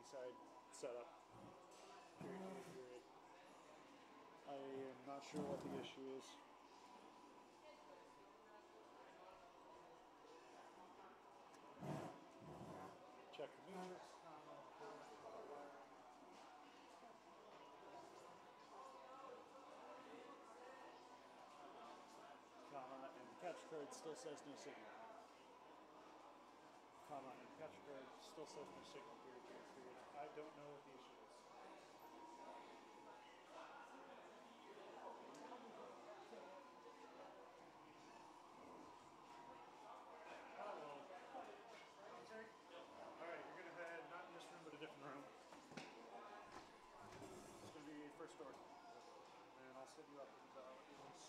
side setup. Period. I am not sure what the issue is. Check the meters. Comma, and the capture card still says no signal. Comma, and the capture card still says no signal. Period. I don't know what the issue is. Alright, you're going to head not in this room but a different room. It's going to be first door. And I'll set you up with the rooms.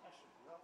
I should be up.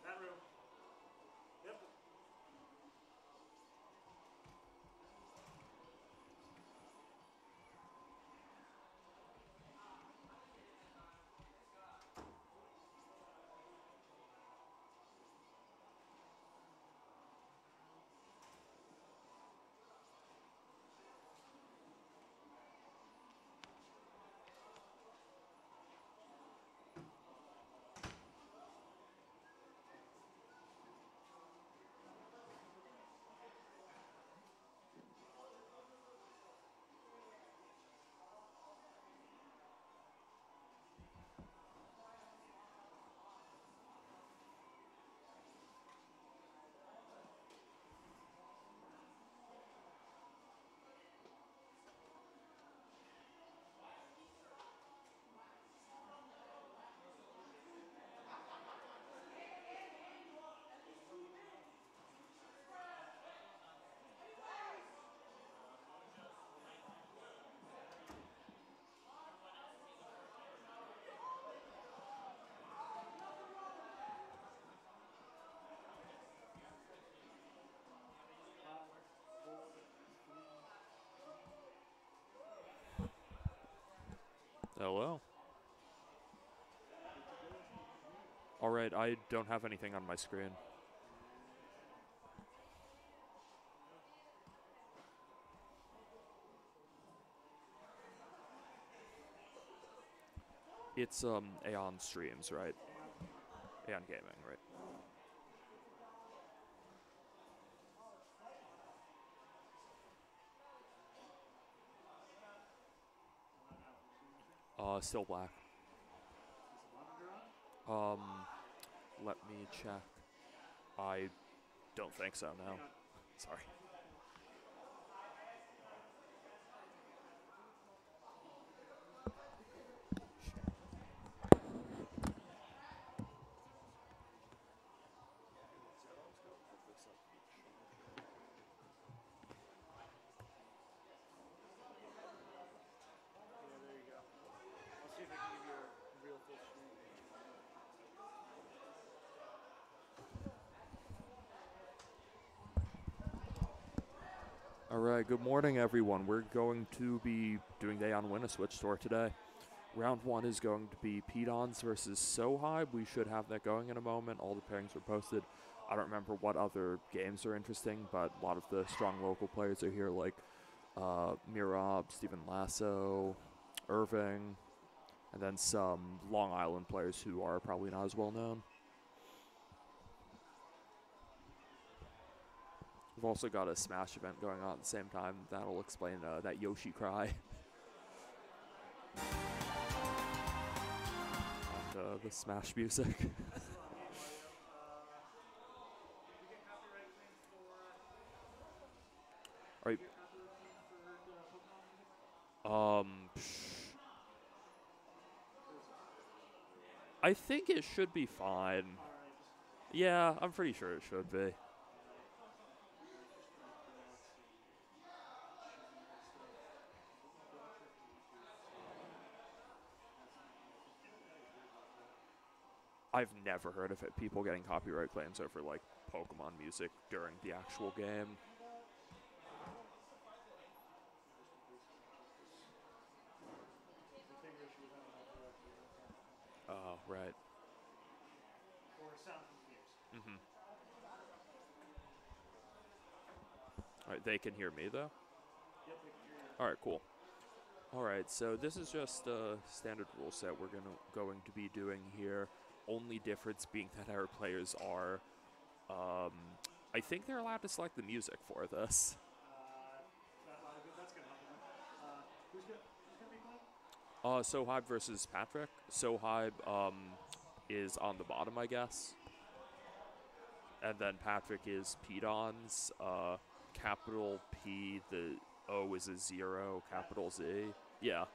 That room. Yep. Hello. Alright, I don't have anything on my screen. It's Aeon Streams, right? Aeon Gaming, right? Still black. Let me check. I don't think so, no. Sorry. Yeah, there you go. I'll see if I can give you a real full screen. Alright, good morning, everyone. We're going to be doing the Aeon Win-A-Switch tour today. Round 1 is going to be Pitons versus So Hive. We should have that going in a moment. All the pairings were posted. I don't remember what other games are interesting, but a lot of the strong local players are here, like Mirab, Stephen Lasso, Irving, and then some Long Island players who are probably not as well known. We've also got a Smash event going on at the same time. That'll explain that Yoshi cry. And the Smash music. Alright. I think it should be fine. Yeah, I'm pretty sure it should be. I've never heard of it. People getting copyright claims over like Pokemon music during the actual game. Oh, right. Mm-hmm. Alright, they can hear me though? Alright, cool. Alright, so this is just a standard rule set we're going to be doing here. Only difference being that our players are, I think they're allowed to select the music for this. So Hive versus Patrick. So Hive is on the bottom, I guess. And then Patrick is Pitons. Capital P, the O is a 0, capital Z. Yeah.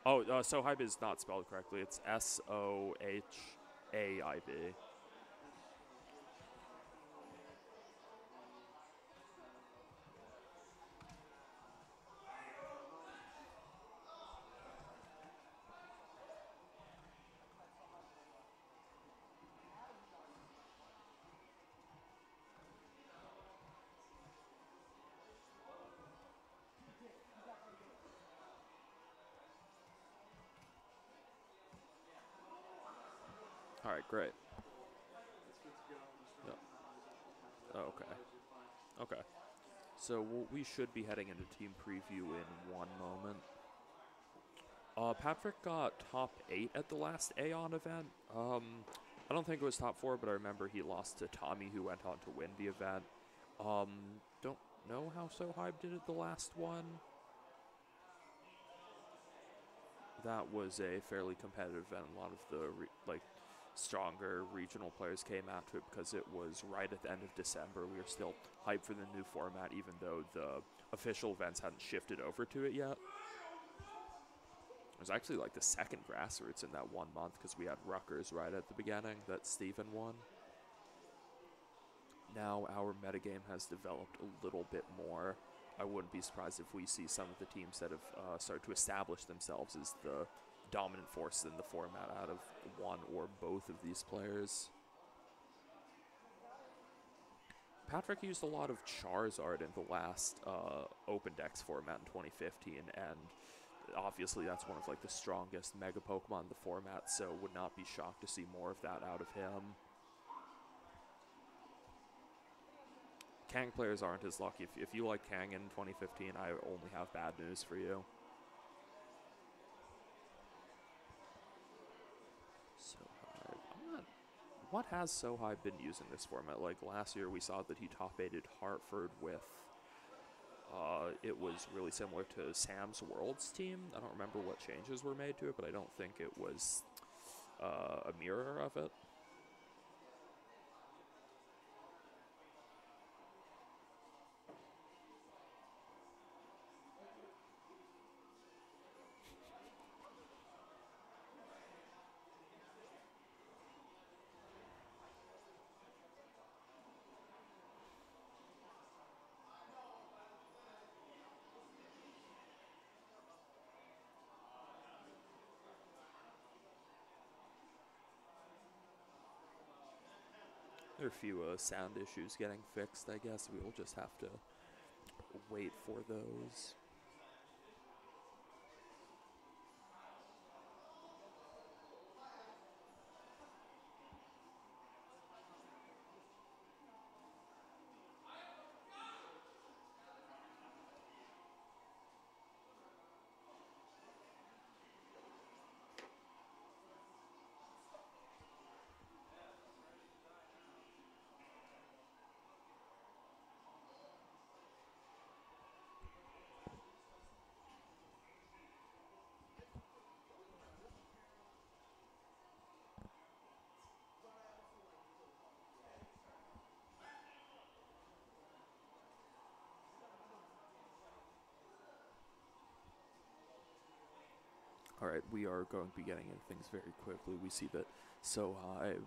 Oh, So Hive is not spelled correctly. It's SOHAIB. All right, great. Yep. Oh, okay. Okay. So we should be heading into team preview in one moment. Patrick got top 8 at the last Aeon event. I don't think it was top 4, but I remember he lost to Tommy, who went on to win the event. Don't know how So Hive did it the last one. That was a fairly competitive event. A lot of the stronger regional players came out to it because it was right at the end of December. We were still hyped for the new format, even though the official events hadn't shifted over to it yet. It was actually like the second grassroots in that 1 month because we had Rutgers right at the beginning that Steven won. Now our metagame has developed a little bit more. I wouldn't be surprised if we see some of the teams that have started to establish themselves as the dominant force in the format out of one or both of these players. Patrick used a lot of Charizard in the last Open Dex format in 2015, and obviously that's one of like the strongest Mega Pokemon in the format, so would not be shocked to see more of that out of him. Kang players aren't as lucky. If you like Kang in 2015, I only have bad news for you. So Hive. What has So Hive been using this format? Like last year, we saw that he top-8'd Hartford with. It was really similar to Sam's Worlds team. I don't remember what changes were made to it, but I don't think it was a mirror of it. There are a few sound issues getting fixed, I guess. We will just have to wait for those. Alright, we are going to be getting into things very quickly. We see that So Hive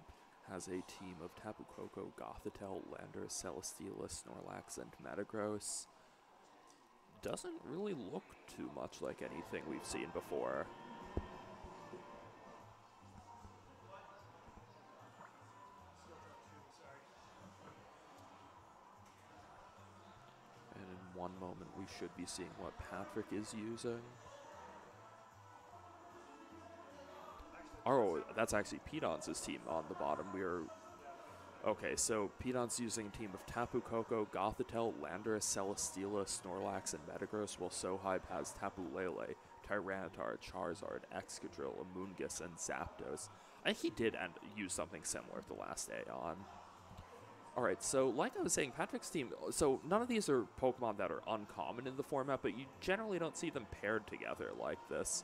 has a team of Tapu Koko, Gothitelle, Lander, Celesteela, Snorlax, and Metagross. Doesn't really look too much like anything we've seen before. And in one moment we should be seeing what Patrick is using. Oh, that's actually Pitons' team on the bottom. Okay, so Pitons using a team of Tapu Koko, Gothitelle, Landorus, Celesteela, Snorlax, and Metagross, while So Hive has Tapu Lele, Tyranitar, Charizard, Excadrill, Amoonguss, and Zapdos. I think he did use something similar to last Aeon. Alright, so like I was saying, Patrick's team, so none of these are Pokemon that are uncommon in the format, but you generally don't see them paired together like this.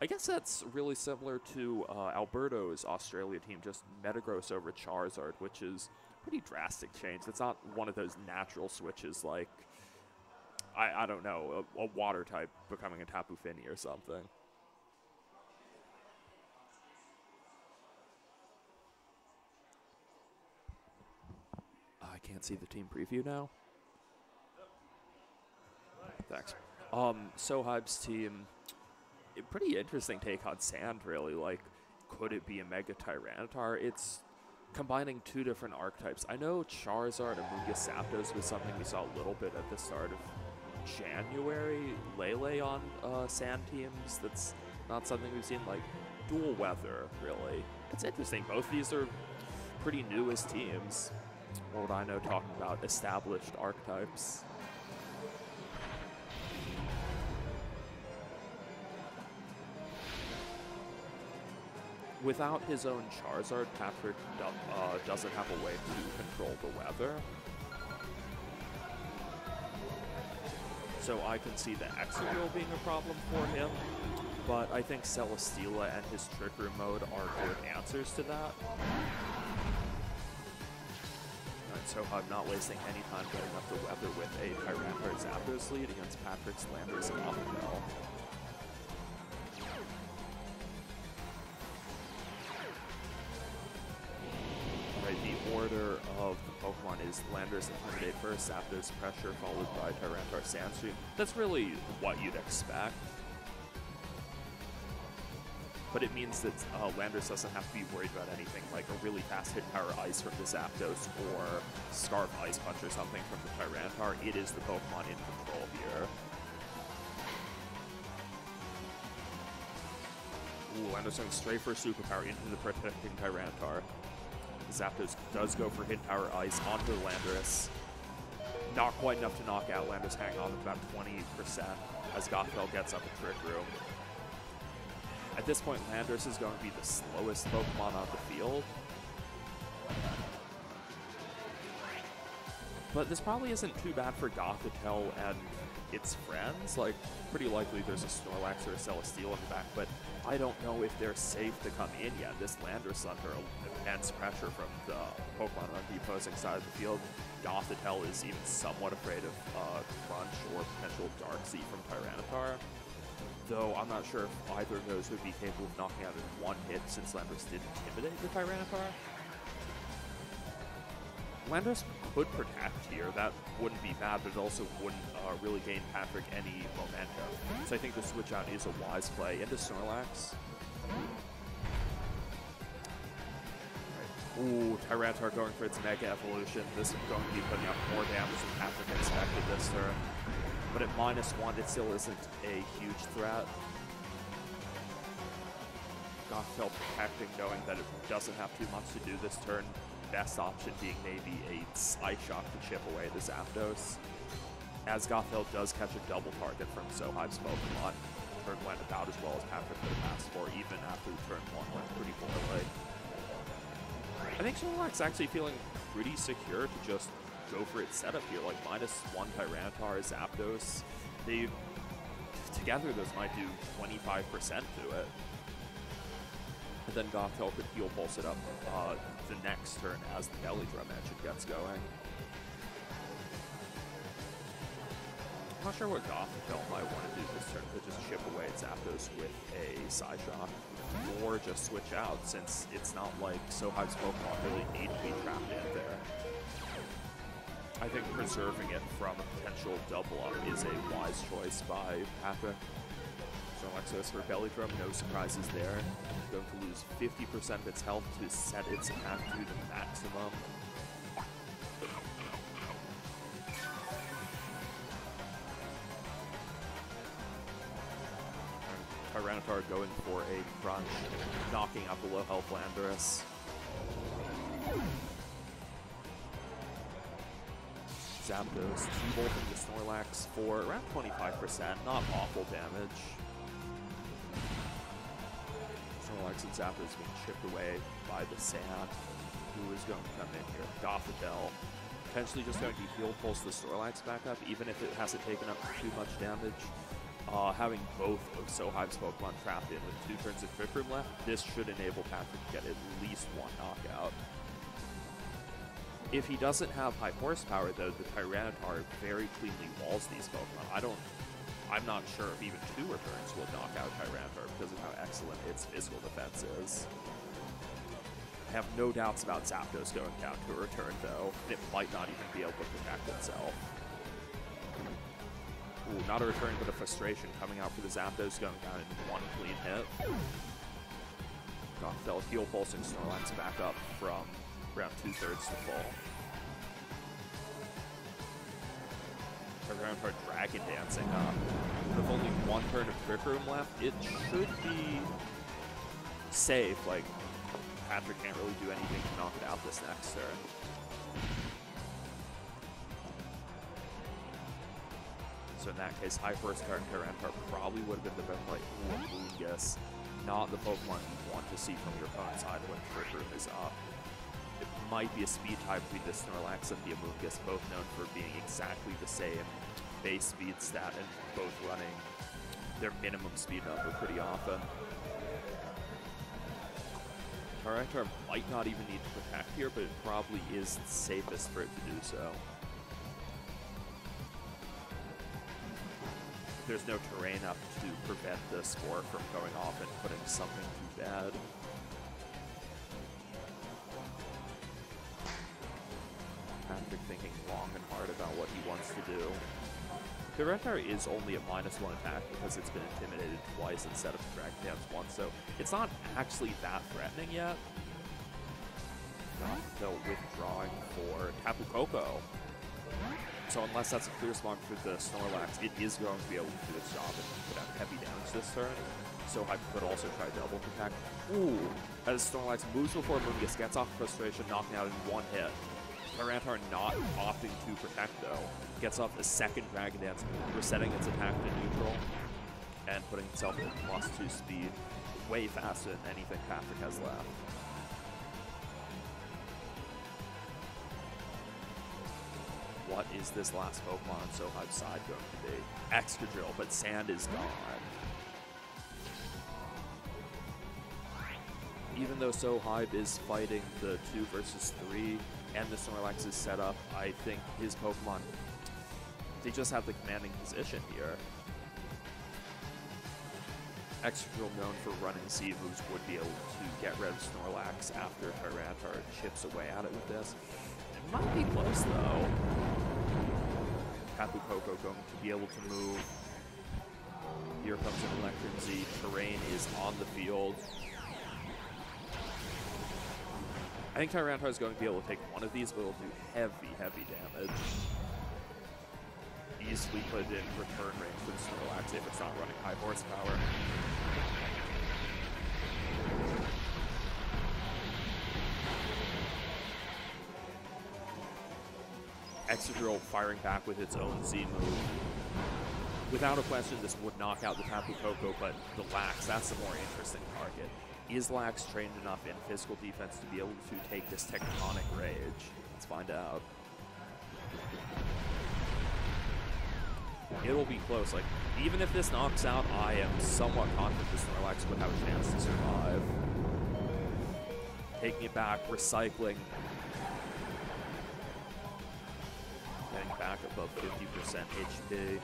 I guess that's really similar to Alberto's Australia team, just Metagross over Charizard, which is a pretty drastic change. It's not one of those natural switches like, I don't know, a water type becoming a Tapu Fini or something. I can't see the team preview now. Thanks. So Hive's team, a pretty interesting take on Sand, really. Like, could it be a Mega Tyranitar? It's combining two different archetypes. I know Charizard and Amoonguss Zapdos was something we saw a little bit at the start of January. Lele on Sand teams, that's not something we've seen. Like, dual weather, really. It's interesting. Both these are pretty new as teams. What would I know talking about established archetypes? Without his own Charizard, Patrick doesn't have a way to control the weather. So I can see the Excadrill being a problem for him, but I think Celesteela and his Trick Room mode are good answers to that. Alright, so I'm not wasting any time getting up the weather with a Tyranitar Zapdos lead against Patrick's Landorus and Gothitelle. The order of the Pokemon is Landorus Intimidate first, Zapdos Pressure, followed by Tyranitar Sandstream. That's really what you'd expect. But it means that Landorus doesn't have to be worried about anything like a really fast hit power Ice from the Zapdos or Scarf Ice Punch or something from the Tyranitar. It is the Pokemon in control here. Ooh, Landorus going straight for a Superpower into the protecting Tyranitar. Zapdos does go for Hit Power Ice onto Landorus. Not quite enough to knock out. Landorus hanging on with about 20% as Gothitelle gets up a Trick Room. At this point, Landorus is going to be the slowest Pokemon on the field. But this probably isn't too bad for Gothitelle and its friends. Like, pretty likely there's a Snorlax or a Celesteela in the back, but I don't know if they're safe to come in yet. This Landorus under immense pressure from the Pokemon on the opposing side of the field. Gothitelle is even somewhat afraid of Crunch or potential Dark Seed from Tyranitar. Though I'm not sure if either of those would be capable of knocking out in one hit since Landorus did intimidate the Tyranitar. Landorus could protect here. That wouldn't be bad, but it also wouldn't really gain Patrick any momentum. So I think the switch out is a wise play into Snorlax. Ooh, Tyranitar going for its Mega Evolution. This is going to be putting out more damage than Patrick expected this turn. But at -1, it still isn't a huge threat. Gothitelle protecting, knowing that it doesn't have too much to do this turn. Best option being maybe a Ice Shock to chip away the Zapdos. As Gothitelle does catch a double target from So Hive's Pokemon. Turn went about as well as Patrick could have asked for, even after turn 1 went pretty poorly. I think Snorlax actually feeling pretty secure to just go for its setup here, like -1 Tyranitar, Zapdos. Together those might do 25% to it. And then Gothitelle could Heal Pulse it up the next turn as the Belly Drum engine gets going. I'm not sure what Gotham might want to do this turn, but just chip away at Zapdos with a side shot, or just switch out, since it's not like So Hive's Pokemon really need to be trapped in there. I think preserving it from a potential double up is a wise choice by Patrick. So Alexis for Belly Drum, no surprises there. Going to lose 50% of its health to set its attack to the maximum. Tyranitar going for a crunch, knocking out the low health Landorus. Zapdos, T-Bolt into Snorlax for around 25%, not awful damage. Snorlax and Zapdos being chipped away by the sand. Who is going to come in here? Gothitelle. Potentially just going to heal pulse the Snorlax back up, even if it hasn't taken up too much damage. Having both of So Hive's Pokemon trapped in with 2 turns of Trick Room left, this should enable Patrick to get at least 1 knockout. If he doesn't have high horsepower, though, the Tyranitar very cleanly walls these Pokemon. I'm not sure if even 2 returns will knock out Tyranitar because of how excellent its physical defense is. I have no doubts about Zapdos going down to a return, though. It might not even be able to protect itself. Ooh, not a return, but a frustration coming out for the Zapdos, going down in 1 clean hit. Gothitelle heal pulsing Snorlax back up from around 2/3 to full. Tyranitar Dragon Dancing up. With only 1 turn of Trick Room left, it should be safe. Like, Patrick can't really do anything to knock it out this next turn. So in that case, high first card Tyranitar probably would have been the better play. Ooh, Moongus. Not the Pokemon you want to see from your opponent's side when Trick Room is up. It might be a speed tie between the Snorlax and the Amoonguss, both known for being exactly the same base speed stat and both running their minimum speed number pretty often. Tyranitar might not even need to protect here, but it probably is safest for it to do so. There's no terrain up to prevent the score from going off and putting something too bad. Patrick thinking long and hard about what he wants to do. Tyranitar is only a -1 attack because it's been intimidated twice instead of Dragon Dance once, so it's not actually that threatening yet. Gothitelle withdrawing for Tapu Koko. So unless that's a clear spawn for the Snorlax, it is going to be able to do its job and put out heavy damage this turn. So Hive could also try double protect. Ooh, as Snorlax moves before Moongus, gets off frustration, knocking out in 1 hit. Tyranitar not opting to protect though. Gets off a second Dragon Dance, resetting its attack to neutral, and putting itself at +2 speed, way faster than anything Patrick has left. What is this last Pokemon on So Hive's side going to be? Excadrill, but Sand is gone. Even though So Hive is fighting the 2 versus 3 and the Snorlax is set up, I think his Pokemon, they just have the commanding position here. Excadrill, known for running Z moves, would be able to get rid of Snorlax after Tyranitar chips away at it with this. It might be close though. Tapu Koko going to be able to move. Here comes an Electric Z. Terrain is on the field. I think Tyranitar is going to be able to take one of these, but it'll do heavy, heavy damage. Easily put it in return range for the Snorlax if it's not running high horsepower. Excadrill firing back with its own Z move. Without a question, this would knock out the Tapu Koko, but the Lax, that's the more interesting target. Is Lax trained enough in physical defense to be able to take this Tectonic Rage? Let's find out. It'll be close. Like, even if this knocks out, I am somewhat confident the Snorlax would have a chance to survive. Taking it back, recycling. Getting back back above 50% HP.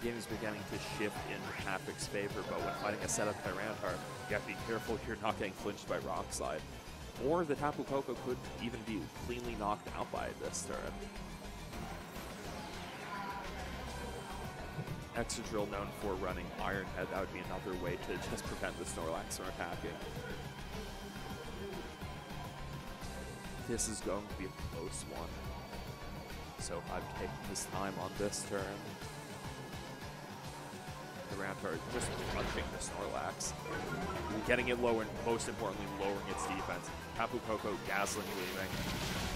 The game is beginning to shift in Patrick's favor, but when fighting a setup Tyranitar, you have to be careful you're not getting flinched by Rock Slide. Or the Tapu Koko could even be cleanly knocked out by this turn. Excadrill known for running Iron Head, that would be another way to just prevent the Snorlax from attacking. This is going to be a close one. So Hive taking his time on this turn. Tyranitar just punching the Snorlax. Getting it low and most importantly lowering its defense. Tapu Koko, Dazzling Gleaming.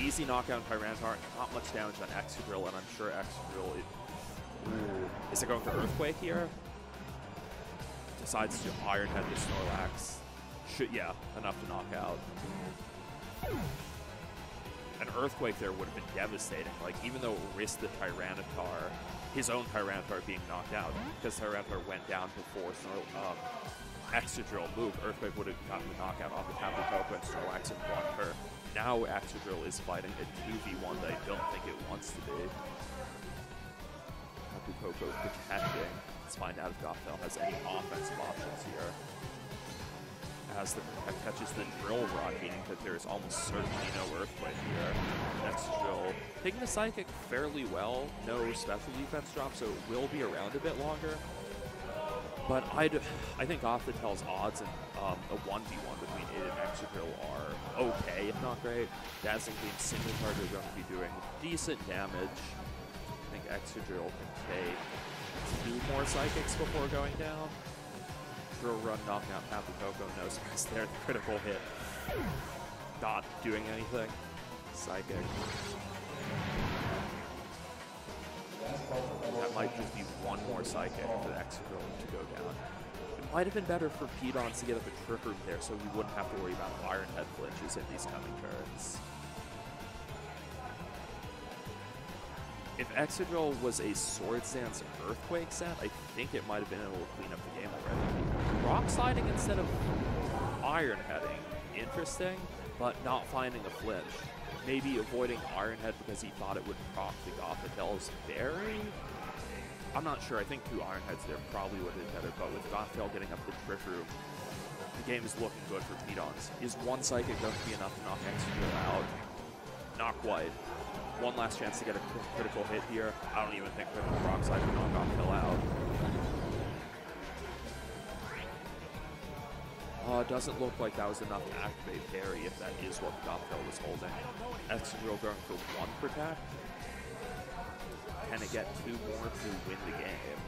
Easy knockdown Tyranitar, not much damage on Excadrill, and I'm sure Excadrill is it going for Earthquake here? Decides to Iron Head the Snorlax. Yeah, enough to knock out. An Earthquake there would have been devastating. Like, even though it risked the Tyranitar, his own Tyranitar being knocked out, because Tyranitar went down before Excadrill moved, Earthquake would have gotten the knockout off the Tapu Koko and Snorlax in one turn. Now Excadrill is fighting a 2v1 that I don't think it wants to be. Tapu Koko protecting. Let's find out if Gothel has any offensive options here. As the Protect catches the Drill Rod, meaning that there is almost certainly no Earthquake here. Excadrill taking the Psychic fairly well. No special defense drop, so it will be around a bit longer. But I think Gothitel's odds in a 1v1 between it and Excadrill are okay, if not great. Dazzling Gleam single target are going to be doing decent damage. I think Excadrill can take 2 more Psychics before going down. Drill Run knocking out Tapu Koko, no surprise there. The critical hit not doing anything. Psychic. That might just be 1 more Psychic for the Excadrill to go down. It might have been better for Pitons to get up a Trick Room there so we wouldn't have to worry about Iron Head flinches in these coming turns. If Excadrill was a Swords Dance Earthquake set, I think it might have been able to clean up the game already. Rock Sliding instead of Iron Heading, interesting, but not finding a flinch. Maybe avoiding Iron Head because he thought it would proc the Gothitel's Berry? I'm not sure. I think 2 Iron Heads there probably would have been better, but with Gothel getting up the Trick Room, the game is looking good for Pitons. Is 1 Psychic going to be enough to knock Excadrill out? Not quite. 1 last chance to get a critical hit here. I don't even think critical Rock Slide can knock Gothel out. Doesn't look like that was enough to activate Parry if that is what Gothel was holding. Excadrill going for 1 Protect. Can it get 2 more to win the game?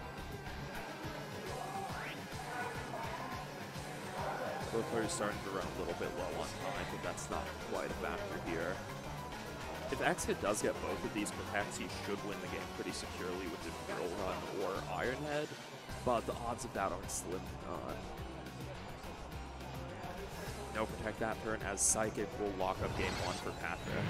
Both players starting to run a little bit low on time, but that's not quite a factor here. If X-Hit does get both of these protects, he should win the game pretty securely with the Drill Run or Iron Head, but the odds of that are slim to none. No Protect that turn, as Psychic will lock up game 1 for Patrick.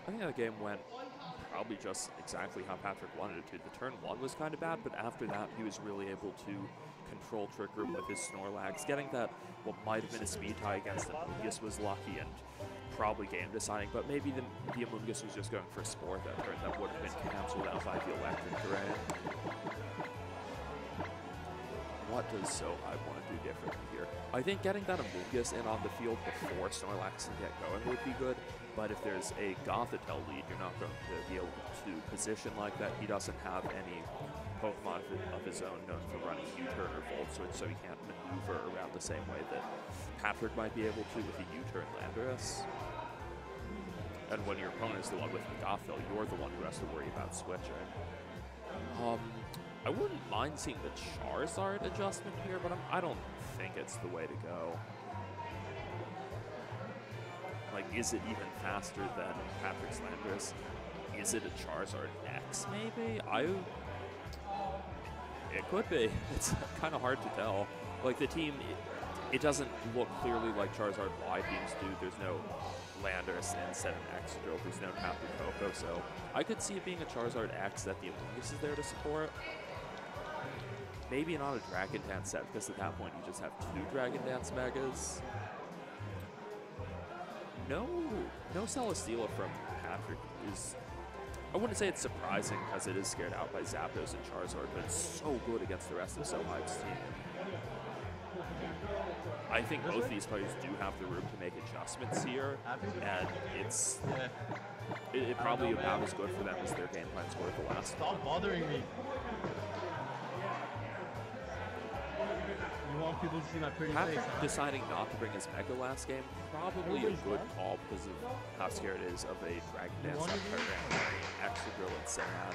I think that game went probably just exactly how Patrick wanted it to. The turn 1 was kind of bad, but after that he was really able to control Trick Room with his Snorlax. Getting that, what might have been a speed tie against the Amoonguss was lucky and probably game deciding, but maybe the Amoonguss was just going for a Spore that turn that would have been cancelled out by the Electric Terrain. What does So Hive want to do differently here? I think getting that Amoonguss in on the field before Snorlax can get going would be good, but if there's a Gothitelle lead, you're not going to be able to position like that. He doesn't have any Pokemon of his own known for running U-turn or Volt Switch, so he can't maneuver around the same way that Patrick might be able to with a U-turn Landorus. And when your opponent is the one with the Gothitelle, you're the one who has to worry about switching. I wouldn't mind seeing the Charizard adjustment here, but I don't think it's the way to go. Like, is it even faster than Patrick's Landorus? Is it a Charizard X, maybe? It could be. It's kind of hard to tell. Like, the team it doesn't look clearly like Charizard Y beams do. There's no Landorus instead of X Drill. There's no Tapu Koko, so I could see it being a Charizard X that the Amoonguss is there to support. Maybe not a Dragon Dance set, because at that point you just have 2 Dragon Dance Megas. No Celesteela from Patrick is, I wouldn't say it's surprising because it is scared out by Zapdos and Charizard, but it's so good against the rest of So Hive's team. I think both these players do have the room to make adjustments here, and it's it probably about as good for them as their game plans were the last one. Stop bothering me. You want people to see my pretty Patrick face, huh? deciding not to bring his Mega last game, probably a good call because of how scared it is of a Dragon Dance program, Extra Drill and Sand.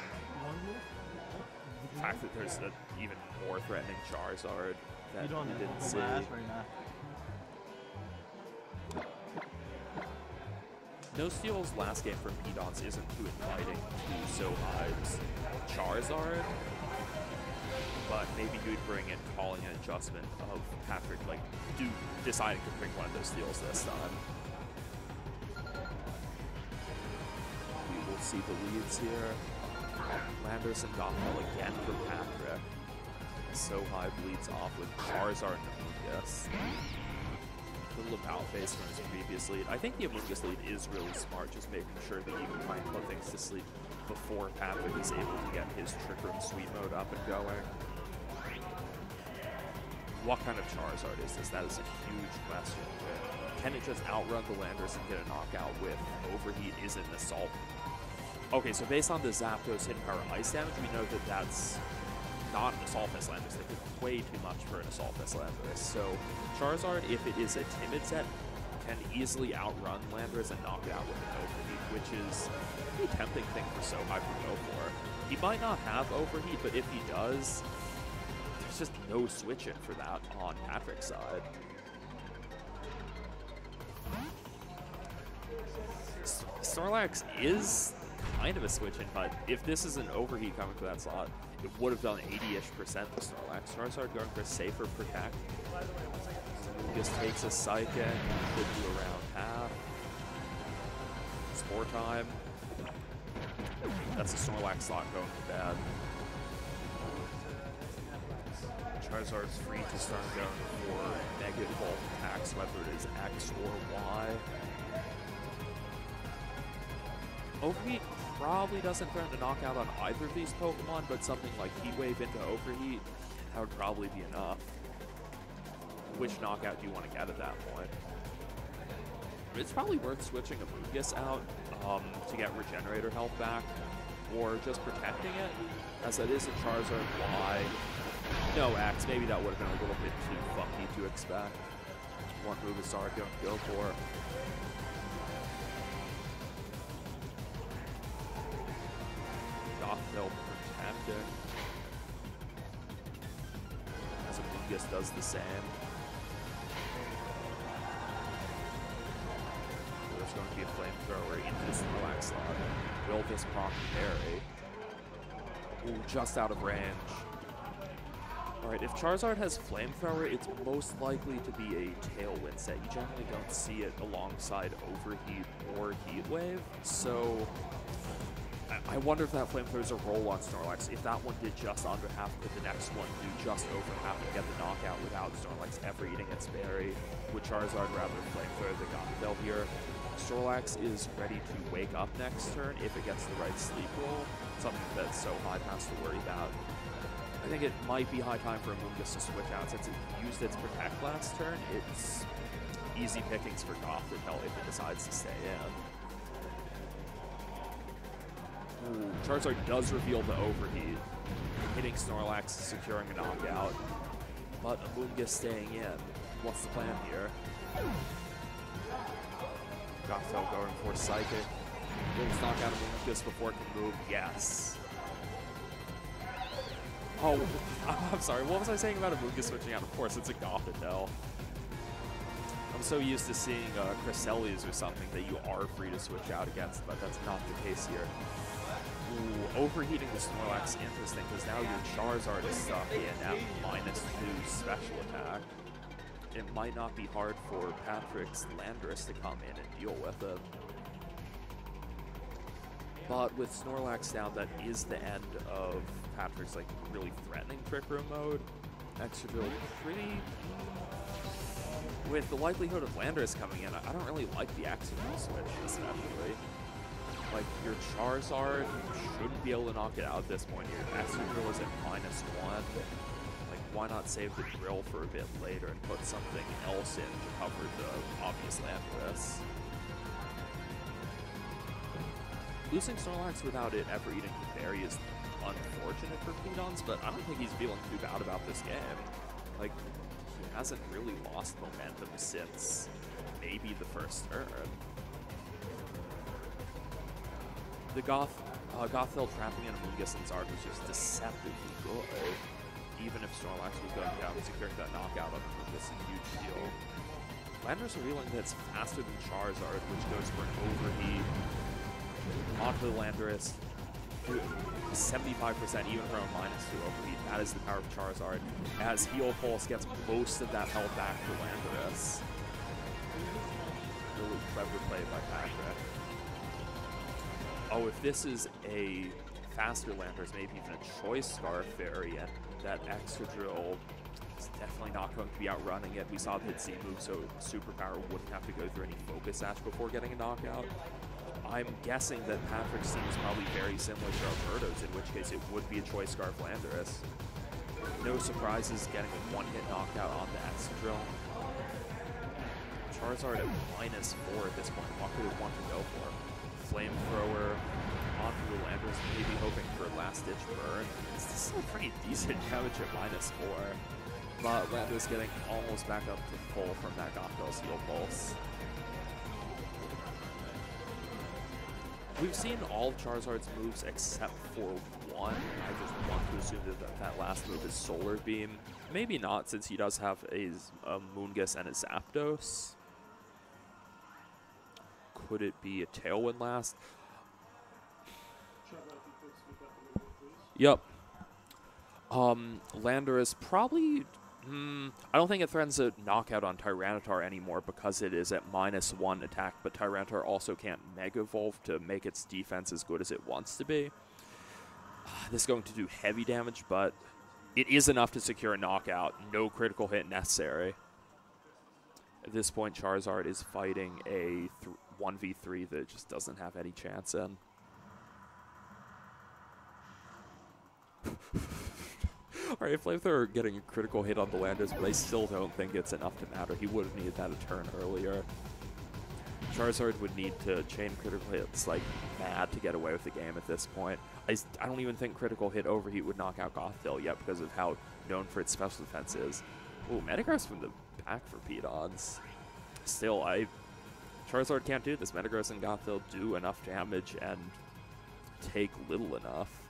The fact that there's an even more threatening Charizard that You don't we didn't my see. ass right now. No Steel's last game from Pitons isn't too inviting to So Hive's Charizard, but maybe you'd bring in calling an adjustment of Patrick, like, deciding to bring one of those Steels this time. We will see the leads here. Landorus and Gothel again for Patrick. So Hive leads off with Charizard and Amoonguss. A little about face from his previous lead. I think the Amoonguss lead is really smart, just making sure that you can try and put things to sleep before Patrick is able to get his Trick Room Sweep Mode up and going. What kind of Charizard is this? That is a huge question. Can it just outrun the Landorus and get a knockout with Overheat? Is it an Assault? Okay, so based on the Zapdos Hidden Power Ice damage, we know that that's not an Assault Fist Landorus. They did way too much for an Assault Fist Landorus. So Charizard, if it is a timid set, can easily outrun Landorus and knock it out with an Overheat, which is a tempting thing for So Hive to go for. He might not have Overheat, but if he does, there's just no switch-in for that on Patrick's side. Snorlax is kind of a switch-in, but if this is an Overheat coming for that slot, it would have done 80-ish% to Snorlax. Charizard going for safer Protect. Just takes a Psychic, should do around half. Spore Time. That's a Snorlax slot going to bad. Charizard's free to start going for negative volt attacks, whether it is X or Y. Overheat probably doesn't threaten to knock out on either of these Pokemon, but something like Heat Wave into Overheat, that would probably be enough. Which knockout do you want to get at that point? It's probably worth switching Amoonguss out to get Regenerator health back, or just protecting it, as that is a Charizard Y. No X, maybe that would have been a little bit too funky to expect. One move is Argon to go for. Gothel protecting. As Amoonguss does the same. There's going to be a Flamethrower into this Snorlax slot. Will this proc parry? Ooh, just out of range. Alright, if Charizard has Flamethrower, it's most likely to be a Tailwind set. You generally don't see it alongside Overheat or Heat Wave, so I wonder if that Flamethrower is a roll on Snorlax. If that one did just under half, could the next one do just over half and get the knockout without Snorlax ever eating its berry? Would Charizard rather Flamethrower than Gothel here? Snorlax is ready to wake up next turn if it gets the right sleep roll, something that So Hive has to worry about. I think it might be high time for Amoonguss to switch out. Since it used its Protect last turn, it's easy pickings for Gothel if it decides to stay in. Ooh, Charizard does reveal the Overheat. Hitting Snorlax, securing a knockout. But Amoonguss staying in. What's the plan here? Gothel going for Psychic. Will this knock out Amoonguss before it can move? Yes. Oh, I'm sorry, what was I saying about Amoonguss switching out? Of course, it's a Gothel. I'm so used to seeing Cresselis or something that you are free to switch out against, but that's not the case here. Ooh, overheating the Snorlax, interesting, because now your Charizard is stuck in at -2 special attack. it might not be hard for Patrick's Landorus to come in and deal with it. But with Snorlax down, that is the end of Patrick's like really threatening Trick Room mode. Excadrill pretty... With the likelihood of Landorus coming in, I don't really like the Excadrill switch, especially. Like, your Charizard shouldn't be able to knock it out at this point. Your Excadrill is at -1. Like, why not save the drill for a bit later and put something else in to cover the obvious Landorus? Losing Snorlax without it ever eating the berry is unfortunate for Pitons, but I don't think he's feeling too bad about this game. Like, he hasn't really lost momentum since maybe the first turn. The Gothel trapping in Amoonguss and Zard was just deceptively good. Even if Snorlax was going down and securing that knockout on Amoonguss, a huge deal. Landorus revealing that it's faster than Charizard, which goes for an overheat. Onto the Landorus, 75% even from a -2 overheat. That is the power of Charizard. As Heal Pulse gets most of that health back for Landorus. Really clever play by Patrick. Oh, if this is a faster Landorus, maybe even a Choice Scarf variant, that Excadrill is definitely not going to be outrunning it. We saw the hit Z move, so Superpower wouldn't have to go through any Focus Sash before getting a knockout. I'm guessing that Patrick's team is probably very similar to Alberto's, in which case it would be a Choice Scarf Landorus. No surprises getting a one-hit knockout on the Excadrill. Charizard at -4 at this point. What could it want to go for? Flamethrower onto the Landorus, maybe hoping for a last-ditch burn. It's still pretty decent damage at -4. But Landorus getting almost back up to full from that Gothel's Heal Pulse. We've seen all of Charizard's moves except for one. I just want to assume that that last move is Solar Beam. Maybe not, since he does have a Moongus and a Zapdos. Could it be a Tailwind last? Yep. Landorus probably... I don't think it threatens a knockout on Tyranitar anymore because it is at -1 attack, but Tyranitar also can't Mega Evolve to make its defense as good as it wants to be. This is going to do heavy damage, but it is enough to secure a knockout. No critical hit necessary. At this point, Charizard is fighting a 1v3 that it just doesn't have any chance in. Alright, Flamethrower getting a critical hit on the Landorus, but I still don't think it's enough to matter. He would have needed that a turn earlier. Charizard would need to chain critical hits like mad to get away with the game at this point. I don't even think critical hit overheat would knock out Gothel yet because of how known for its special defense is. Ooh, Metagross from the back for Pitons. Still, Charizard can't do this. Metagross and Gothel do enough damage and take little enough.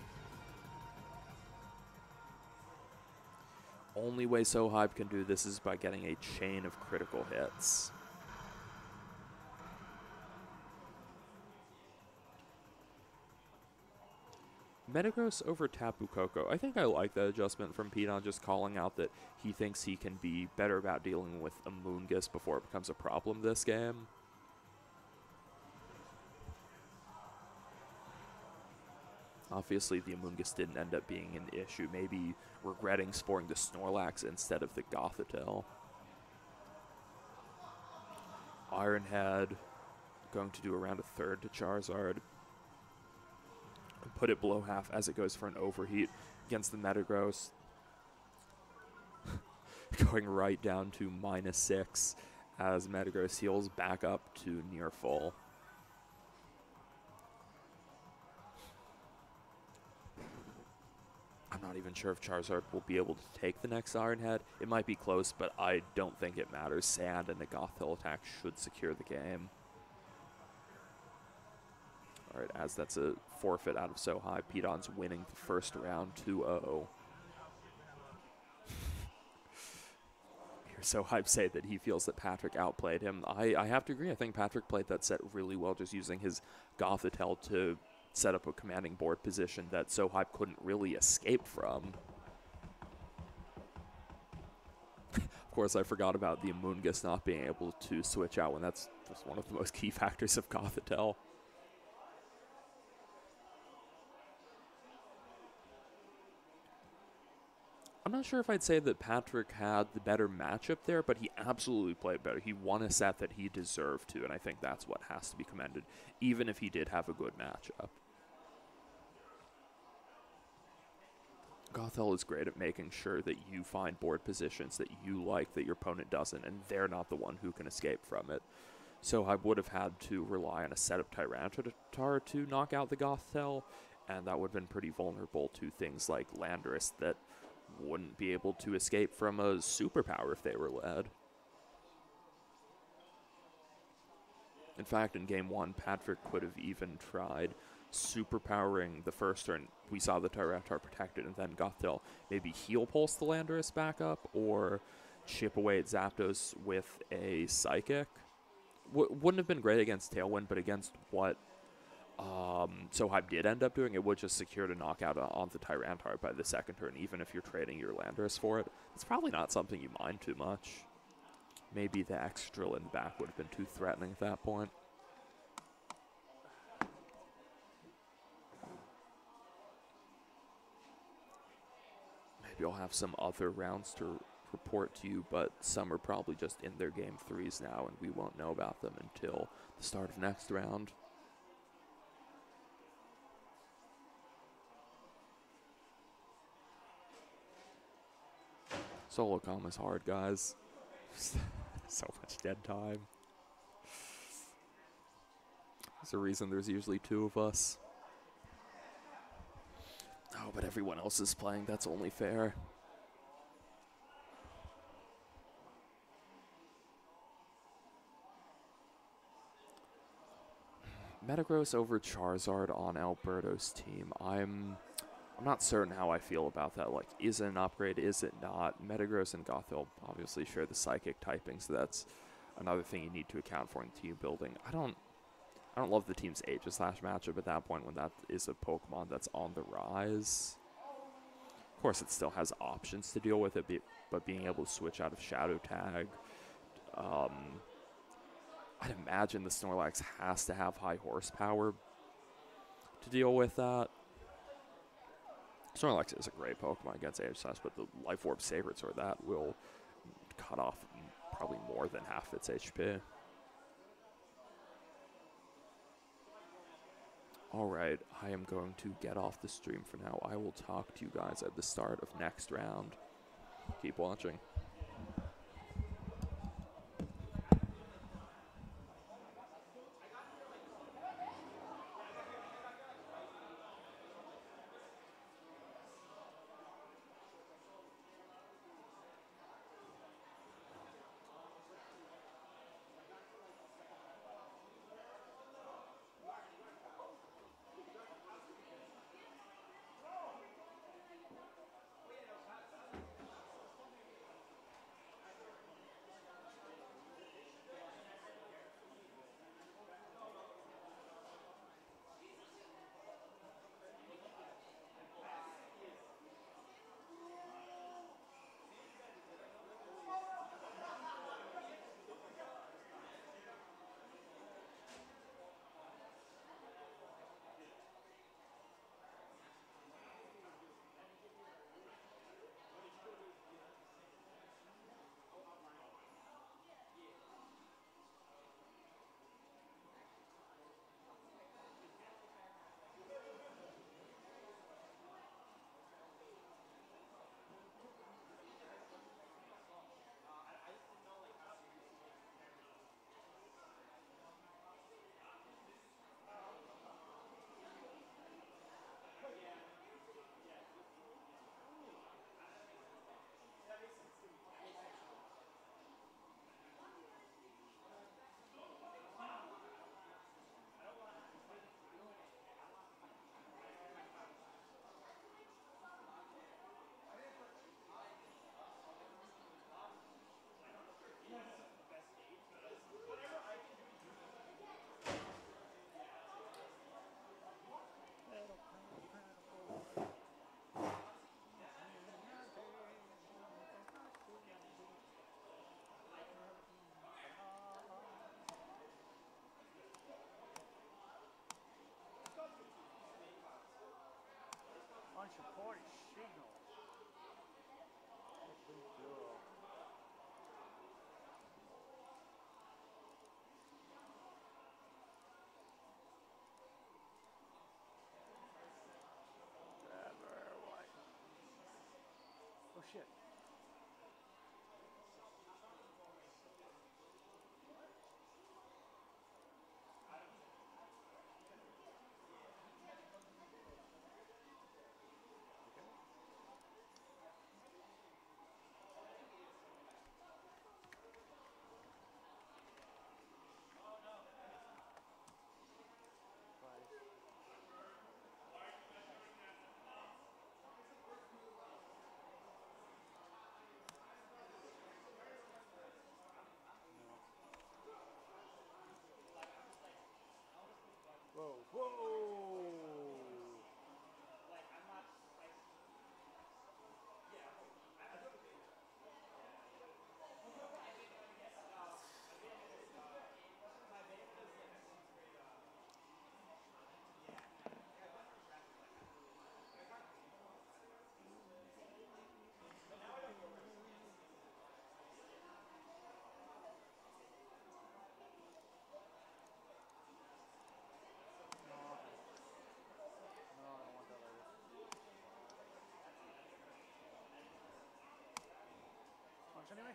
Only way So Hive can do this is by getting a chain of critical hits. Metagross over Tapu Koko. I think I like that adjustment from Piton, just calling out that he thinks he can be better about dealing with a Moongus before it becomes a problem this game. Obviously, the Amoonguss didn't end up being an issue. Maybe regretting sporing the Snorlax instead of the Gothitelle. Ironhead going to do around a third to Charizard. Put it below half as it goes for an overheat against the Metagross. Going right down to -6 as Metagross heals back up to near full. I'm not even sure if Charizard will be able to take the next Ironhead. It might be close, but I don't think it matters. Sand and the Gothel attack should secure the game. Alright, as that's a forfeit out of So Hive, Pitons winning the first round 2-0. Hear So Hive say that he feels that Patrick outplayed him. I have to agree. I think Patrick played that set really well, just using his Gothitelle to set up a commanding board position that So Hive couldn't really escape from. Of course, I forgot about the Amoongus not being able to switch out when that's just one of the most key factors of Gothitelle. I'm not sure if I'd say that Patrick had the better matchup there, but he absolutely played better. He won a set that he deserved to, and I think that's what has to be commended, even if he did have a good matchup. Gothel is great at making sure that you find board positions that you like, that your opponent doesn't, and they're not the one who can escape from it. So I would have had to rely on a set of Tyranitar to knock out the Gothel, and that would have been pretty vulnerable to things like Landorus that wouldn't be able to escape from a superpower if they were led. In fact, in game one, Patrick could have even tried superpowering the first turn. We saw the Tyranitar protected, and then Gothel maybe heal pulse the Landorus back up, or chip away at Zapdos with a Psychic. Wouldn't have been great against Tailwind, but against what So Hive did end up doing, it would just secure to knockout on the Tyranitar by the second turn, even if you're trading your Landorus for it. It's probably not something you mind too much. Maybe the Excadrill in the back would have been too threatening at that point. Maybe I'll have some other rounds to report to you, but some are probably just in their game 3s now, and we won't know about them until the start of next round. Solo comm is hard, guys. So much dead time. There's a reason there's usually 2 of us. Oh, but everyone else is playing. That's only fair. Metagross over Charizard on Alberto's team. I'm not certain how I feel about that. Like, is it an upgrade? Is it not? Metagross and Gothel obviously share the Psychic typing, so that's another thing you need to account for in team building. I don't love the team's Aegislash matchup at that point when that is a Pokemon that's on the rise. Of course, it still has options to deal with it, but being able to switch out of Shadow Tag, I'd imagine the Snorlax has to have high horsepower to deal with that. Snorlax is a great Pokemon against Aegislash, but the Life Orb Sabertooth, that will cut off probably more than half its HP. Alright, I am going to get off the stream for now. I will talk to you guys at the start of next round. Keep watching. support signal. Oh shit. Whoa, whoa! Anyway.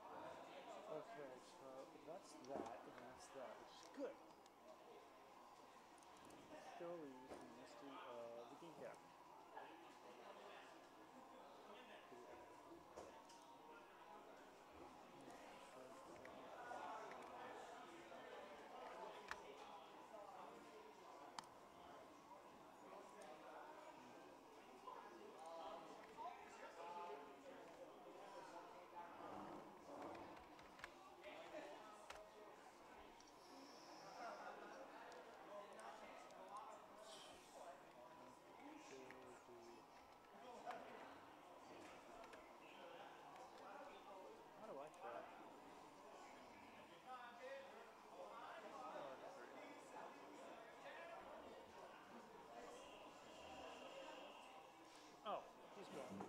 Okay, so that's that, and that's that, which is good. Still leaves the game cap. How do I track? Oh, he's gone.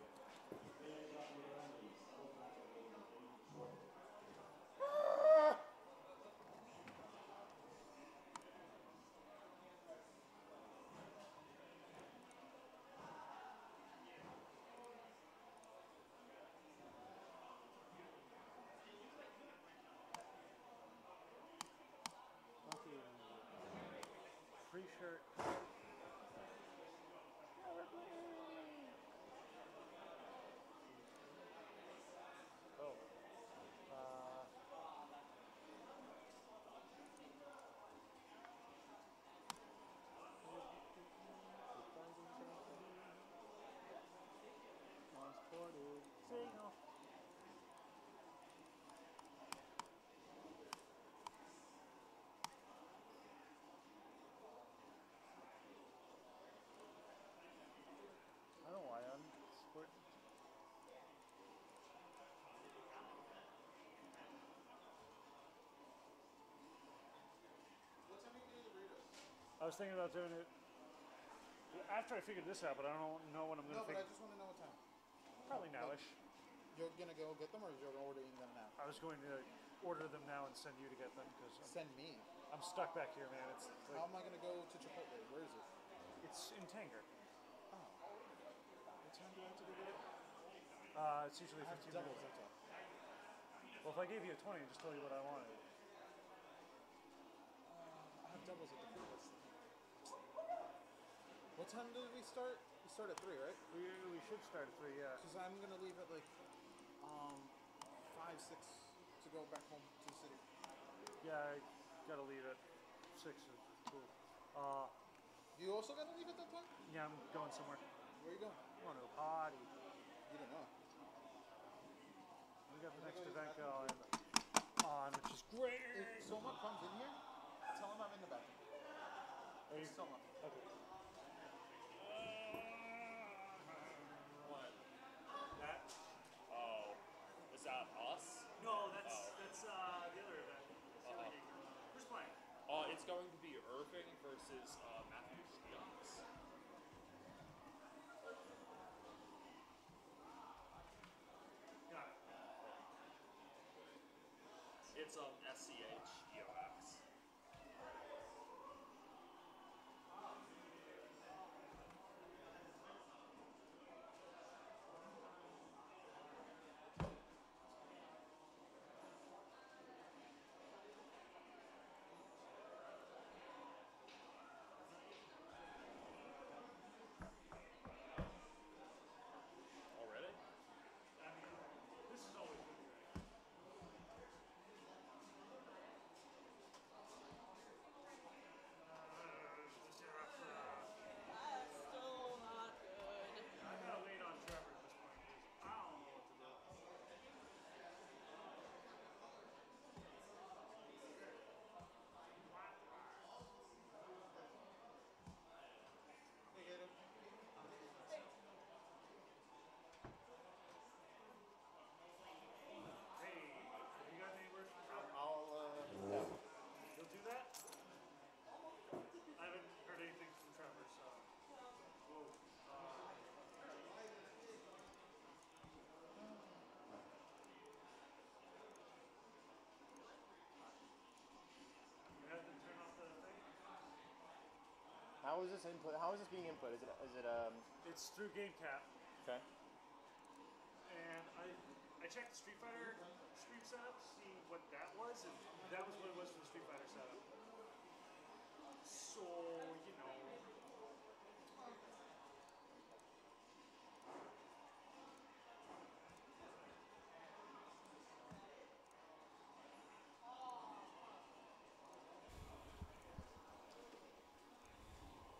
Free shirt. Oh. Transported signal. I don't know why I'm sport. What time are you doing the burritos? I was thinking about doing it after I figured this out, but I don't know when I'm going to No, but figure. I just want to know what time. Probably nowish. You're gonna go get them, or you're ordering them now? I was going to order them now and send you to get them because Send me. I'm stuck back here, man. It's like, How am I gonna go to Chipotle? Where is it? it's in Tanger. Oh. What time do I have to go get it? It's usually I have 15 doubles, minutes. that's all. Well, if I gave you a 20 and just told you what I wanted. I have doubles at the food. That's the thing. What time did we start? We start at 3, right? We should start at 3, yeah. Because I'm gonna leave at like 5, 6 to go back home to the city. Yeah, I gotta leave at 6. Cool. You also gotta leave at that time? Yeah, I'm going somewhere. Where are you going? I'm going to a party. You don't know. We got the Wanna next go use event the bathroom? going. on, which is great. If someone comes in here, tell him I'm in the bathroom. Are you Someone. okay? What? That? Oh. Is that us? No, that's the other event. Who's playing? It's going to be Irving versus Matthew Shields. Got it. It's SCHEOX. Already? I mean, this is always good. That's still not good. I gotta wait on Trevor at this point because I don't know what to do. Hey, have you got any words from Trevor? I'll You'll do that? I haven't heard anything from Trevor, so. Whoa. You have to turn off the thing? How is this input? How is this being input? Is it It's through GameCap, okay? and I checked the Street Fighter stream setup to see what that was, and that was what it was for the Street Fighter setup. So, you know.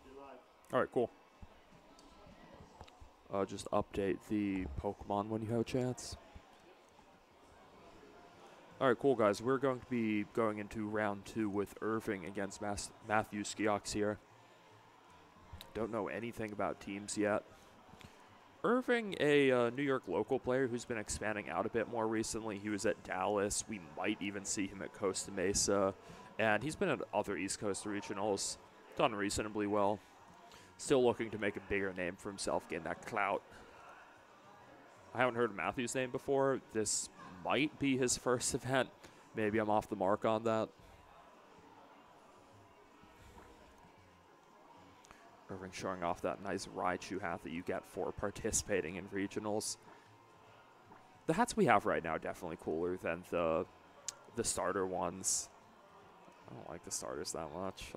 You're live. All right, cool. Just update the Pokemon when you have a chance. All right, cool, guys. We're going to be going into round 2 with Irving against Matthew Skiox here. Don't know anything about teams yet. Irving, a New York local player who's been expanding out a bit more recently. He was at Dallas. We might even see him at Costa Mesa. And he's been at other East Coast regionals. Done reasonably well. Still looking to make a bigger name for himself, getting that clout. I haven't heard of Matthew's name before. This might be his first event. Maybe I'm off the mark on that. Irving showing off that nice Raichu hat that you get for participating in regionals. The hats we have right now are definitely cooler than the starter ones. I don't like the starters that much.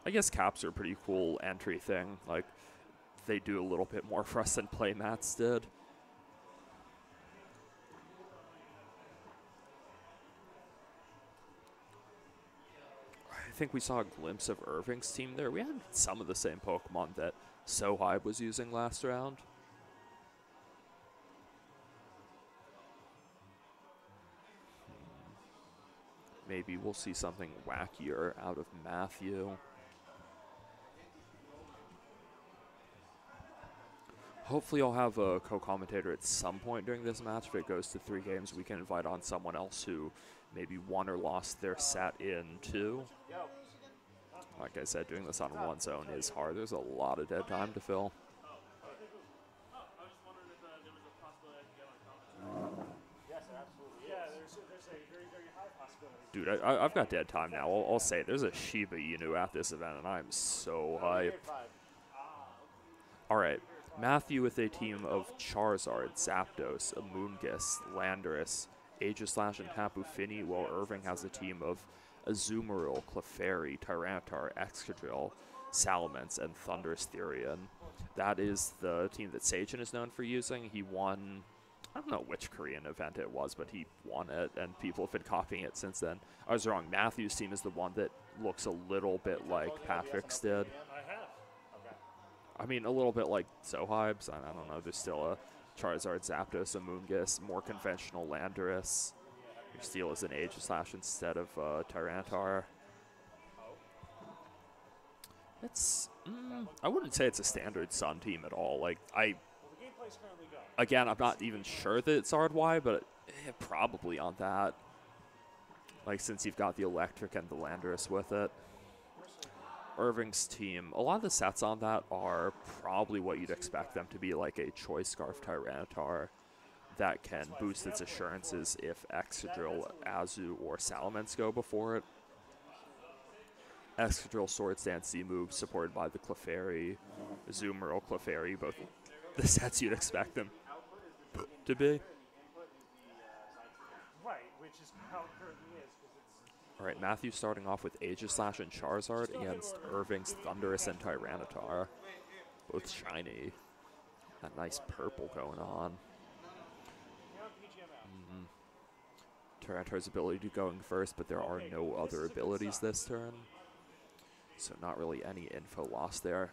I guess caps are a pretty cool entry thing. Like, they do a little bit more for us than playmats did. I think we saw a glimpse of Irving's team there. We had some of the same Pokemon that So Hive was using last round. Maybe we'll see something wackier out of Matthew. Hopefully I'll have a co-commentator at some point during this match. If it goes to 3 games, we can invite on someone else who maybe won or lost their set in 2. Like I said, doing this on one zone is hard. There's a lot of dead time to fill. Yes, absolutely. Yeah, there's a very, very high possibility. Dude, I've got dead time now. I'll say it. There's a Shiba Inu at this event, and I'm so hyped. All right. Matthew with a team of Charizard, Zapdos, Amoonguss, Landorus, Aegislash, and Tapu Fini, while Irving has a team of Azumarill, Clefairy, Tyranitar, Excadrill, Salamence, and Thundurus Therian. That is the team that Seichen is known for using. He won, I don't know which Korean event it was, but he won it, and people have been copying it since then. I was wrong. Matthew's team is the one that looks a little bit like Patrick's did. I have. I mean, a little bit like So Hive's. I don't know. There's still Charizard, Zapdos, Amoonguss, more conventional Landorus. Your Steel is an Aegislash instead of Tyranitar. It's, I wouldn't say it's a standard Sun team at all. Like, Well, the gameplay's currently going. again, I'm not even sure that it's RY, but probably on that. Like, since you've got the Electric and the Landorus with it. Irving's team, a lot of the sets on that are probably what you'd expect them to be, like a Choice Scarf Tyranitar that can boost its assurances if Excadrill, Azu, or Salamence go before it. Excadrill, Swords Dance, Z-move supported by the Clefairy, Azumarill, Clefairy, both the sets you'd expect them to be. Right, which is how it currently is. 'Cause it's All right, Matthew starting off with Aegislash and Charizard against Irving's Thundurus and Tyranitar. Both shiny. That nice purple going on. Tyranitar's ability to going first, but there are no other abilities this turn. So not really any info lost there.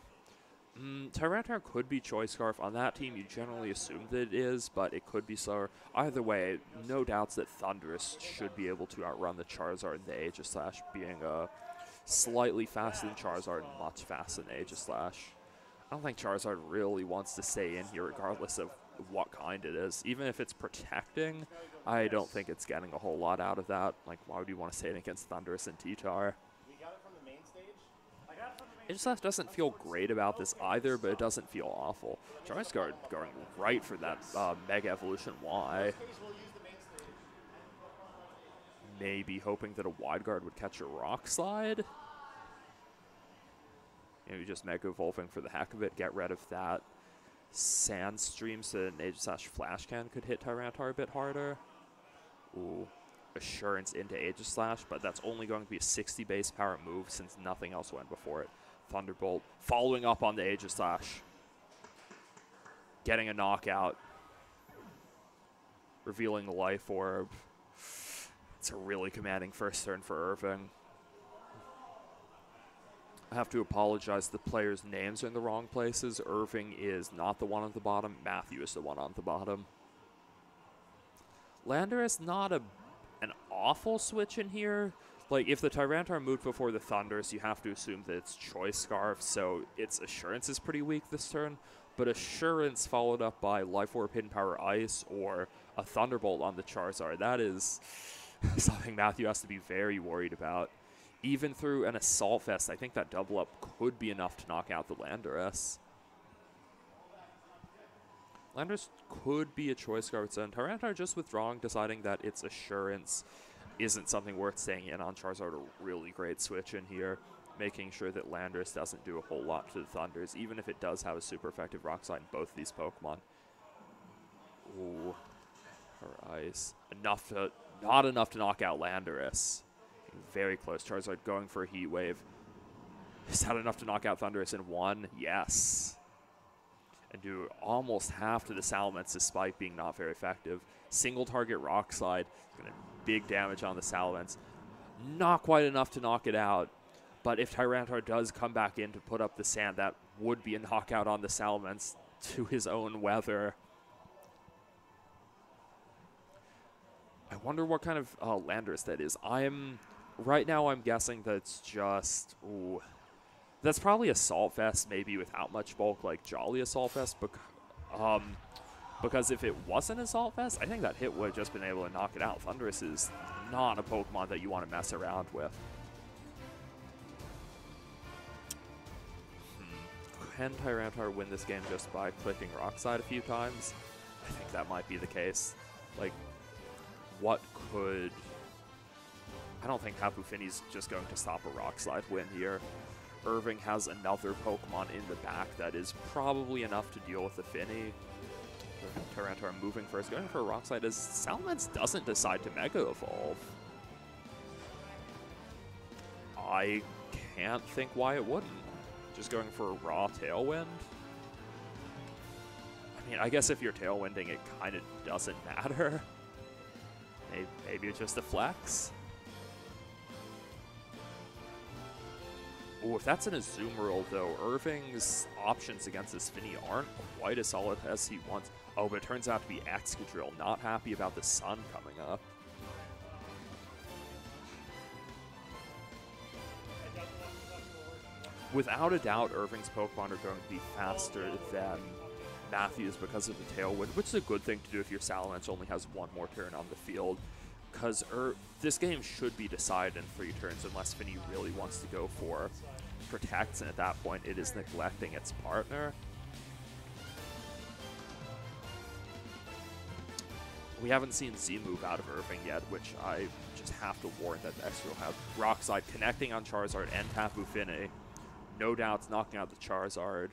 Tyranitar could be Choice Scarf. On that team, you generally assume that it is, but it could be slower. Either way, no doubts that Thundurus should be able to outrun the Charizard and the Aegislash, being slightly faster than Charizard and much faster than Aegislash. I don't think Charizard really wants to stay in here regardless of what kind it is. Even if it's protecting, I don't think it's getting a whole lot out of that. Like, why would you want to stay in against Thundurus and T-Tar? Aegislash doesn't feel great about this either, but it doesn't feel awful. Charizard going right for that Mega Evolution Y. Maybe hoping that a Wide Guard would catch a Rock Slide. Maybe just Mega Evolving for the heck of it, get rid of that Sandstream so that an Aegislash Flash Can could hit Tyranitar a bit harder. Ooh. Assurance into Aegislash, but that's only going to be a 60 base power move since nothing else went before it. Thunderbolt following up on the Aegislash. Getting a knockout. Revealing the Life Orb. It's a really commanding first turn for Irving. I have to apologize, the players' names are in the wrong places. Irving is not the one on the bottom. Matthew is the one on the bottom. Landorus, not an awful switch in here. Like, if the Tyranitar moved before the Thundurus, you have to assume that it's Choice Scarf, so its Assurance is pretty weak this turn. But Assurance followed up by Life Orb, Hidden Power Ice, or a Thunderbolt on the Charizard. That is something Matthew has to be very worried about. Even through an Assault Vest, I think that double up could be enough to knock out the Landorus. Landorus could be a Choice Scarf, and Tyranitar just withdrawing, deciding that its Assurance isn't something worth staying in on Charizard. A really great switch in here, making sure that Landorus doesn't do a whole lot to the Thunders, even if it does have a super effective Rock Slide in both of these Pokemon. Ooh, her Ice. Not enough to knock out Landorus. Very close. Charizard going for a Heat Wave. Is that enough to knock out Thundurus in one? Yes. And do almost half to the Salamence despite being not very effective. Single target Rock Slide. Going to big damage on the Salamence. Not quite enough to knock it out. But if Tyranitar does come back in to put up the sand, that would be a knockout on the Salamence to his own weather. I wonder what kind of Landorus that is. Right now I'm guessing that's just... Ooh, that's probably Assault Vest, maybe without much bulk, like Jolly Assault Vest. Because if it wasn't Assault Vest, I think that hit would have just been able to knock it out. Thundurus is not a Pokemon that you want to mess around with. Can Tyranitar win this game just by clicking Rock Slide a few times? I think that might be the case. Like, what could... I don't think Hapu Finney's just going to stop a Rock Slide win here. Irving has another Pokemon in the back that is probably enough to deal with the Finney. Tyranitar moving first, going for a Rock Slide as Salamence doesn't decide to Mega Evolve. I can't think why it wouldn't. Just going for a raw Tailwind. I mean, I guess if you're Tailwinding, it kind of doesn't matter. Maybe it's just a flex. Ooh, if that's an Azumarill, though, Irving's options against this Finny aren't quite as solid as he wants. Oh, but it turns out to be Excadrill. Not happy about the sun coming up. Without a doubt, Irving's Pokemon are going to be faster than Matthew's because of the Tailwind, which is a good thing to do if your Salamence only has one more turn on the field. Because this game should be decided in 3 turns unless Finny really wants to go for Protects, and at that point it is neglecting its partner. We haven't seen Z-Move out of Irving yet, which I just have to warn that X will have. Rock Slide connecting on Charizard and Tapu Fini. No doubts knocking out the Charizard.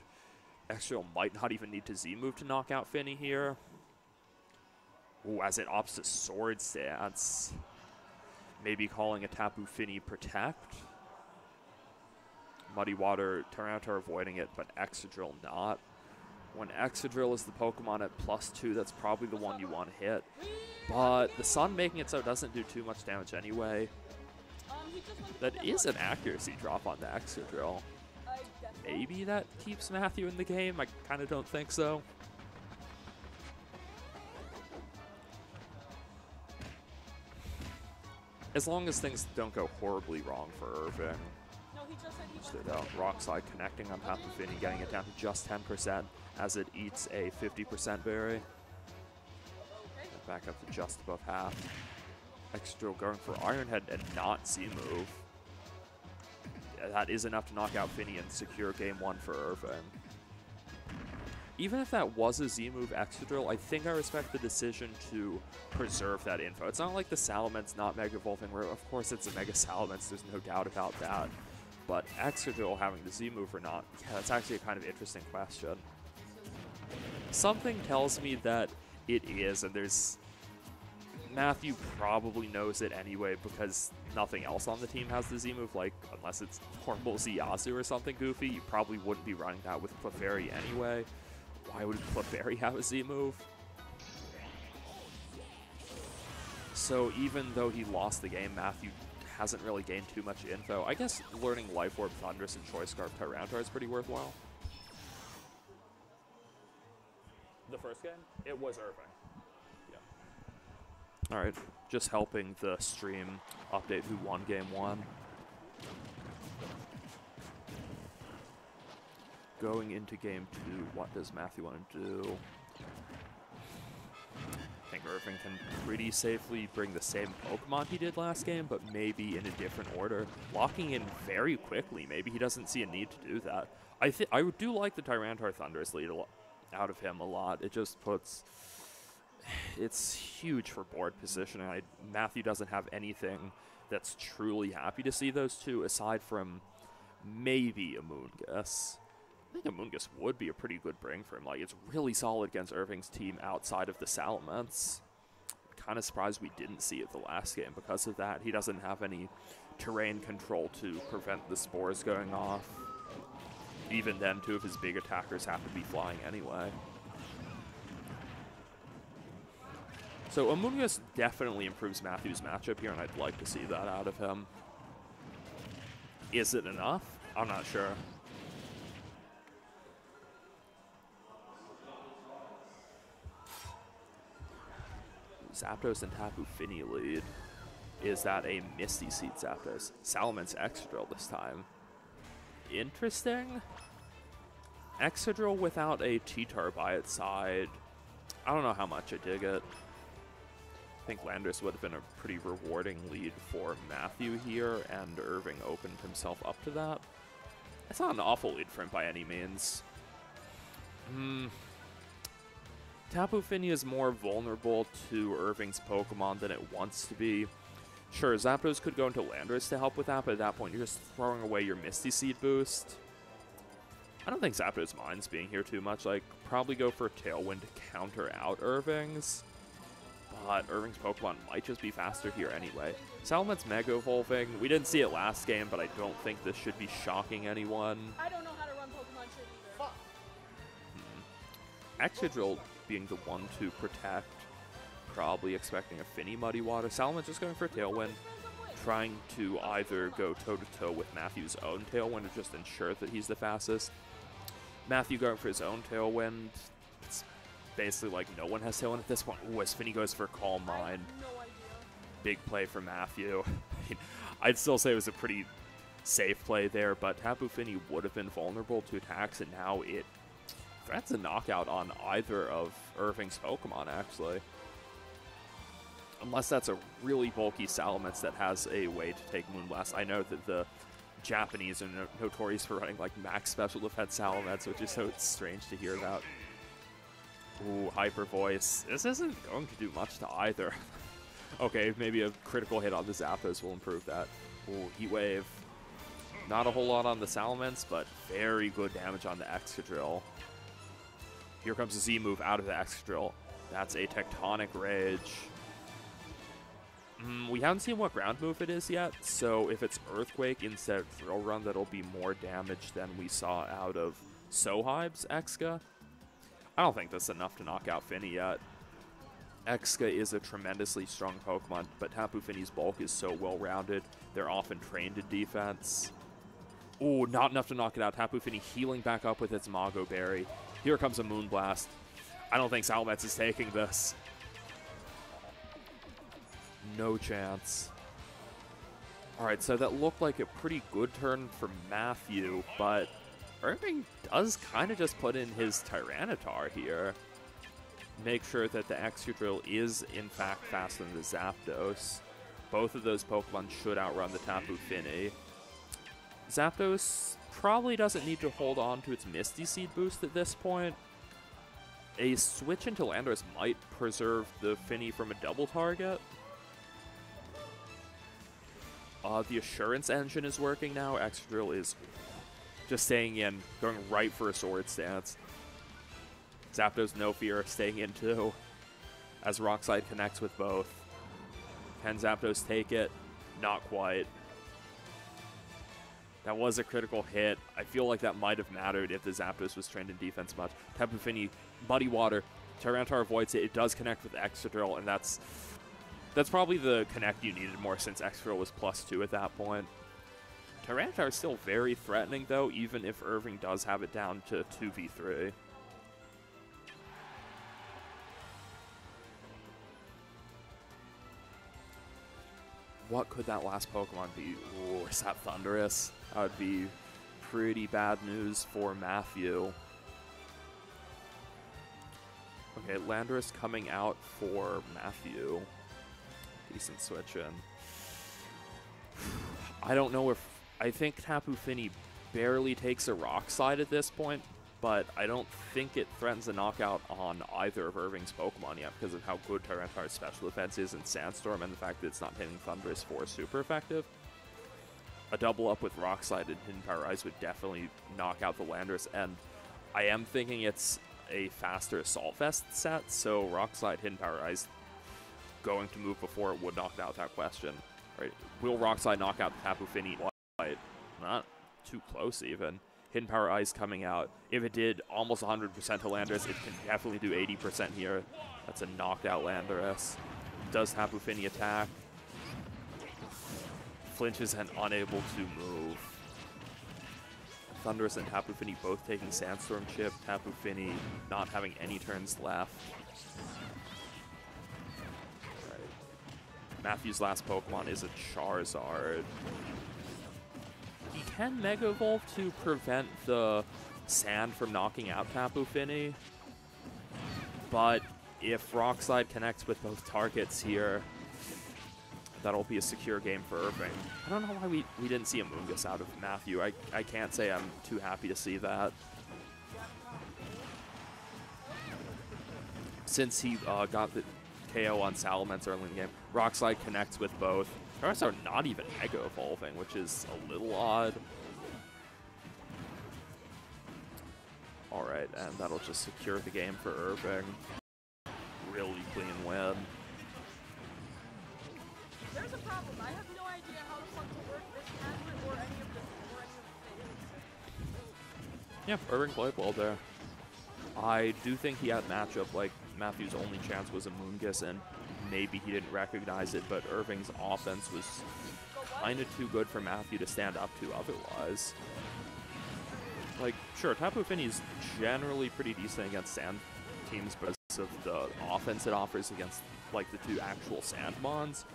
Excadrill might not even need to Z-Move to knock out Finny here. Ooh, as it opts to Sword Stance. Maybe calling a Tapu Fini Protect. Muddy Water, Tyranitar avoiding it, but Excadrill not. When Excadrill is the Pokemon at +2, that's probably the one you want to hit. But the Sun making it so it doesn't do too much damage anyway. That is an accuracy drop on the Excadrill. Maybe that keeps Matthew in the game? I kind of don't think so. As long as things don't go horribly wrong for Irving. Rock Slide connecting on Tapu Fini, getting it down to just 10% as it eats a 50% berry. And back up to just above half. Excadrill going for Iron Head and not Z-Move. That is enough to knock out Finny and secure game 1 for Irving. Even if that was a Z-Move Excadrill, I think I respect the decision to preserve that info. It's not like the Salamence not Mega Evolving, where of course it's a Mega Salamence, there's no doubt about that. But Excadrill having the Z-Move or not, yeah, that's actually a kind of interesting question. Something tells me that it is, and Matthew probably knows it anyway because nothing else on the team has the Z-Move, like, unless it's normal Ziyazu or something goofy, you probably wouldn't be running that with Clefairy anyway. Why would Clefairy have a Z-Move? So even though he lost the game, Matthew hasn't really gained too much info. I guess learning Life Orb, Thundurus, and Choice Scarf Tyranitar is pretty worthwhile. The first game? It was Irving. Yeah. Alright, just helping the stream update who won game 1. Going into game 2, what does Matthew want to do? I think Irving can pretty safely bring the same Pokemon he did last game, but maybe in a different order. Locking in very quickly. Maybe he doesn't see a need to do that. I do like the Tyranitar Thundurus lead out of him a lot. It just puts... It's huge for board positioning. Matthew doesn't have anything that's truly happy to see those two, aside from maybe a Moongus. I think a Moongus would be a pretty good bring for him. Like, it's really solid against Irving's team outside of the Salamence. Kind of surprised we didn't see it the last game because of that. He doesn't have any terrain control to prevent the spores going off. Even then, 2 of his big attackers have to be flying anyway. So Amoonguss definitely improves Matthew's matchup here, and I'd like to see that out of him. Is it enough? I'm not sure. Zapdos and Tapu Fini lead. Is that a Misty Seed Zapdos? Salamence Excadrill this time. Interesting. Excadrill without a T-Tar by its side. I don't know how much I dig it. I think Landorus would have been a pretty rewarding lead for Matthew here, and Irving opened himself up to that. It's not an awful lead for him by any means. Tapu Fini is more vulnerable to Irving's Pokemon than it wants to be. Sure, Zapdos could go into Landorus to help with that, but at that point you're just throwing away your Misty Seed boost. I don't think Zapdos minds being here too much. Like, probably go for a Tailwind to counter out Irving's. But Irving's Pokemon might just be faster here anyway. Salamence Mega Evolving. We didn't see it last game, but I don't think this should be shocking anyone. I don't know how to run Pokemon Trade either. Excadrill being the one to protect. Probably expecting a Fini Muddy Water. Salamence just going for a Tailwind. Trying to either go toe-to-toe with Matthew's own Tailwind or just ensure that he's the fastest. Matthew going for his own Tailwind. It's basically like no one has Tailwind at this point. Ooh, as Finney goes for Calm I Mind. have no idea. Big play for Matthew. I'd still say it was a pretty safe play there, but Tapu Fini would have been vulnerable to attacks, and now it threatens a knockout on either of Irving's Pokemon, actually. Unless that's a really bulky Salamence that has a way to take Moonblast. I know that the Japanese are notorious for running like max special defense Salamence, which is so strange to hear about. Ooh, Hyper Voice. This isn't going to do much to either. Okay, maybe a critical hit on the Zapdos will improve that. Ooh, Heat Wave. Not a whole lot on the Salamence, but very good damage on the Excadrill. Here comes the Z move out of the Excadrill. That's a Tectonic Rage. We haven't seen what ground move it is yet, so if it's Earthquake instead of Thrill Run, that'll be more damage than we saw out of So Hive's Exca. I don't think that's enough to knock out Fini yet. Exca is a tremendously strong Pokemon, but Tapu Fini's bulk is so well-rounded, they're often trained in defense. Ooh, not enough to knock it out. Tapu Fini healing back up with its Mago Berry. Here comes a Moonblast. I don't think Salamence is taking this. No chance. Alright, so that looked like a pretty good turn for Matthew, but Irving does kind of just put in his Tyranitar here. Make sure that the Excadrill is, in fact, faster than the Zapdos. Both of those Pokemon should outrun the Tapu Fini. Zapdos probably doesn't need to hold on to its Misty Seed boost at this point. A switch into Landorus might preserve the Fini from a double target. The Assurance Engine is working now. Excadrill is just staying in, going right for a Sword Stance. Zapdos, no fear, staying in too, as Rock Slide connects with both. Can Zapdos take it? Not quite. That was a critical hit. I feel like that might have mattered if the Zapdos was trained in defense much. Tapu Fini, Muddy Water. Tyranitar avoids it. It does connect with Excadrill, and that's probably the connect you needed more since Excadrill was +2 at that point. Tyranitar is still very threatening, though, even if Irving does have it down to 2v3. What could that last Pokemon be? Ooh, is that Thundurus? That would be pretty bad news for Matthew. Okay, Landorus coming out for Matthew. Decent switch in. I don't know if... I think Tapu Fini barely takes a Rock Slide at this point, but I don't think it threatens a knockout on either of Irving's Pokemon yet because of how good Tyranitar's special defense is in Sandstorm and the fact that it's not hitting Thundurus 4 super effective. A double up with Rock Slide and Hidden Power Ice would definitely knock out the Landorus, and I am thinking it's a faster Assault Vest set, so Rock Slide, Hidden Power Ice going to move before it would knock out that question. Right? Will Rock Slide knock out the Tapu Fini? Not too close even. Hidden Power Ice coming out. If it did almost 100% to Landorus, it can definitely do 80% here. That's a knocked out Landorus. Does Tapu Fini attack? Flinches and unable to move. Thundurus and Tapu Fini both taking Sandstorm Chip. Tapu Fini not having any turns left. Right. Matthew's last Pokemon is a Charizard. He can Mega Evolve to prevent the Sand from knocking out Tapu Fini, but if Rock Slide connects with both targets here, that'll be a secure game for Irving. I don't know why we didn't see a Moongus out of Matthew. I can't say I'm too happy to see that. Since he got the KO on Salamence early in the game, Rock Slide connects with both. Charizard not even Mega Evolving, which is a little odd. Alright, and that'll just secure the game for Irving. Really clean win. There's a problem. I have no idea how the fuck to work this Catherine or any of the things. Yeah, Irving played well there. I do think he had matchup, like Matthew's only chance was a Moongus, and maybe he didn't recognize it, but Irving's offense was kind of too good for Matthew to stand up to otherwise. Like, sure, Tapu Fini's generally pretty decent against sand teams, but because of the offense it offers against like the two actual Sandmons.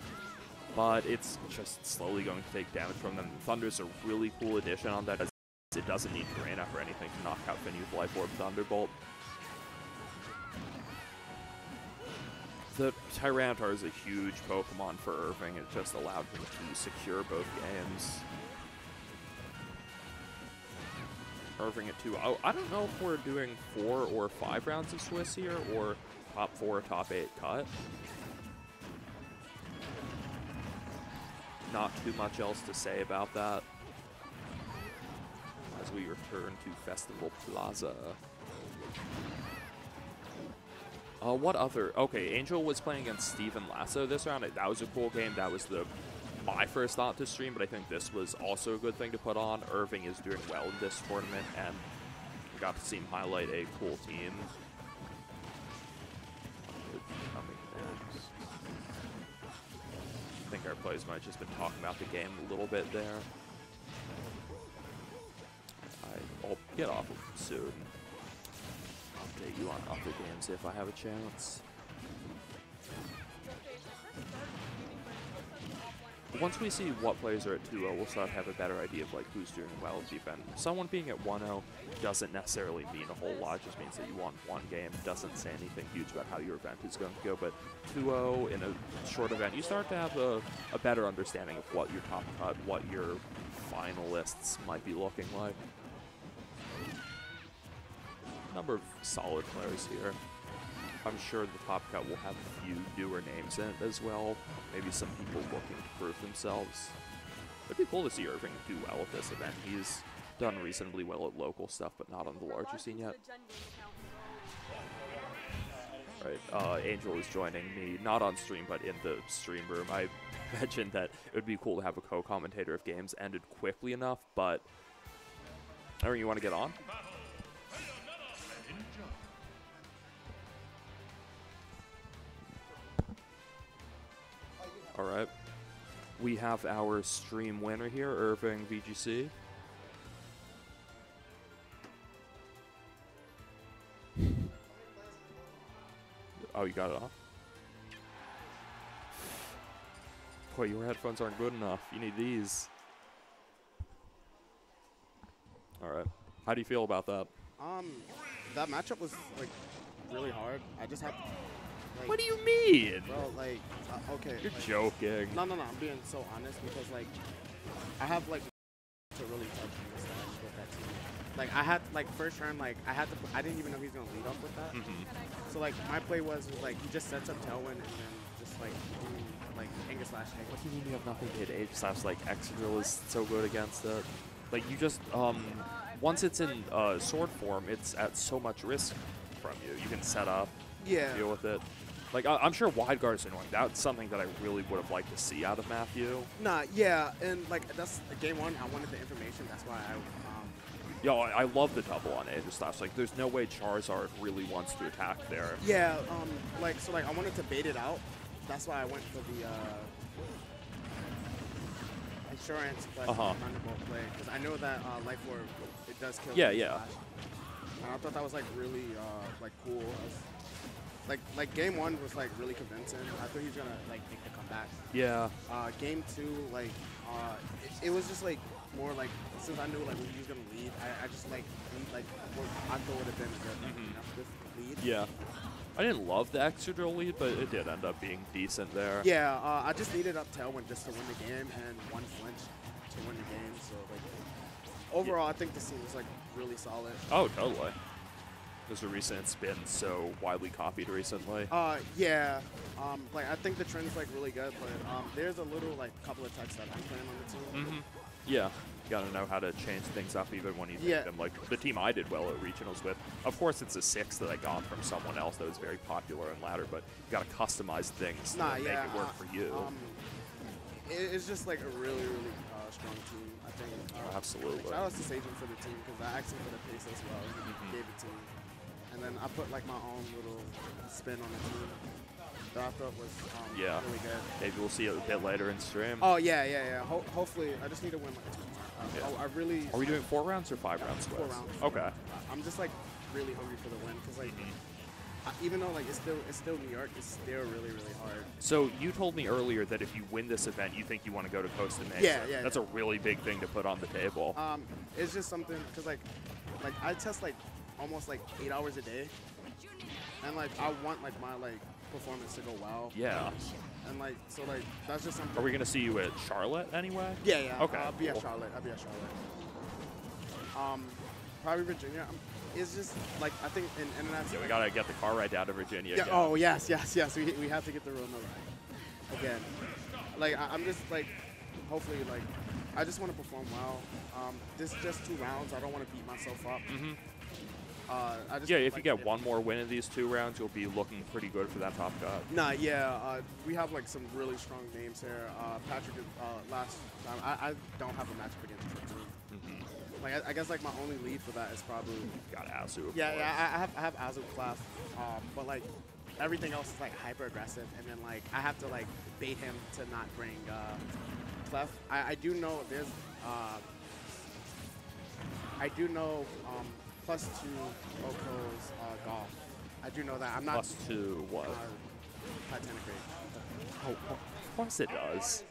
But it's just slowly going to take damage from them. Thunder's a really cool addition on that. It doesn't need Karina or anything to knock out Finny with Life Orb Thunderbolt. The Tyranitar is a huge Pokemon for Irving. It just allowed him to secure both games. Irving at 2-0. I don't know if we're doing 4 or 5 rounds of Swiss here, or top 4, top 8 cut. Not too much else to say about that as we return to Festival Plaza. What other? Okay, Angel was playing against Steven Lasso this round. That was a cool game. That was my first thought to stream, but I think this was also a good thing to put on. Irving is doing well in this tournament, and we got to see him highlight a cool team. I think our players might have just been talking about the game a little bit there. I'll get off of them soon. Update you on other games if I have a chance. Once we see what players are at 2-0, we'll start to have a better idea of like who's doing well at the event. Someone being at 1-0 doesn't necessarily mean a whole lot. It just means that you won one game. It doesn't say anything huge about how your event is going to go. But 2-0 in a short event, you start to have a better understanding of what your top cut, what your finalists might be looking like. Number of solid players here. I'm sure the top cut will have a few newer names in it as well. Maybe some people looking to prove themselves. It'd be cool to see Irving do well at this event. He's done reasonably well at local stuff, but not on the larger scene yet. Right, Angel is joining me, not on stream, but in the stream room. I mentioned that it would be cool to have a co-commentator if games ended quickly enough, but Irving, you want to get on? All right, we have our stream winner here, Irving VGC. Oh, you got it off? Boy, your headphones aren't good enough. You need these. All right, how do you feel about that? That matchup was like really hard. I just have. Like, what do you mean? Well, like, okay. You're like, joking. No, I'm being so honest because, like, I have, like, to really touch the stage with that team. Like, I had, like, first round, like, I didn't even know he was going to lead off with that. So, like, my play was, like, he just sets up Tailwind and then just, like, do, like, Anger Slash. What do you mean you have nothing to hit Age Slash? Like, Excadrill is so good against it. Like, you just, once it's in sword form, it's at so much risk from you. You can set up, deal with it. Like, I'm sure Wide Guard is annoying. That's something that I really would have liked to see out of Matthew. Nah, yeah, and, like, that's game one. I wanted the information. That's why I, Yo, I love the double on Age Slash. Like, there's no way Charizard really wants to attack there. Yeah, like, so, like, I wanted to bait it out. That's why I went for the, Insurance, but Thunderbolt play. Because I know that, Life Orb, it does kill. Yeah. Slash. And I thought that was, like, really, like, cool. Like game one was like really convincing. I thought he was gonna like make the comeback. Yeah. Game two, like it was just like more like since I knew like when he was gonna lead, I just like I thought would have been a good enough lead. Yeah. I didn't love the Excadrill lead, but it did end up being decent there. Yeah. I just needed up Tailwind just to win the game and one flinch to win the game. So like overall, I think the scene was like really solid. Oh, totally. There's a reason it's been so widely copied recently. Yeah. Like I think the trend's like really good, but there's a little like couple of techs that I'm playing on the team. Yeah. You gotta know how to change things up even when you make them. Like the team I did well at regionals with. Of course, it's a 6 that I got from someone else that was very popular in ladder, but you gotta customize things to make it work for you. It's just like a really strong team. I think. Absolutely. Shout out to Sajin for the team because I asked him for the pace as well. He gave it to me. And then I put like my own little spin on the team that I thought was really good. Maybe we'll see it a bit later in stream. Oh yeah. Hopefully, I just need to win like 2 times. I really. Are we doing 4 rounds or 5 rounds? 4 rounds. Okay. I'm just like really hungry for the win because like even though like it's still New York, it's still really hard. So you told me earlier that if you win this event, you think you want to go to Costa Mesa. Yeah. That's a really big thing to put on the table. It's just something because like I test like almost like 8 hours a day, and like I want like my like performance to go well. Yeah. And like so like that's just something. Are we gonna see you at Charlotte anyway? Yeah. Okay. I'll be at cool. Charlotte. Probably Virginia. It's just like I think in international. Yeah, we gotta get the car ride down to Virginia. Yeah. again. Oh yes. We have to get the Roma ride again. Like I'm just like, hopefully like, I just want to perform well. This is just 2 rounds. I don't want to beat myself up. I just If you get one more win in these 2 rounds, you'll be looking pretty good for that top cut. Nah, yeah. We have like some really strong names here. Patrick, last time I don't have a matchup against him. Like I guess like my only lead for that is probably Got Azu. I have Azu Clef, but like everything else is like hyper aggressive, and then like I have to like bait him to not bring Clef. I do know there's +2 Oko's golf. I do know that. I'm not +2 what? Titanic rate. Oh, of course it does.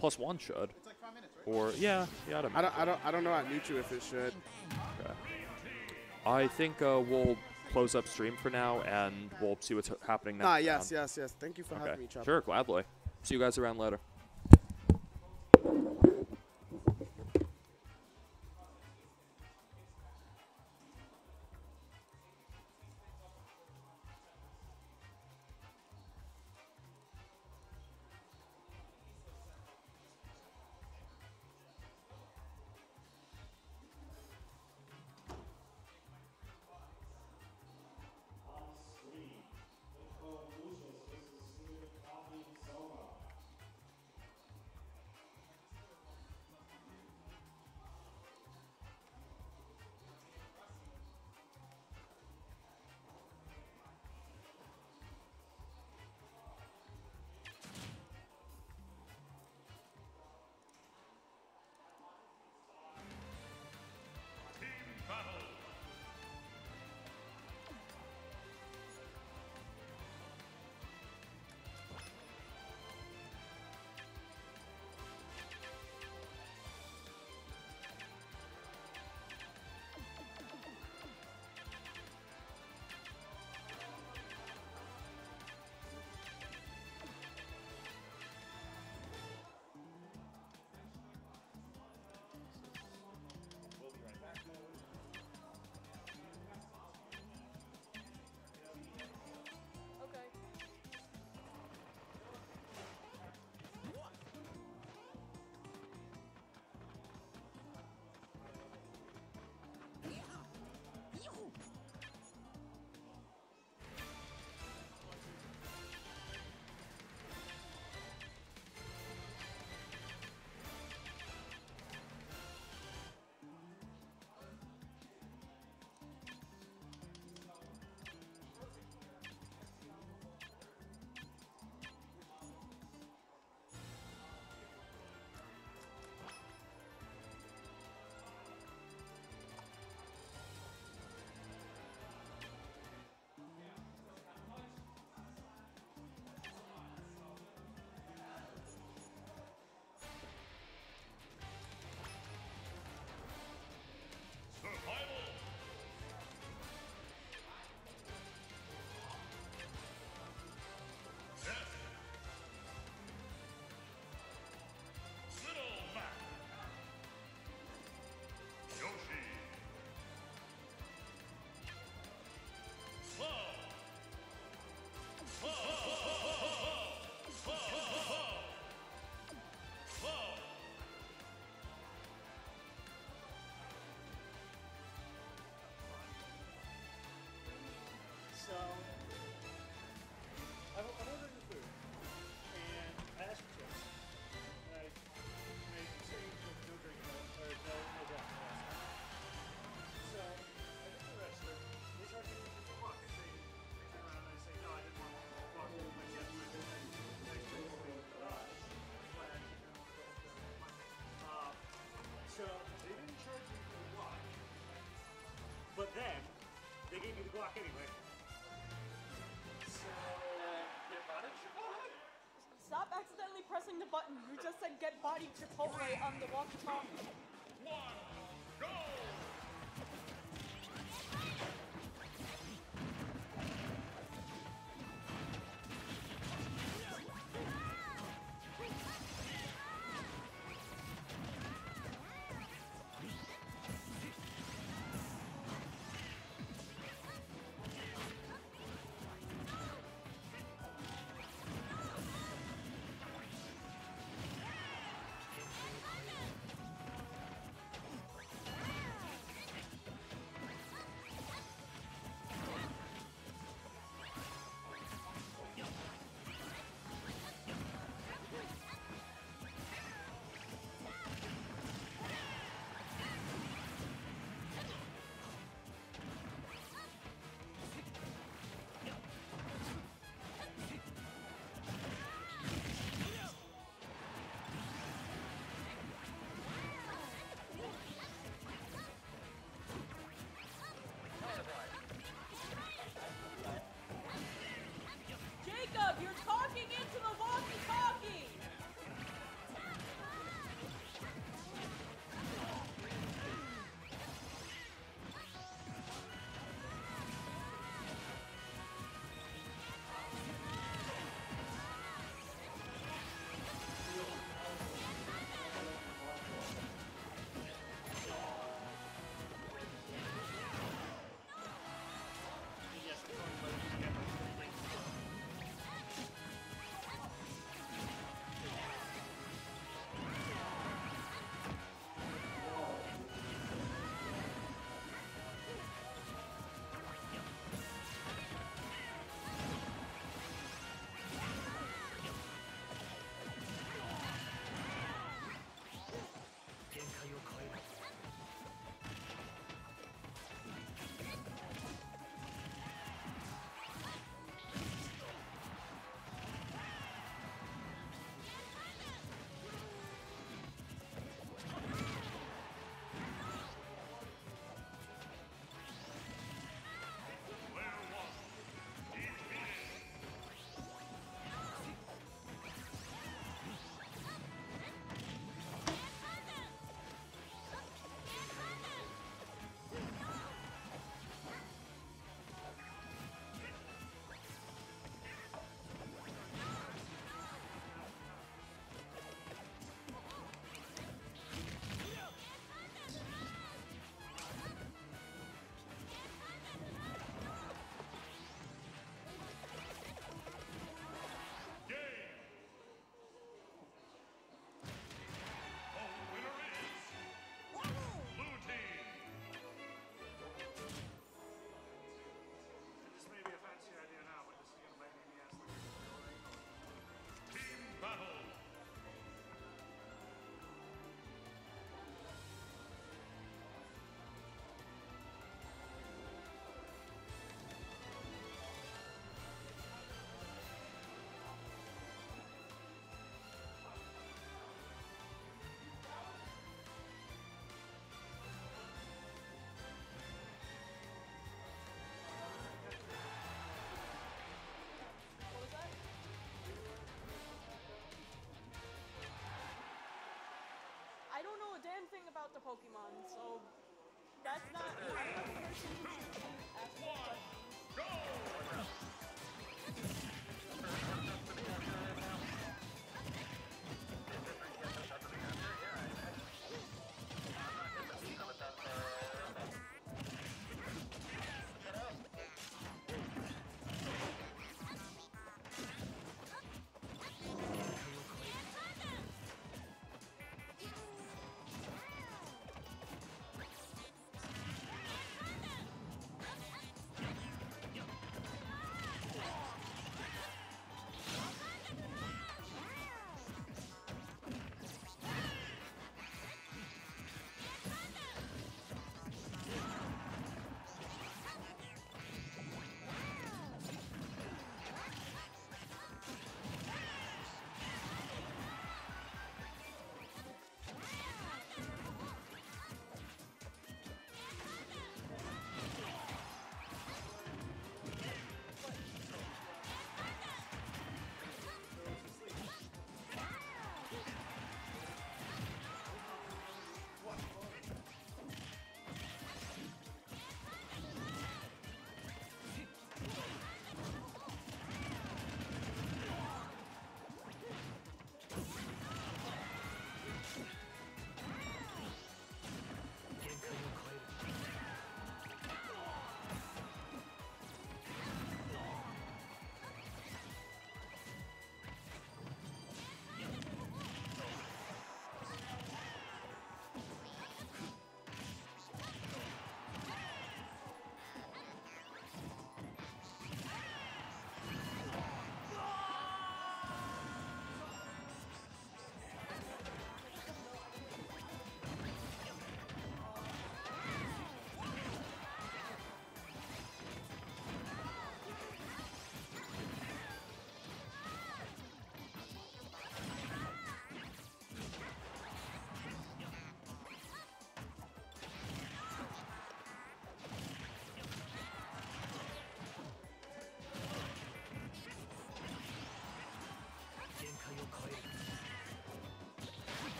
+1 should. It's like 5 minutes, right? Or yeah, I don't know at Nichu if it should. Okay. I think we'll close up stream for now, and we'll see what's happening next. Yes. Thank you for having me, Chop. Sure, gladly. See you guys around later. So, I'm ordering the food, and I asked for chips. And I say no drink, or no drink. So, I get to the register, they charge me $50. I say, I turn around and I say, no, I didn't want to walk with my chips. I didn't So, they didn't charge me for the Glock, but then, they gave me the Glock anyway. Stop accidentally pressing the button. You just said get body Chipotle on the walkie-talkie. Jacob, you're talking into the walkie-talkie! I don't know a damn thing about the Pokemon, so that's not. I'm not the person who should be asking questions.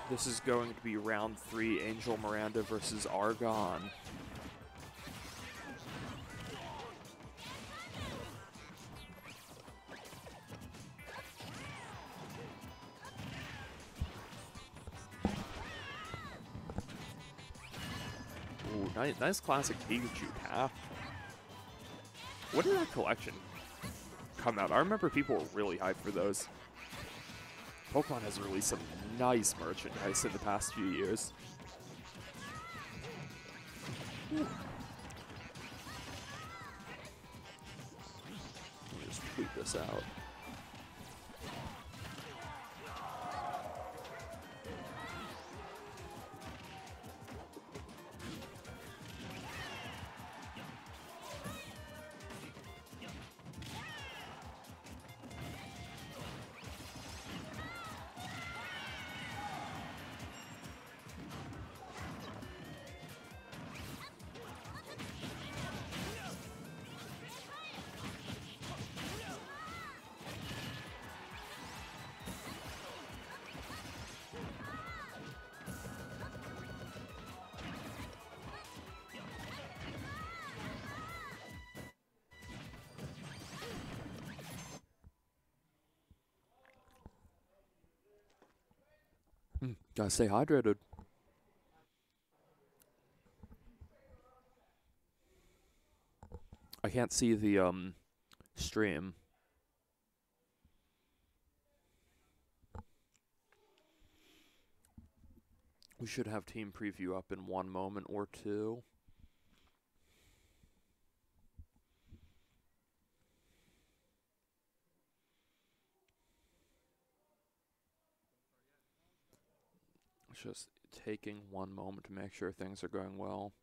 This is going to be round 3, Angel Miranda versus Argon. Ooh, nice classic Pikachu path. When did that collection come out? I remember people were really hyped for those. Pokemon has released some nice merchandise in the past few years. Ooh. Let me just tweet this out. Gotta stay hydrated. I can't see the stream. We should have team preview up in 1 moment or 2. Just taking 1 moment to make sure things are going well.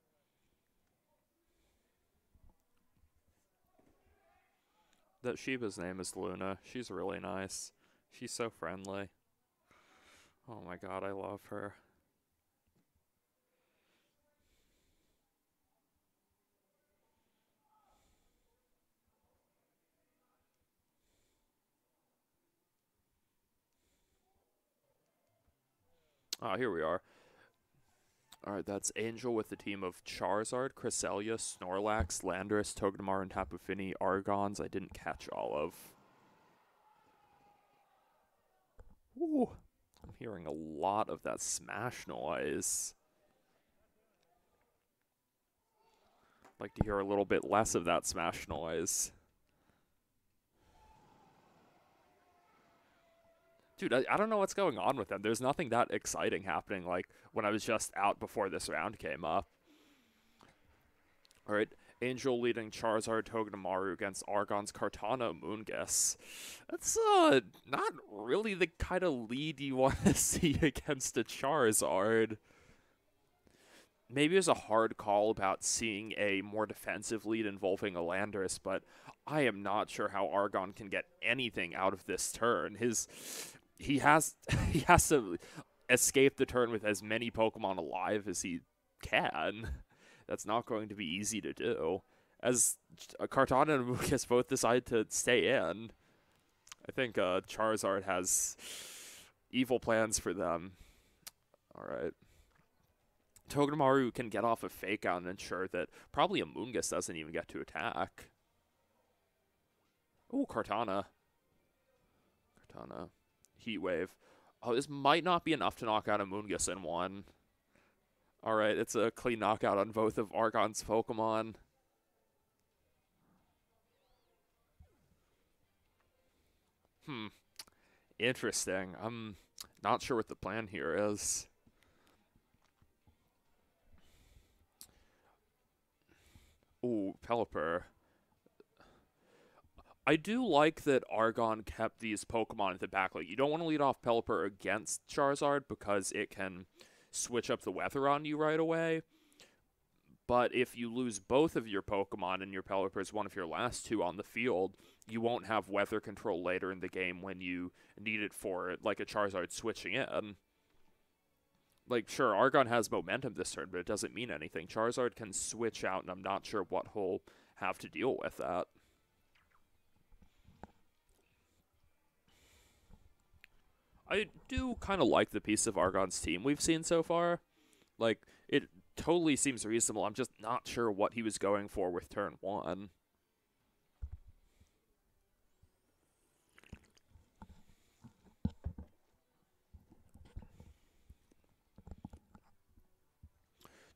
That Shiba's name is Luna. She's really nice. She's so friendly. Oh my god, I love her. Ah, here we are. Alright, that's Angel with the team of Charizard, Cresselia, Snorlax, Landorus, Togedemaru, and Tapu Fini. Argons I didn't catch all of. Ooh, I'm hearing a lot of that smash noise. I'd like to hear a little bit less of that smash noise. Dude, I don't know what's going on with them. There's nothing that exciting happening like when I was just out before this round came up. Alright, Angel leading Charizard Togedemaru against Argon's Kartana Moongus. That's not really the kind of lead you want to see against a Charizard. Maybe there's a hard call about seeing a more defensive lead involving a Landorus, but I am not sure how Argon can get anything out of this turn. He has to escape the turn with as many Pokemon alive as he can. That's not going to be easy to do. As Kartana and Mucus both decide to stay in, I think Charizard has evil plans for them. Alright. Togedemaru can get off a fake out and ensure that probably a Moongus doesn't even get to attack. Ooh, Kartana. Heat Wave. Oh, this might not be enough to knock out a Moongus in one. Alright, it's a clean knockout on both of Argon's Pokemon. Interesting. I'm not sure what the plan here is. Ooh, Pelipper. I do like that Argon kept these Pokemon at the back. Like, you don't want to lead off Pelipper against Charizard because it can switch up the weather on you right away. But if you lose both of your Pokemon and your Pelipper is one of your last two on the field, you won't have weather control later in the game when you need it for, like, a Charizard switching in. Like, sure, Argon has momentum this turn, but it doesn't mean anything. Charizard can switch out, and I'm not sure what he'll have to deal with that. I do kind of like the piece of Argon's team we've seen so far. Like, it totally seems reasonable. I'm just not sure what he was going for with turn 1.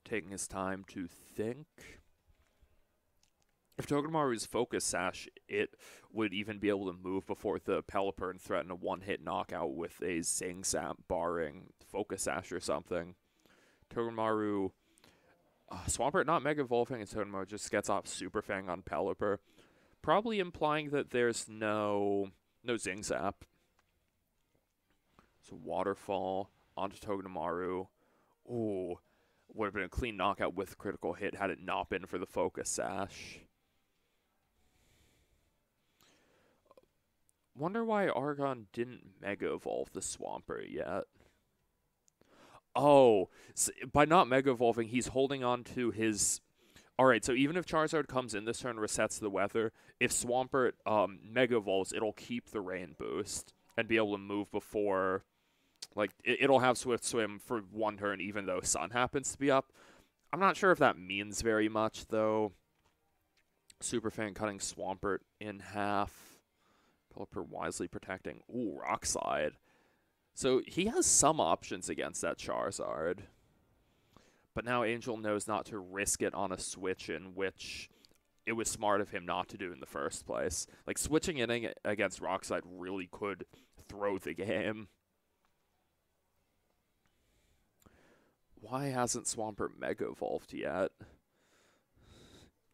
Taking his time to think. If Togedemaru's Focus Sash, it would even be able to move before the Pelipper and threaten a one-hit knockout with a Zing Zap barring Focus Sash or something. Togedemaru, Swampert not Mega Evolving, and Togedemaru just gets off Super Fang on Pelipper, probably implying that there's no Zing Zap. So Waterfall onto Togedemaru. Ooh, would have been a clean knockout with critical hit had it not been for the Focus Sash. Wonder why Argon didn't Mega Evolve the Swampert yet. Oh, so by not Mega Evolving, he's holding on to his... Alright, so even if Charizard comes in this turn and resets the weather, if Swampert Mega Evolves, it'll keep the Rain boost and be able to move before... Like, it'll have Swift Swim for one turn even though Sun happens to be up. I'm not sure if that means very much, though. Super Fang cutting Swampert in half. Pelipper wisely protecting. Ooh, Rock Slide. So he has some options against that Charizard. But now Angel knows not to risk it on a switch in, which it was smart of him not to do in the first place. Like, switching in against Rock Slide really could throw the game. Why hasn't Swampert Mega Evolved yet?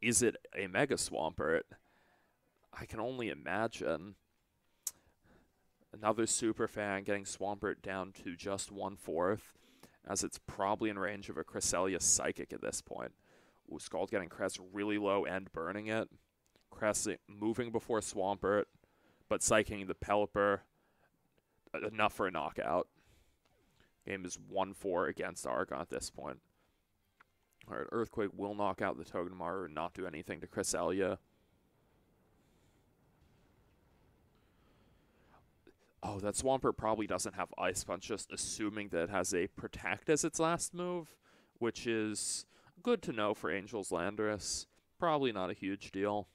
Is it a Mega Swampert? I can only imagine. Another Super Fan getting Swampert down to just 1/4, as it's probably in range of a Cresselia Psychic at this point. Ooh, Scald getting Cress really low and burning it. Cress moving before Swampert, but Psyching the Pelipper. Enough for a knockout. Game is 1-4 against Argon at this point. Alright, Earthquake will knock out the Togedemaru and not do anything to Cresselia. Oh, that Swampert probably doesn't have Ice Punch, just assuming that it has a Protect as its last move, which is good to know for Angel's Landorus. Probably not a huge deal.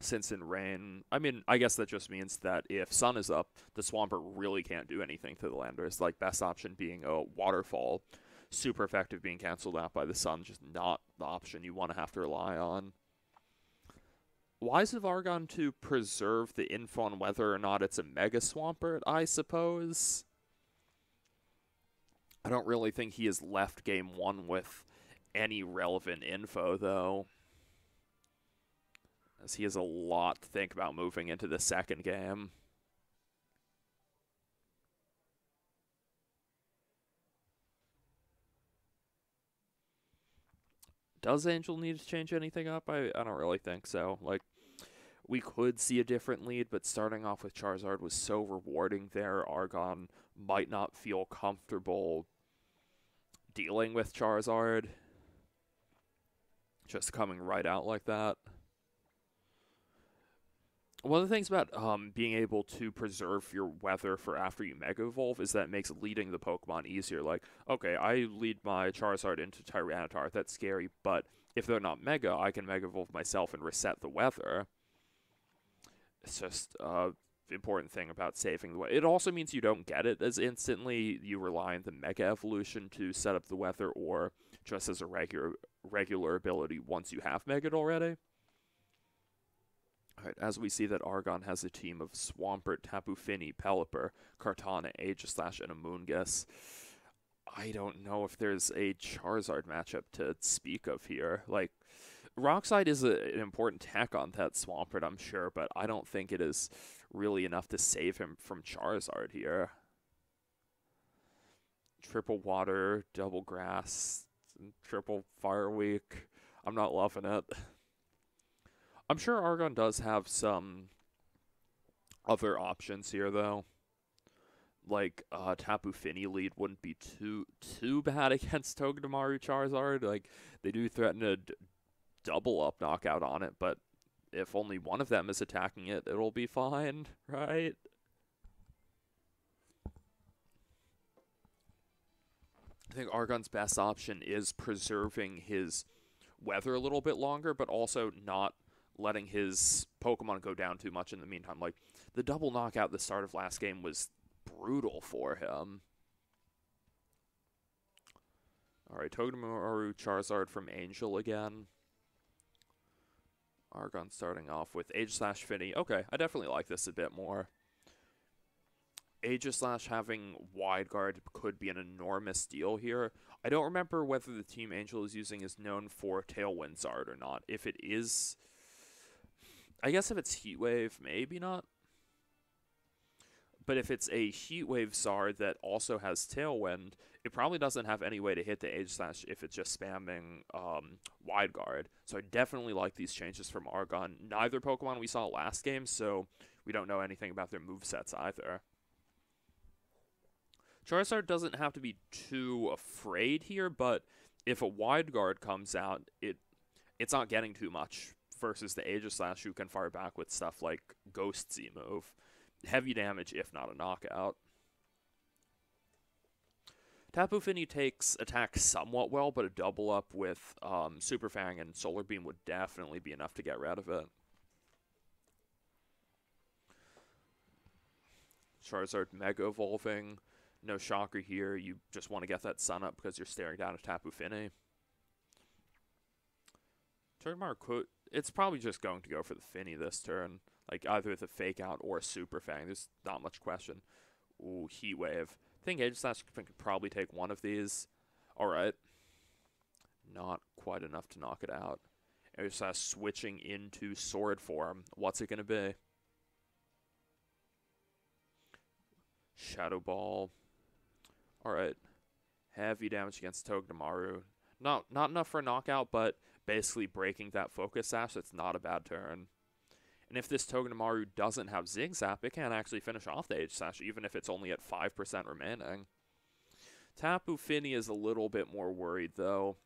Since in Rain, I mean, I guess that just means that if Sun is up, the Swampert really can't do anything to the Landorus. Like, best option being a Waterfall. Super effective being cancelled out by the Sun, just not the option you want to have to rely on. Wise of Argon to preserve the info on whether or not it's a Mega Swampert, I suppose. I don't really think he has left Game 1 with any relevant info, though, as he has a lot to think about moving into the second game. Does Angel need to change anything up? I don't really think so. Like, we could see a different lead, but starting off with Charizard was so rewarding there. Argon might not feel comfortable dealing with Charizard just coming right out like that. One of the things about being able to preserve your weather for after you Mega Evolve is that it makes leading the Pokemon easier. Like, okay, I lead my Charizard into Tyranitar, that's scary, but if they're not Mega, I can Mega Evolve myself and reset the weather. It's just an important thing about saving the weather. It also means you don't get it as instantly. You rely on the Mega Evolution to set up the weather, or just as a regular ability once you have Mega'd already. Alright, as we see that Argon has a team of Swampert, Tapu Fini, Pelipper, Kartana, Aegislash, and Amoonguss. I don't know if there's a Charizard matchup to speak of here. Like, Rock Slide is an important tech on that Swampert, I'm sure, but I don't think it is really enough to save him from Charizard here. Triple Water, Double Grass, Triple Fire Weak. I'm not loving it. I'm sure Argon does have some other options here, though. Like, Tapu Fini lead wouldn't be too bad against Togedemaru Charizard. Like, they do threaten a double up knockout on it, but if only one of them is attacking it, it'll be fine, right? think Argon's best option is preserving his weather a little bit longer, but also not letting his Pokemon go down too much in the meantime. Like, the double knockout at the start of last game was brutal for him. Alright, Togedemaru, Charizard from Angel again. Argon starting off with Aegislash Finny. Okay, I definitely like this a bit more. Aegislash having Wide Guard could be an enormous deal here. I don't remember whether the team Angel is using is known for Tailwind Zard or not. If it is, I guess if it's Heat Wave, maybe not. But if it's a Heat Wave Zard that also has Tailwind, it probably doesn't have any way to hit the Aegislash if it's just spamming Wide Guard. So I definitely like these changes from Argon. Neither Pokemon we saw last game, so we don't know anything about their movesets either. Charizard doesn't have to be too afraid here, but if a Wide Guard comes out, it's not getting too much versus the Aegislash, who can fire back with stuff like Ghost Z-move. Heavy damage, if not a knockout. Tapu Fini takes attack somewhat well, but a double up with Super Fang and Solar Beam would definitely be enough to get rid of it. Charizard Mega Evolving. No shocker here. You just want to get that Sun up because you're staring down at Tapu Fini. Togedemaru could... It's probably just going to go for the Fini this turn. Like, either with a Fake Out or a Super Fang. There's not much question. Ooh, Heat Wave. I think Aegislash could probably take one of these. Alright. Not quite enough to knock it out. Aegislash switching into Sword form. What's it going to be? Shadow Ball. Alright. Heavy damage against Togedemaru. Not enough for a knockout, but basically breaking that Focus Sash. That's not a bad turn. And if this Togedemaru doesn't have Zigzap, it can actually finish off the Aegislash, even if it's only at 5% remaining. Tapu Fini is a little bit more worried, though.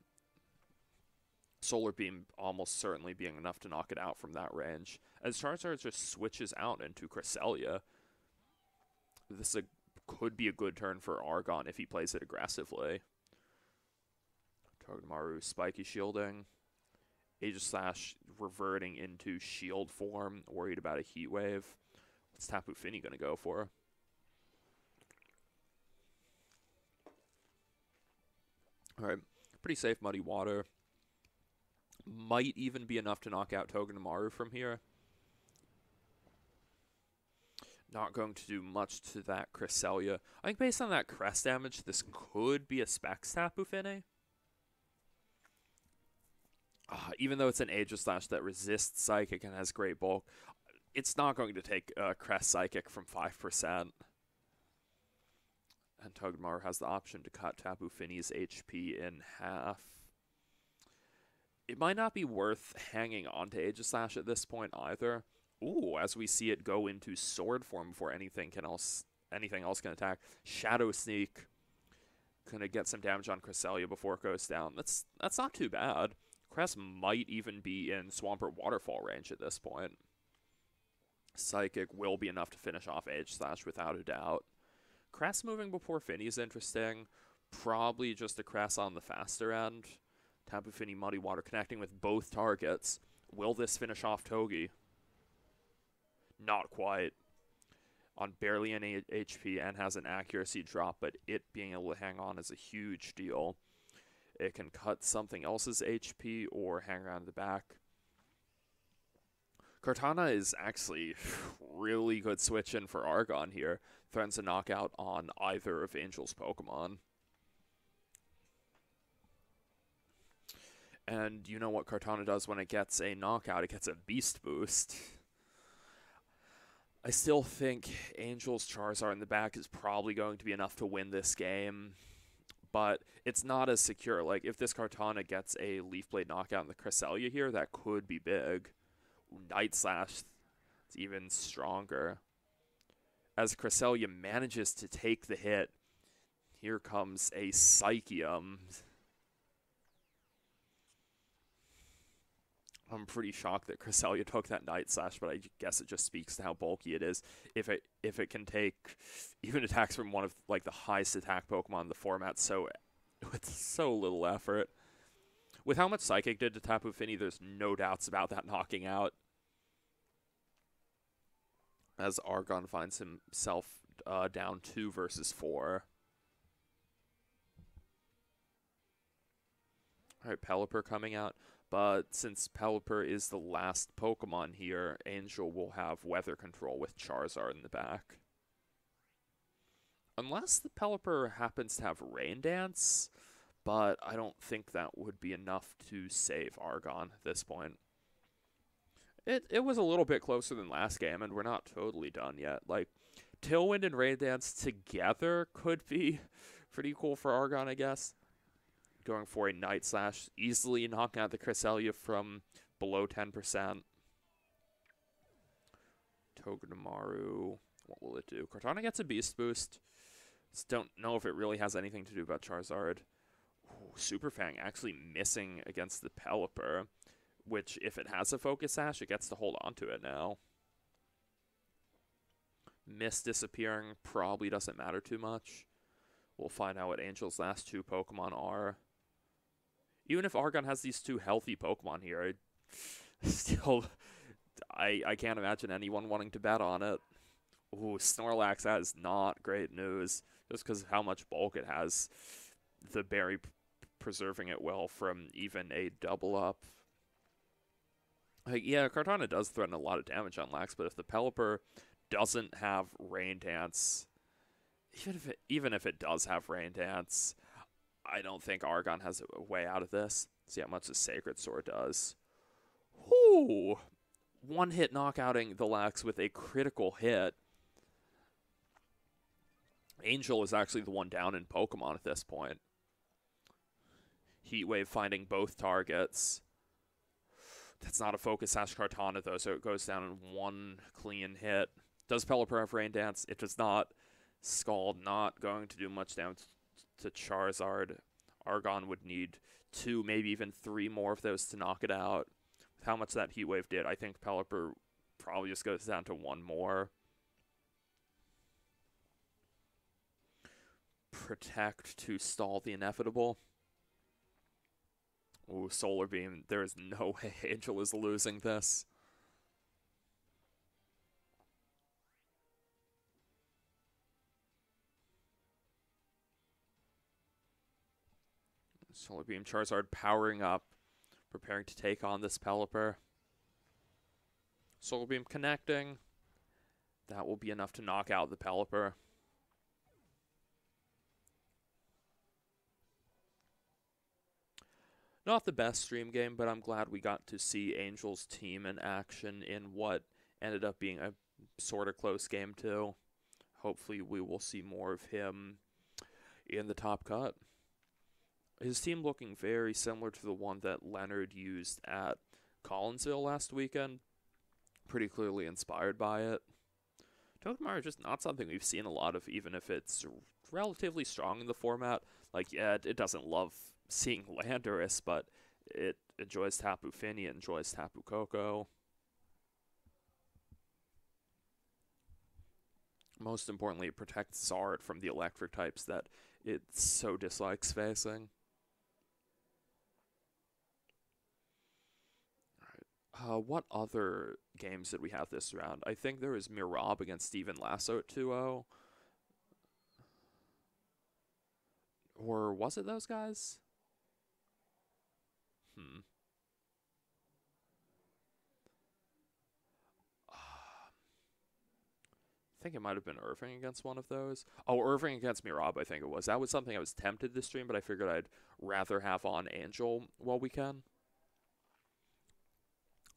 Solar Beam almost certainly being enough to knock it out from that range. As Charizard just switches out into Cresselia, this could be a good turn for Argon if he plays it aggressively. Togedemaru spiky shielding. Aegislash reverting into shield form, worried about a Heat Wave. What's Tapu Fini going to go for? Alright, pretty safe Muddy Water. Might even be enough to knock out Togedemaru from here. Not going to do much to that Cresselia. I think based on that crest damage, this could be a Specs Tapu Fini. Even though it's an Aegislash that resists Psychic and has great bulk, it's not going to take Crest Psychic from 5%. And Togedemaru has the option to cut Tapu Fini's HP in half. It might not be worth hanging on to Aegislash at this point either. Ooh, as we see it go into Sword form before anything else can attack. Shadow Sneak. Gonna get some damage on Cresselia before it goes down. That's not too bad. Crest might even be in Swampert Waterfall range at this point. Psychic will be enough to finish off Aegislash without a doubt. Crest moving before Fini is interesting. Probably just a Crest on the faster end. Tapu Fini Muddy Water connecting with both targets. Will this finish off Togi? Not quite. On barely any HP and has an accuracy drop, but it being able to hang on is a huge deal. It can cut something else's HP or hang around the back. Kartana is actually really good switch-in for Argon here. Threatens a knockout on either of Angel's Pokemon. And you know what Kartana does when it gets a knockout? It gets a Beast Boost. I still think Angel's Charizard in the back is probably going to be enough to win this game. But it's not as secure. Like, if this Kartana gets a Leaf Blade knockout in the Cresselia here, that could be big. Night Slash is even stronger. As Cresselia manages to take the hit, here comes a Psychium. I'm pretty shocked that Cresselia took that Night Slash, but I guess it just speaks to how bulky it is. If it can take even attacks from one of like the highest attack Pokemon in the format so with so little effort. With how much Psychic did to Tapu Fini, there's no doubts about that knocking out. As Argon finds himself down 2 versus 4. Alright, Pelipper coming out. But since Pelipper is the last Pokemon here, Angel will have Weather Control with Charizard in the back. Unless the Pelipper happens to have Rain Dance, but I don't think that would be enough to save Argon at this point. It was a little bit closer than last game, and we're not totally done yet. Like, Tailwind and Rain Dance together could be pretty cool for Argon, I guess. Going for a Night Slash, easily knocking out the Cresselia from below 10%. Togedemaru, what will it do? Cortana gets a Beast Boost. Just don't know if it really has anything to do about Charizard. Ooh, Super Fang actually missing against the Pelipper, which if it has a Focus Sash, it gets to hold on to it now. Mist disappearing probably doesn't matter too much. We'll find out what Angel's last 2 Pokemon are. Even if Argon has these 2 healthy Pokemon here, I can't imagine anyone wanting to bet on it. Ooh, Snorlax, that is not great news. Just because of how much bulk it has. The berry preserving it well from even a double up. Like, yeah, Kartana does threaten a lot of damage on Lax, but if the Pelipper doesn't have Rain Dance, even if it does have Rain Dance, I don't think Argon has a way out of this. See how much the Sacred Sword does. Whoo! One hit knockouting the Lax with a critical hit. Angel is actually the one down in Pokemon at this point. Heat Wave finding both targets. That's not a Focus Sash Kartana, though, so it goes down in 1 clean hit. Does Pelipper have Rain Dance? It does not. Scald not going to do much damage to Charizard. Argon would need 2, maybe even 3 more of those to knock it out. With how much that Heat Wave did, I think Pelipper probably just goes down to 1 more. Protect to stall the inevitable. Ooh, Solar Beam. There is no way Angel is losing this. Solar Beam, Charizard powering up, preparing to take on this Pelipper. Solar Beam connecting. That will be enough to knock out the Pelipper. Not the best stream game, but I'm glad we got to see Angel's team in action in what ended up being a sort of close game too. Hopefully we will see more of him in the top cut. His team looking very similar to the one that Leonard used at Collinsville last weekend. Pretty clearly inspired by it. Togedemaru just not something we've seen a lot of, even if it's relatively strong in the format. Like, yeah, it doesn't love seeing Landorus, but it enjoys Tapu Fini, it enjoys Tapu Koko. Most importantly, it protects Zard from the electric types that it so dislikes facing. Alright, what other games did we have this round? I think there was Mirab against Steven Lasso at 2-0. Or was it those guys? I think it might have been Irving against one of those. Oh, Irving against Mirab, I think it was. That was something I was tempted to stream, but I figured I'd rather have on Angel while we can.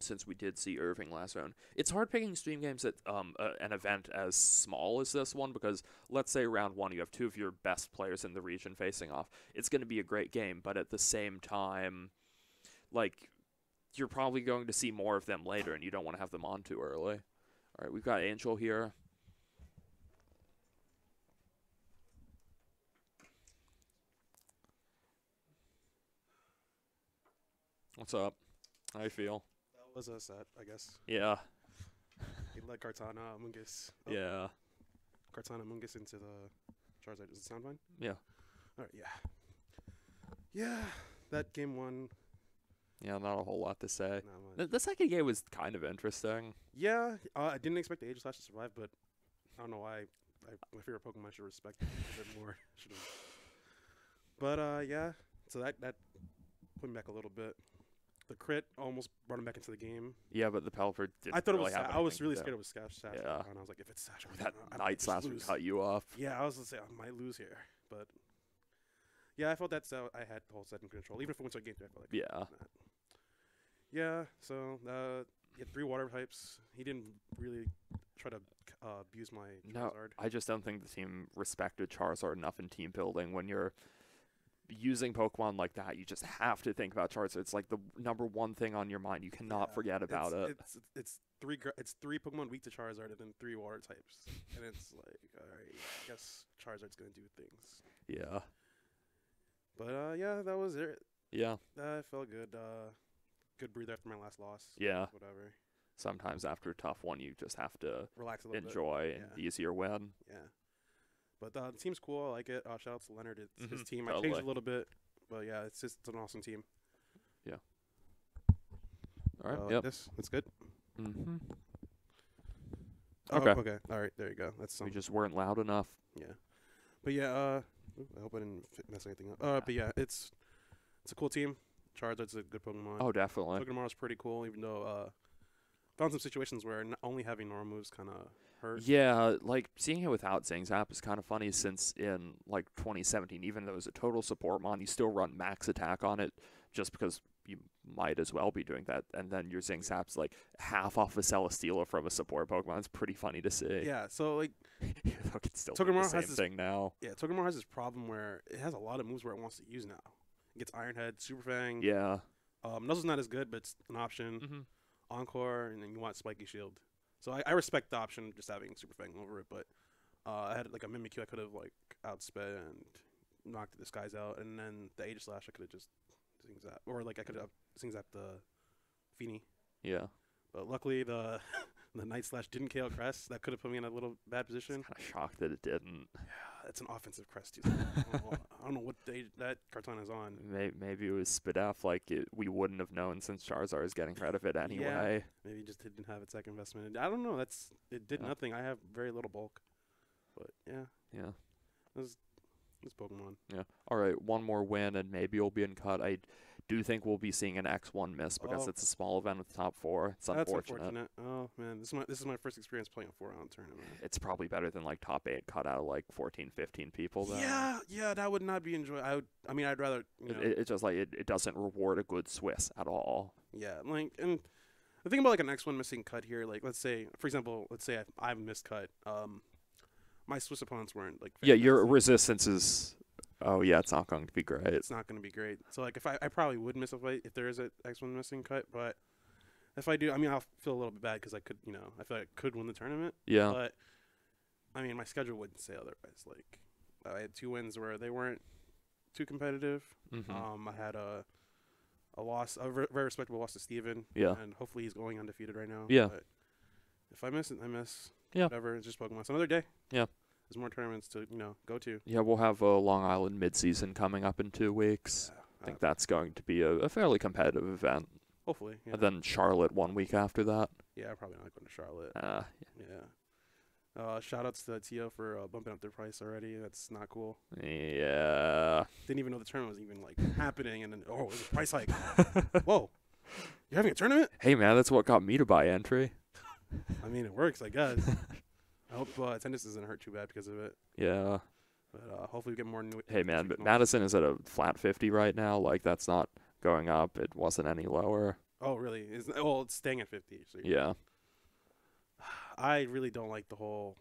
Since we did see Irving last round. It's hard picking stream games at an event as small as this one, because let's say round 1 you have 2 of your best players in the region facing off. It's going to be a great game, but at the same time, like, you're probably going to see more of them later, and you don't want to have them on too early. All right, we've got Angel here. What's up? How you feel? That was a set, I guess. Yeah. He led Kartana Mungus. Oh, Yeah. Kartana Mungus into the Charizard. Does it sound fine? Yeah. All right, yeah. Yeah, that game one. Yeah, not a whole lot to say. Not much. The second game was kind of interesting. Yeah, I didn't expect the Aegislash to survive, but I don't know why. My favorite Pokemon should respect it a bit more. Should've. But yeah, so that put me back a little bit. The crit almost brought him back into the game. Yeah, but the Pelipper didn't I thought really it was. have I was anything really to scared do. it was Sash. Yeah. And I was like, if it's Sash, That I might Night just Slash would lose. cut you off. Yeah, I was gonna say I might lose here, but yeah, I felt that's how I had the whole set in control. Even if it went to a game 2, I felt like Yeah. not. Yeah. So he had 3 water types. He didn't really try to abuse my No, Charizard. I just don't think the team respected Charizard enough in team building. When you're using Pokemon like that, you just have to think about Charizard. It's like the number one thing on your mind. You cannot Yeah, forget about it. It's 3 Pokemon weak to Charizard and then 3 water types, and it's like, all right, I guess Charizard's gonna do things. Yeah. But yeah, that was it. Yeah. I felt good. Good breather after my last loss. Yeah. Whatever. Sometimes after a tough one, you just have to Relax a little bit. enjoy an Yeah. easier win. Yeah. But the team's cool. I like it. Shout out to Leonard. It's his Mhm, team. I totally. changed a little bit, but yeah, it's an awesome team. All right. Like Yep. this. That's good. Mm-hmm. Oh, Okay. okay. All right. There you go. That's We some. just weren't loud enough. Yeah. But yeah. I hope I didn't mess anything up. But yeah, it's a cool team. Charizard's a good Pokemon. Oh, definitely. Togedemaru's pretty cool, even though found some situations where only having normal moves kind of hurt. Yeah, like seeing it without Zingzap is kind of funny since in like 2017, even though it was a total support mon, you still run max attack on it just because you might as well be doing that. And then your Zingzap's like half off a Celesteela from a support Pokemon. It's pretty funny to see. Yeah. So like, Look, it's still doing the Togedemaru same has this- thing now. yeah, Togedemaru has this problem where it has a lot of moves where it wants to use now. It gets Iron Head, Super Fang. Yeah. Nuzzle's not as good, but it's an option. Mm-hmm. Encore, and then you want Spiky Shield. So I respect the option of just having Super Fang over it, but I had like a Mimikyu I could have like outsped and knocked this guy's out, and then the Aegislash I could have just Zingzap, or like I could have Zingzap the Feeny. Yeah. But luckily the Night Slash didn't KO Crest. That could have put me in a little bad position. Kind of shocked that it didn't. Yeah, it's an offensive Crest too. I don't know what that Kartana is on. Maybe it was Spadaf, like we wouldn't have known since Charizard is getting rid of it anyway. Maybe it just didn't have its second investment. I don't know. It did Yeah. nothing. I have very little bulk, but yeah, Yeah. it's Pokemon. Yeah. All right, one more win and maybe you'll be in cut. I do think we'll be seeing an X1 miss because Oh. it's a small event with the top 4. It's That's unfortunate. unfortunate. Oh man, this is my first experience playing a 4-round tournament. It's probably better than like top 8 cut out of like 14, 15 people though. Yeah, that would not be enjoyable. I'd rather It's just like it doesn't reward a good Swiss at all. yeah, like, and the thing about like an X1 missing cut here, like let's say for example, I've missed cut. My Swiss opponents weren't like. Yeah, your fantastic. resistance is oh yeah, it's not going to be great. It's not going to be great. So like if I probably would miss a fight if there is an X1 missing cut, but if I do, I'll feel a little bit bad because I could, I feel like I could win the tournament. Yeah. But my schedule wouldn't say otherwise. Like I had 2 wins where they weren't too competitive. Mhm. I had a loss, a very respectable loss to Steven. Yeah. And hopefully he's going undefeated right now. Yeah. But if I miss it, I miss. Yeah. Whatever. It's just Pokemon. It's another day. Yeah. There's more tournaments to go to. Yeah, we'll have a Long Island mid-season coming up in 2 weeks. I think that's going to be a fairly competitive event. Hopefully. Yeah. And then Charlotte 1 week after that. Yeah, probably not going to Charlotte. Yeah. Shout outs to TO for bumping up their price already. That's not cool. Yeah. Didn't even know the tournament was even like happening, and then there's a price hike. Whoa, you're having a tournament? Hey man, that's what got me to buy entry. I mean, it works, I guess. I hope attendance doesn't hurt too bad because of it. Yeah. But hopefully we get more new. Hey man, but Madison is at a flat 50 right now. Like that's not going up. It wasn't any lower. Oh really? It's staying at 50. So Yeah. I really don't like the whole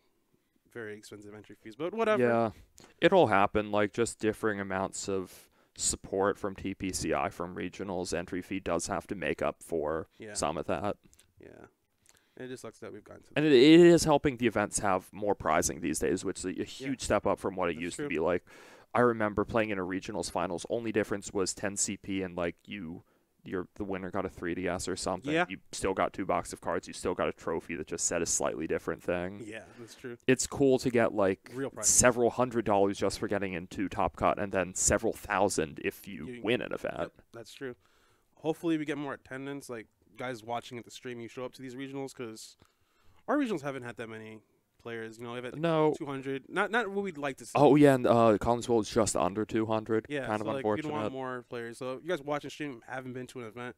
very expensive entry fees, but whatever. Yeah. It'll happen. Like just differing amounts of support from TPCI from regionals. Entry fee does have to make up for Yeah. some of that. Yeah. It just sucks that we've gotten to. And it is helping the events have more prizing these days, which is a huge step up from what it That's used true. to be. Like, I remember playing in a regionals finals. Only difference was 10 CP and like you the winner got a 3DS or something. Yeah. You still got 2 boxes of cards. You still got a trophy that just said a slightly different thing. Yeah, that's true. It's cool to get like Real prizes. several $100s just for getting into Top Cut, and then several thousand if you You- win an event. Yep, that's true. Hopefully, we get more attendance. Like guys watching at the stream, you show up to these regionals because our regionals haven't had that many players. You know, they've had No. 200. Not what we'd like to see. Oh yeah, and Collinsville is just under 200. yeah, kind so of like, unfortunate. we'd want more players. So if you guys watching stream haven't been to an event,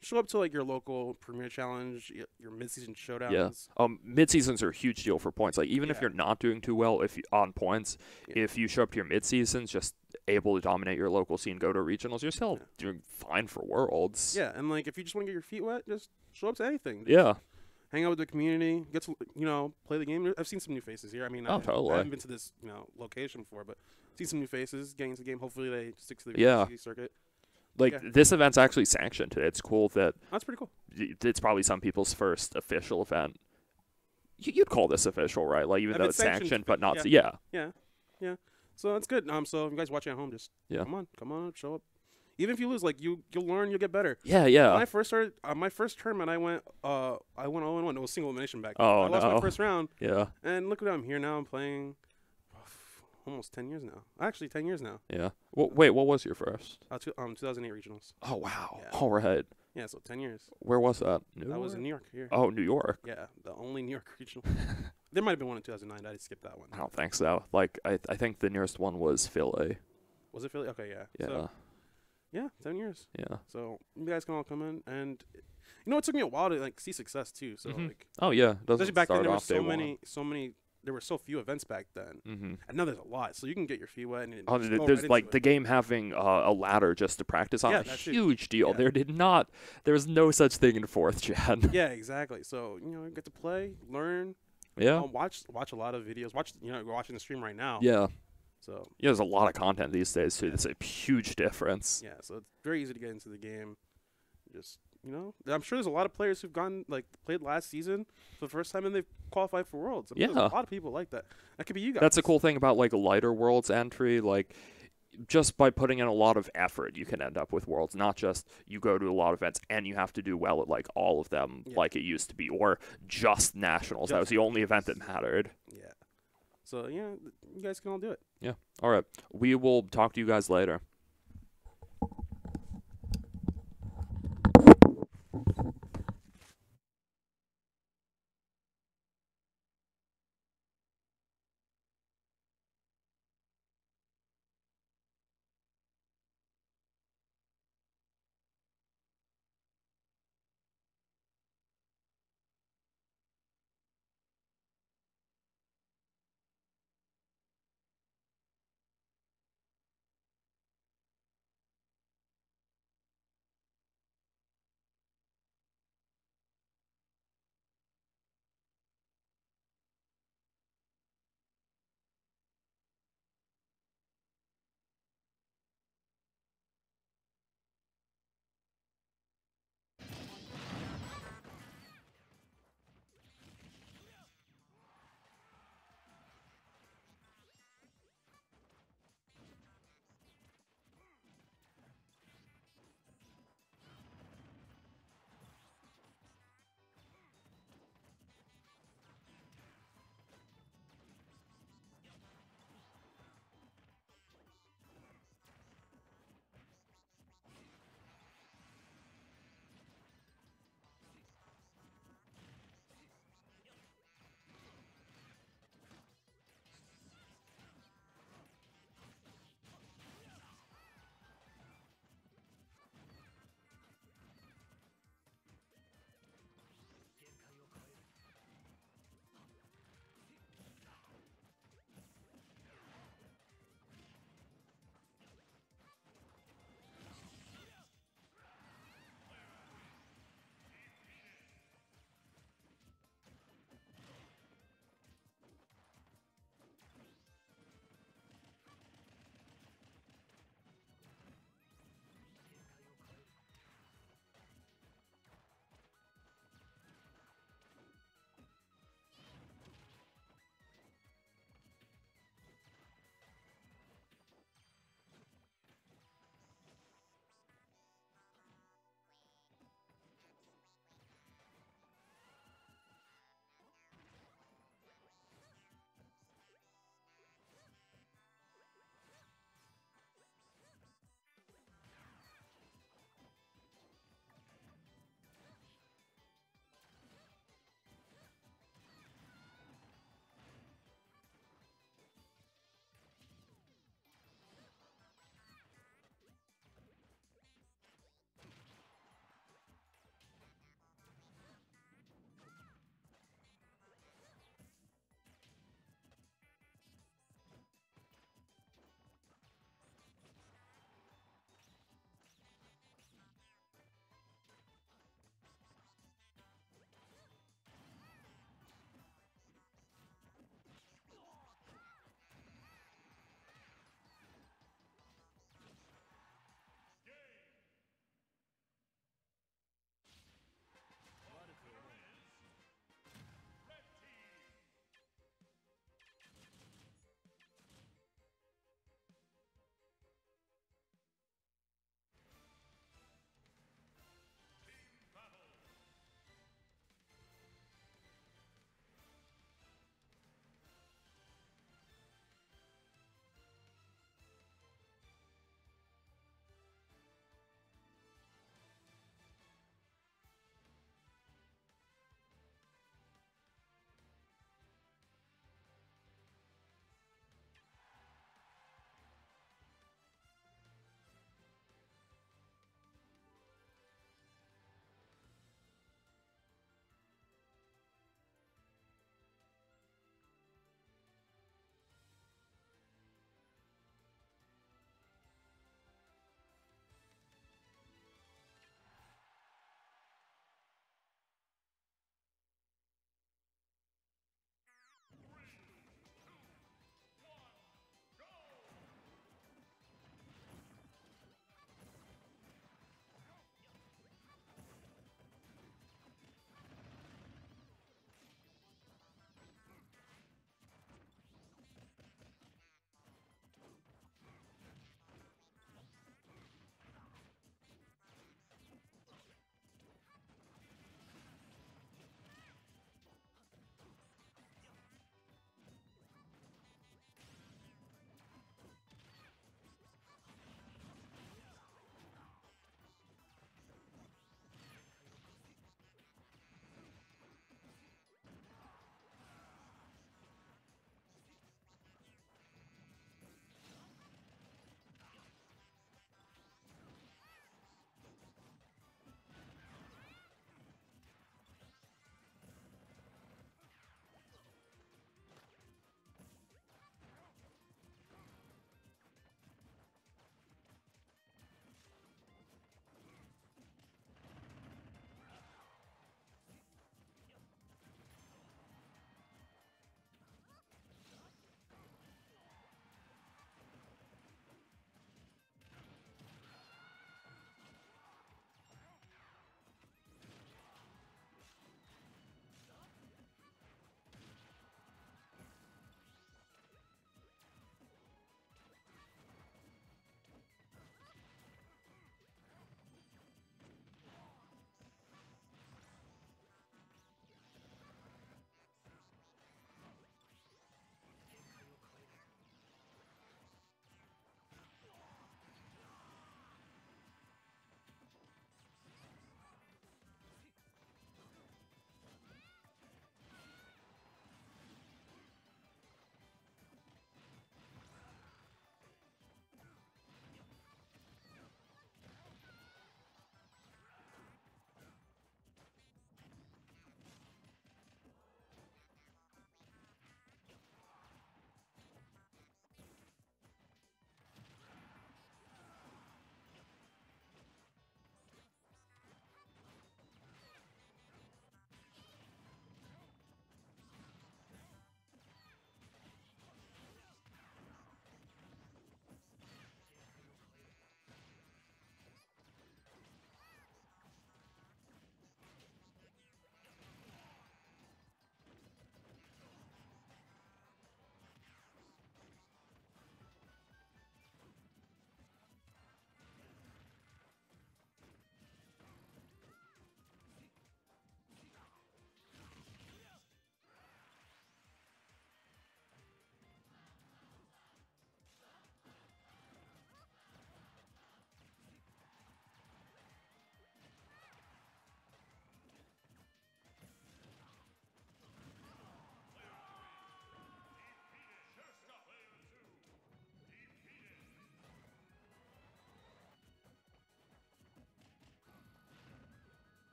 show up to like your local Premier Challenge, your mid-season showdowns. Yeah. Mid-seasons are a huge deal for points. Like even if Yeah. you're not doing too well, if you, on points, Yeah. if you show up to your mid-seasons, just able to dominate your local scene, go to regionals, you're still Yeah. doing fine for worlds. Yeah, and like if you just want to get your feet wet, just show up to anything. Yeah. Hang out with the community, get to play the game. I've seen some new faces here. I mean, Oh, I totally. haven't been to this location before, but seen some new faces getting into the game. Hopefully they stick to the Yeah. VGC circuit. Like Yeah. this event's actually sanctioned today. It's cool that That's pretty cool. it's probably some people's first official event. You'd call this official, right? Like even If though it's it's sanctioned, sanctioned, but not. yeah. Yeah. Yeah. So that's good. So if you guys watching at home, just Yeah. come on, show up. Even if you lose, like you'll learn, you'll get better. Yeah. When Yeah. I first started my first tournament, I went 0-1. It was single elimination back then. Oh, I lost my no. first round, Yeah. and look at I'm here now. I'm playing almost 10 years now. Actually, 10 years now. Yeah. Well, wait, what was your first? 2008 regionals. Oh wow. Yeah. All right. Yeah, so 10 years. Where was that? That was in New York here. Oh, New York. Yeah, the only New York regional. There might have been one in 2009. I skipped that one. I don't think so. Like I think the nearest one was Philly. Was it Philly? Okay, yeah. Yeah. So, yeah, 10 years. Yeah. So you guys can all come in, and it took me a while to like see success too. So Mhm. like, Oh yeah. Doesn't especially back then, start there were off day so many. There were so few events back then, Mm-hmm. and now there's a lot. So you can get your feet wet and Oh, just go there's right like into the it. game having a ladder just to practice on Yeah, a that's it. huge deal. Yeah. There was no such thing in 4th gen. Yeah, exactly. So get to play, learn, Yeah. watch a lot of videos. We're watching the stream right now. Yeah. So Yeah, there's a lot of content these days too. It's a huge difference. yeah, so it's very easy to get into the game. Just I'm sure there's a lot of players who've played last season for the first time and they've qualified for Worlds. I'm sure Yeah. there's a lot of people like that. That could be you guys. That's a cool thing about like a lighter worlds entry. Like just by putting in a lot of effort, you can end up with worlds. Not just you go to a lot of events and you have to do well at like all of them, Yeah. like it used to be, or just nationals. That was the only event that mattered. Yeah. So yeah, you guys can all do it. Yeah. All right. We will talk to you guys later.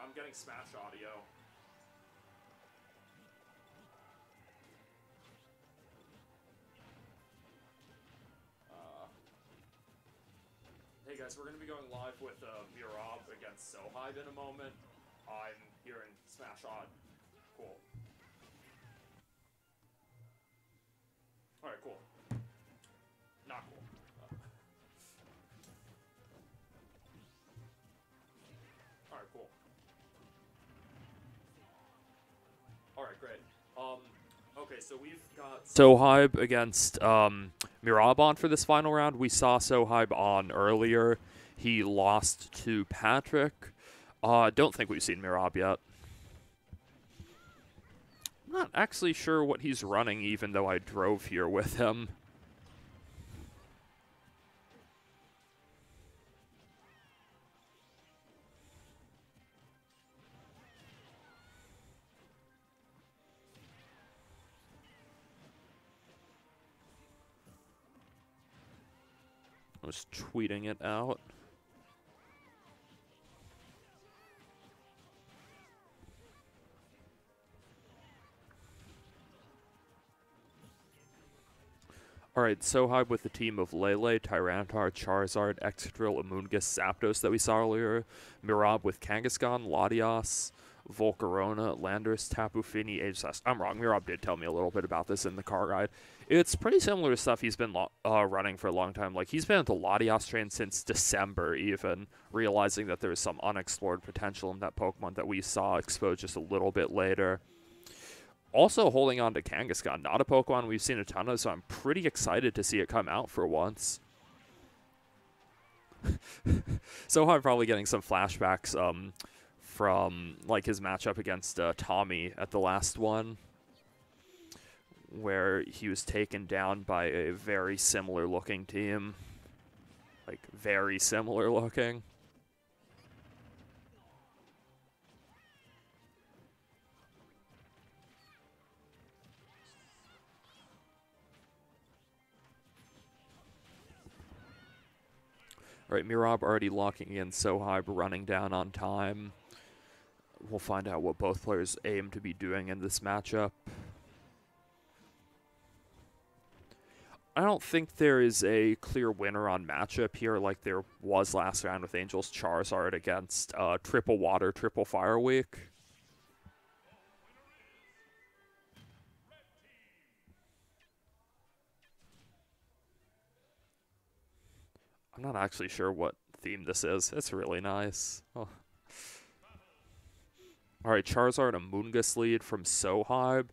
I'm getting Smash audio. Hey guys, we're going to be going live with Mirab against So Hive in a moment. I'm hearing Smash Odd. Cool. Alright, cool. Not cool. Alright, cool. Alright, great. Okay, so we've got So Hive against Mirab on for this final round. We saw So Hive on earlier. He lost to Patrick. Don't think we've seen Mirab yet. I'm not actually sure what he's running, even though I drove here with him. I was tweeting it out. Alright, So Hive with the team of Lele, Tyranitar, Charizard, Excadrill, Amoonguss, Zapdos that we saw earlier. Mirab with Kangaskhan, Latias, Volcarona, Landorus, Tapu Fini, Aegislash. I'm wrong, Mirab did tell me a little bit about this in the car ride. It's pretty similar to stuff he's been running for a long time. Like, he's been at the Latias train since December, even, realizing that there's some unexplored potential in that Pokemon that we saw exposed just a little bit later. Also holding on to Kangaskhan, not a Pokemon we've seen a ton of, so I'm pretty excited to see it come out for once. So I'm probably getting some flashbacks from like his matchup against Tommy at the last one, where he was taken down by a very similar looking team. Like, very similar looking. Alright, Mirab already locking in So Hive, running down on time. We'll find out what both players aim to be doing in this matchup. I don't think there is a clear winner on matchup here like there was last round with Angel's Charizard against Triple Water, Triple Fire Week. I'm not actually sure what theme this is. It's really nice. Oh. Alright, Charizard, a Amoonguss lead from So Hive.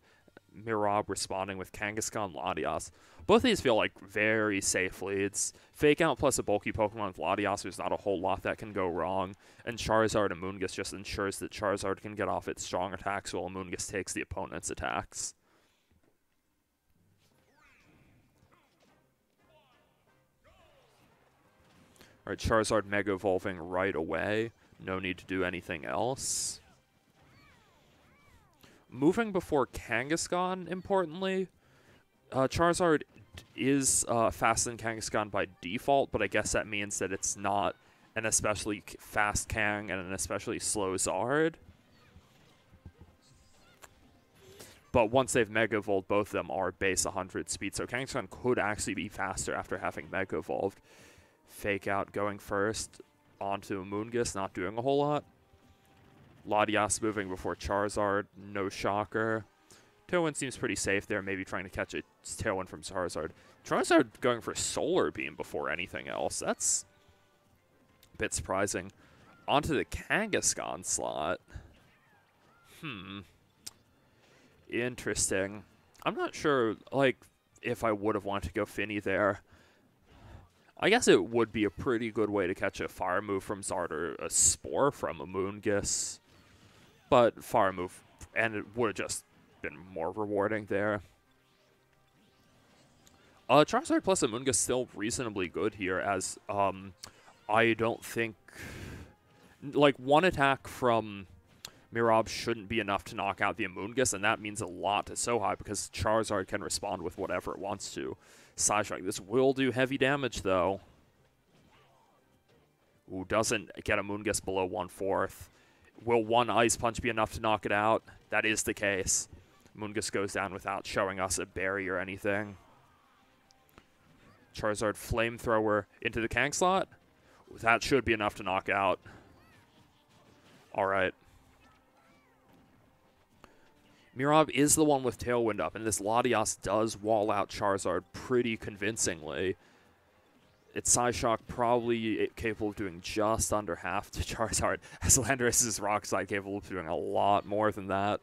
Mirab responding with Kangaskhan, Latias. Both of these feel like very safe leads. Fake Out plus a bulky Pokemon with Latias, there's not a whole lot that can go wrong. And Charizard and Amoonguss just ensures that Charizard can get off its strong attacks while Amoonguss takes the opponent's attacks. Alright, Charizard Mega Evolving right away. No need to do anything else. Moving before Kangaskhan, importantly. Charizard is faster than Kangaskhan by default, but I guess that means that it's not an especially fast Kang and an especially slow Zard. But once they've Mega Evolved, both of them are base 100 speed, so Kangaskhan could actually be faster after having Mega Evolved. Fake Out going first onto Amoonguss, not doing a whole lot. Latias moving before Charizard, no shocker. Tailwind seems pretty safe there, maybe trying to catch a Tailwind from Charizard. Charizard going for Solar Beam before anything else. That's a bit surprising. Onto the Kangaskhan slot. Interesting. I'm not sure, like, if I would have wanted to go Finny there. I guess it would be a pretty good way to catch a Fire Move from Zard or a Spore from Amoonguss. But Fire Move, and it would have just been more rewarding there. Charizard plus Amoonguss still reasonably good here, as I don't think, like, one attack from Mirab shouldn't be enough to knock out the Amoonguss, and that means a lot to So Hive because Charizard can respond with whatever it wants to. Side Strike. This will do heavy damage, though. Ooh, doesn't get Amoonguss below 1/4. Will one Ice Punch be enough to knock it out? That is the case. Moongus goes down without showing us a berry or anything. Charizard Flamethrower into the Kang slot. That should be enough to knock out. Alright. Mirab is the one with Tailwind up, and this Latias does wall out Charizard pretty convincingly. Its Psyshock probably capable of doing just under half to Charizard, as Landorus is Rock Slide capable of doing a lot more than that.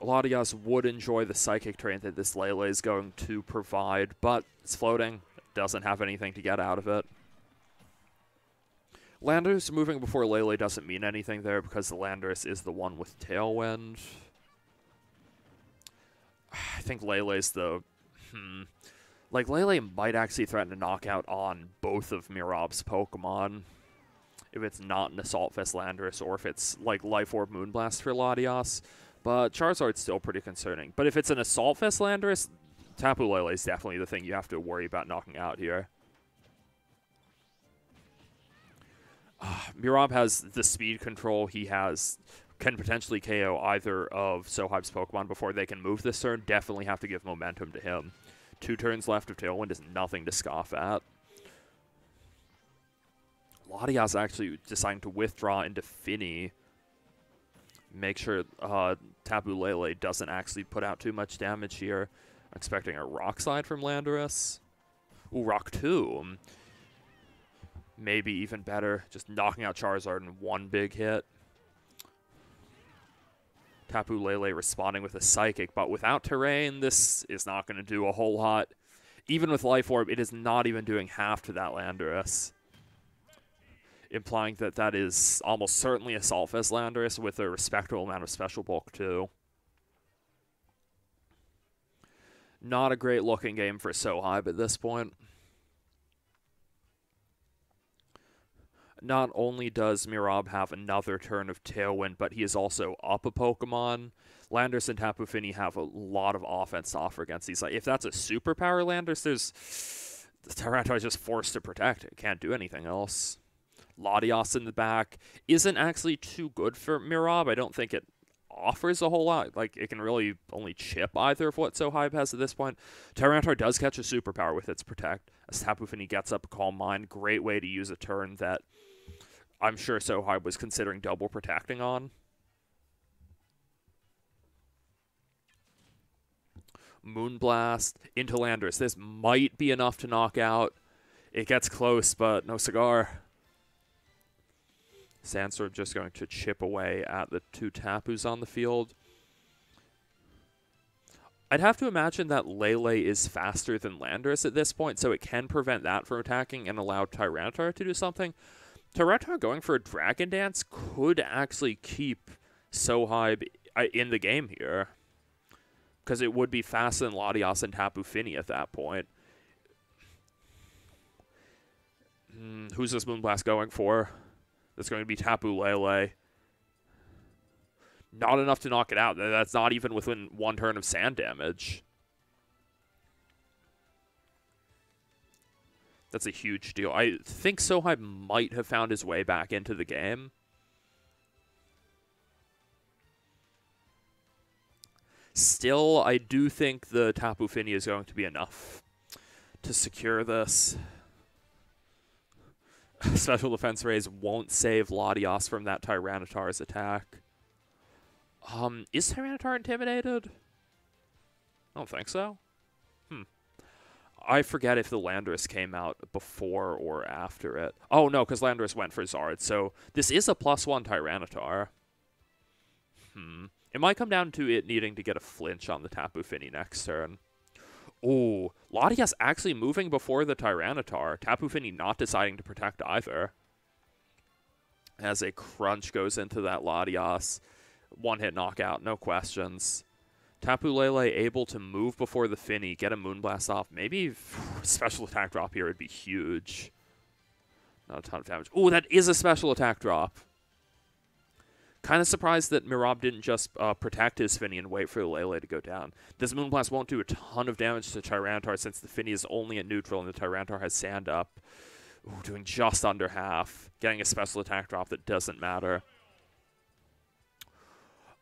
Latias would enjoy the Psychic Terrain that this Lele is going to provide, but it's floating, doesn't have anything to get out of it. Landorus moving before Lele doesn't mean anything there because the Landorus is the one with Tailwind. I think Lele's the... Like, Lele might actually threaten to knock out on both of Mirab's Pokemon. If it's not an Assault Vest Landorus, or if it's, like, Life Orb Moonblast for Latias. But Charizard's still pretty concerning. But if it's an Assault Vest Landorus, Tapu Lele is definitely the thing you have to worry about knocking out here. Mirab has the speed control. He can potentially KO either of So Hive's Pokemon before they can move this turn. Definitely have to give momentum to him. 2 turns left of Tailwind is nothing to scoff at. Latias actually deciding to withdraw into Finny. Make sure Tapu Lele doesn't actually put out too much damage here. I'm expecting a Rock Slide from Landorus. Ooh, Rock Tomb. Maybe even better, just knocking out Charizard in one big hit. Tapu Lele responding with a Psychic, but without Terrain, this is not going to do a whole lot. Even with Life Orb, it is not even doing half to that Landorus. Implying that that is almost certainly Assault Vest Landorus with a respectable amount of Special Bulk, too. Not a great looking game for So Hive at this point. Not only does Mirab have another turn of Tailwind, but he is also up a Pokemon. Landorus and Tapu Fini have a lot of offense to offer against these. Like, if that's a superpower Landorus, the Tyranitar is just forced to protect it. Can't do anything else. Latias in the back isn't actually too good for Mirab. I don't think it offers a whole lot. Like, it can really only chip either of what So Hive has at this point. Tyranitar does catch a superpower with its Protect. As Tapu Fini gets up a Calm Mind, great way to use a turn that I'm sure So Hive was considering double protecting on. Moonblast into Landorus. This might be enough to knock out. It gets close, but no cigar. Sandstorm just going to chip away at the 2 Tapus on the field. I'd have to imagine that Lele is faster than Landorus at this point, so it can prevent that from attacking and allow Tyranitar to do something. Tyranitar going for a Dragon Dance could actually keep So Hive in the game here. Because it would be faster than Latias and Tapu Fini at that point. Who's this Moonblast going for? That's going to be Tapu Lele. Not enough to knock it out. That's not even within 1 turn of sand damage. That's a huge deal. I think So Hive might have found his way back into the game. Still, I do think the Tapu Fini is going to be enough to secure this. Special Defense Raise won't save Latias from that Tyranitar's attack. Is Tyranitar intimidated? I don't think so. I forget if the Landorus came out before or after it. Oh, no, because Landorus went for Zard. So this is a +1 Tyranitar. It might come down to it needing to get a flinch on the Tapu Fini next turn. Oh, Latias actually moving before the Tyranitar. Tapu Fini not deciding to protect either. As a crunch goes into that Latias. 1-hit knockout, no questions. Tapu Lele able to move before the Fini, get a Moonblast off. Maybe special attack drop here would be huge. Not a ton of damage. Oh, that is a special attack drop. Kind of surprised that Mirab didn't just protect his Fini and wait for the Lele to go down. This Moonblast won't do a ton of damage to Tyranitar since the Fini is only at neutral and the Tyranitar has sand up. Ooh, doing just under half. Getting a special attack drop that doesn't matter.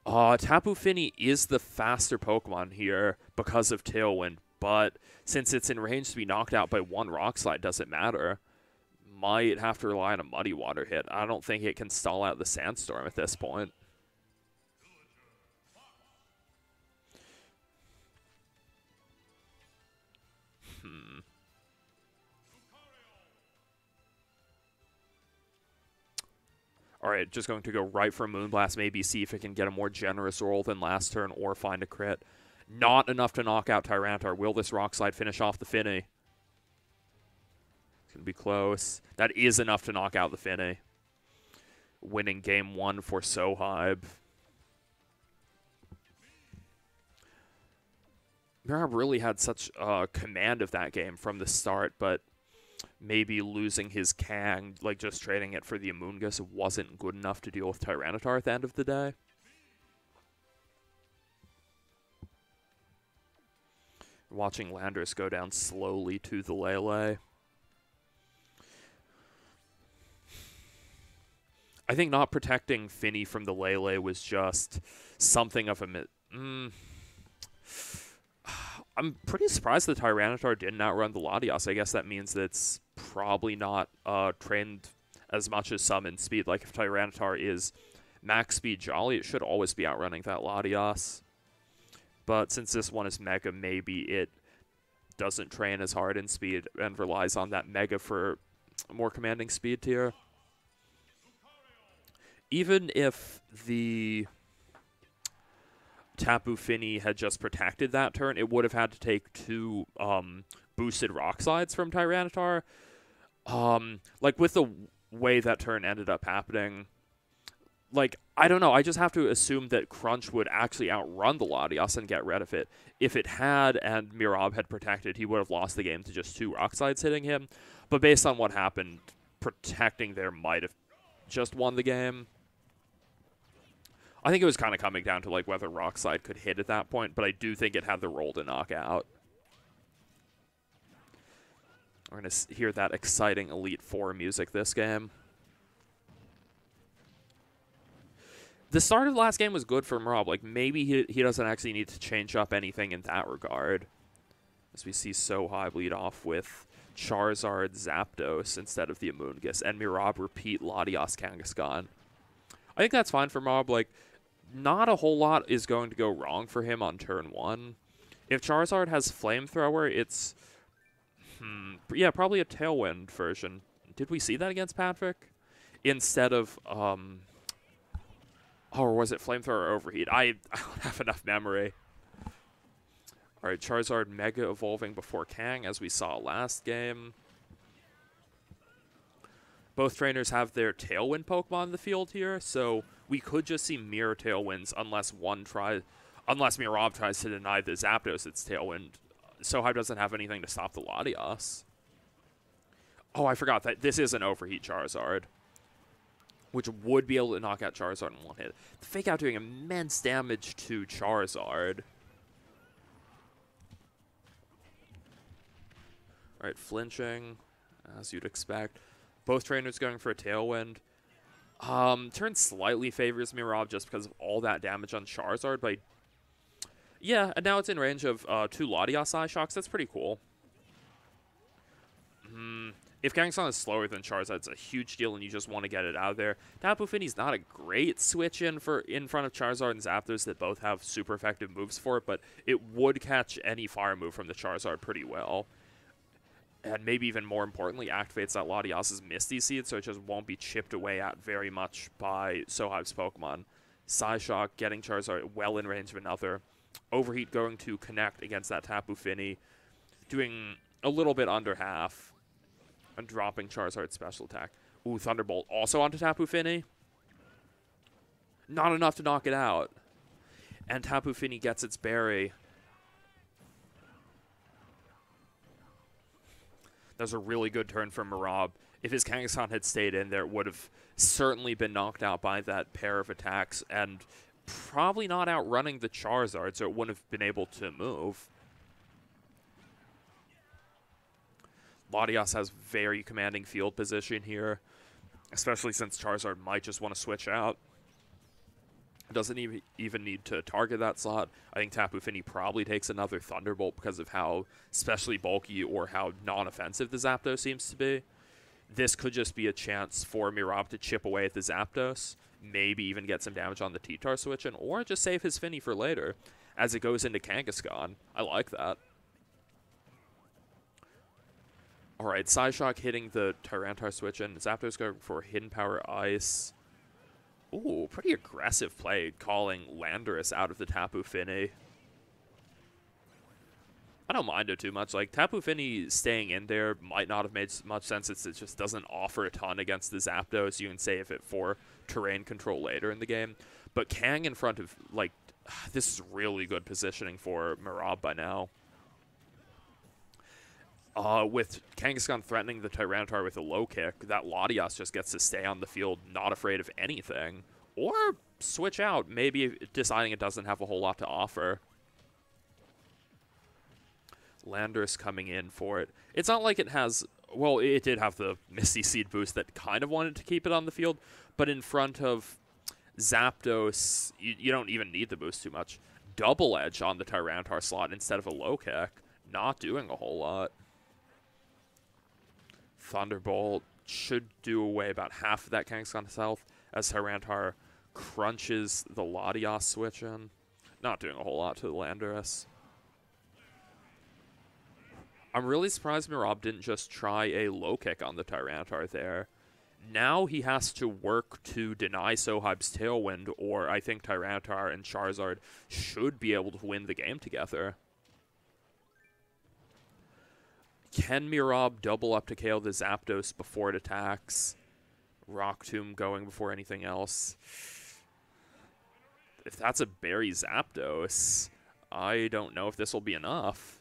Tapu Fini is the faster Pokemon here because of Tailwind, but since it's in range to be knocked out by one Rock Slide, doesn't matter. Might have to rely on a Muddy Water hit. I don't think it can stall out the Sandstorm at this point. Alright, just going to go right for Moonblast, maybe see if it can get a more generous roll than last turn or find a crit. Not enough to knock out Tyranitar. Will this Rock Slide finish off the Finny? It's going to be close. That is enough to knock out the Finny. Winning game 1 for So Hive. Mirab really had such command of that game from the start, but maybe losing his Kang, like just trading it for the Amoonguss, wasn't good enough to deal with Tyranitar at the end of the day. Watching Landorus go down slowly to the Lele. I think not protecting Finny from the Lele was just something of a... I'm pretty surprised the Tyranitar didn't outrun the Latias. I guess that means that it's probably not trained as much as some in speed. Like, if Tyranitar is max speed Jolly, it should always be outrunning that Latias. But since this one is Mega, maybe it doesn't train as hard in speed and relies on that Mega for more commanding speed tier. Even if the Tapu Fini had just protected that turn, it would have had to take 2 boosted Rock Slides from Tyranitar. Like, with the way that turn ended up happening, like, I don't know, I just have to assume that Crunch would actually outrun the Latias and get rid of it. If it had and Mirab had protected, he would have lost the game to just 2 Rock Slides hitting him. But based on what happened, protecting there might have just won the game. I think it was kind of coming down to like whether Rock Slide could hit at that point, but I do think it had the roll to knock out. We're going to hear that exciting Elite Four music this game. The start of the last game was good for Mirab. Like, maybe he doesn't actually need to change up anything in that regard. As we see So Hive lead off with Charizard Zapdos instead of the Amoonguss, and Mirab repeat Latias Kangaskhan. I think that's fine for Mirab. Like, not a whole lot is going to go wrong for him on turn 1. If Charizard has Flamethrower, it's... yeah, probably a Tailwind version. Did we see that against Patrick? Instead of... or was it Flamethrower or Overheat? I don't have enough memory. Alright, Charizard Mega Evolving before Kang, as we saw last game. Both trainers have their Tailwind Pokemon in the field here, so we could just see mirror Tailwinds unless Mirab tries to deny the Zapdos its Tailwind. So Hive doesn't have anything to stop the Latias. Oh, I forgot that this is an Overheat Charizard, which would be able to knock out Charizard in one hit. The Fake Out doing immense damage to Charizard. Alright, flinching, as you'd expect. Both trainers going for a Tailwind. Turn slightly favors Mirab just because of all that damage on Charizard, but yeah, and now it's in range of 2 Latias Eye Shocks. That's pretty cool. If Kangaskhan is slower than Charizard, it's a huge deal, and you just want to get it out of there. Tapu Fini's not a great switch in front of Charizard and Zapdos that both have super effective moves for it, but it would catch any fire move from the Charizard pretty well. And maybe even more importantly, activates that Latias' Misty Seed, so it just won't be chipped away at very much by So Hive's Pokemon. Psyshock getting Charizard well in range of another. Overheat going to connect against that Tapu Fini, doing a little bit under half, and dropping Charizard's special attack. Ooh, Thunderbolt also onto Tapu Fini. Not enough to knock it out. And Tapu Fini gets its berry. That was a really good turn from Mirab. If his Kangaskhan had stayed in there, it would have certainly been knocked out by that pair of attacks, and probably not outrunning the Charizard, so it wouldn't have been able to move. Latias has very commanding field position here, especially since Charizard might just want to switch out. Doesn't even need to target that slot. I think Tapu Fini probably takes another Thunderbolt because of how especially bulky or how non-offensive the Zapdos seems to be. This could just be a chance for Mirab to chip away at the Zapdos, maybe even get some damage on the T-Tar switch-in, or just save his Fini for later as it goes into Kangaskhan. I like that. Alright, Psyshock hitting the Tyranitar switch-in. Zapdos going for Hidden Power Ice. Ooh, pretty aggressive play, calling Landorus out of the Tapu Fini. I don't mind it too much. Like, Tapu Fini staying in there might not have made much sense. It just doesn't offer a ton against the Zapdos. You can save it for terrain control later in the game. But Kang in front of, like, this is really good positioning for Mirab by now. With Kangaskhan threatening the Tyranitar with a low kick, that Latias just gets to stay on the field, not afraid of anything. Or switch out, maybe deciding it doesn't have a whole lot to offer. Landorus coming in for it. It's not like it has... Well, it did have the Misty Seed boost that kind of wanted to keep it on the field, but in front of Zapdos, you don't even need the boost too much. Double Edge on the Tyranitar slot instead of a low kick. Not doing a whole lot. Thunderbolt should do away about half of that Kangaskhan's health as Tyranitar crunches the Latias switch in. Not doing a whole lot to the Landorus. I'm really surprised Mirab didn't just try a low kick on the Tyranitar there. Now he has to work to deny So Hive's Tailwind, or I think Tyranitar and Charizard should be able to win the game together. Can Mirab double up to KO the Zapdos before it attacks? Rock Tomb going before anything else. If that's a Berry Zapdos, I don't know if this will be enough.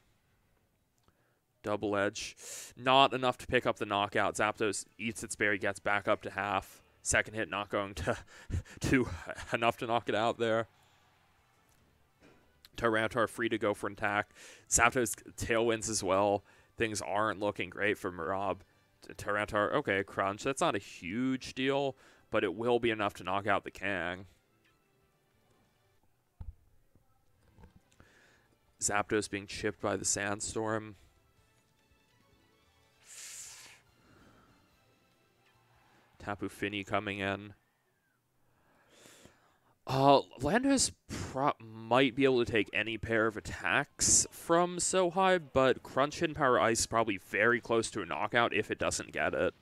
Double Edge. Not enough to pick up the knockout. Zapdos eats its berry, gets back up to half. Second hit not going to enough to knock it out there. Tyranitar free to go for an attack. Zapdos tailwinds as well. Things aren't looking great for Mirab. Tyranitar, okay, crunch. That's not a huge deal, but it will be enough to knock out the Kang. Zapdos being chipped by the Sandstorm. Tapu Fini coming in. Landorus might be able to take any pair of attacks from So Hive, but Crunch Hidden Power Ice is probably very close to a knockout if it doesn't get it.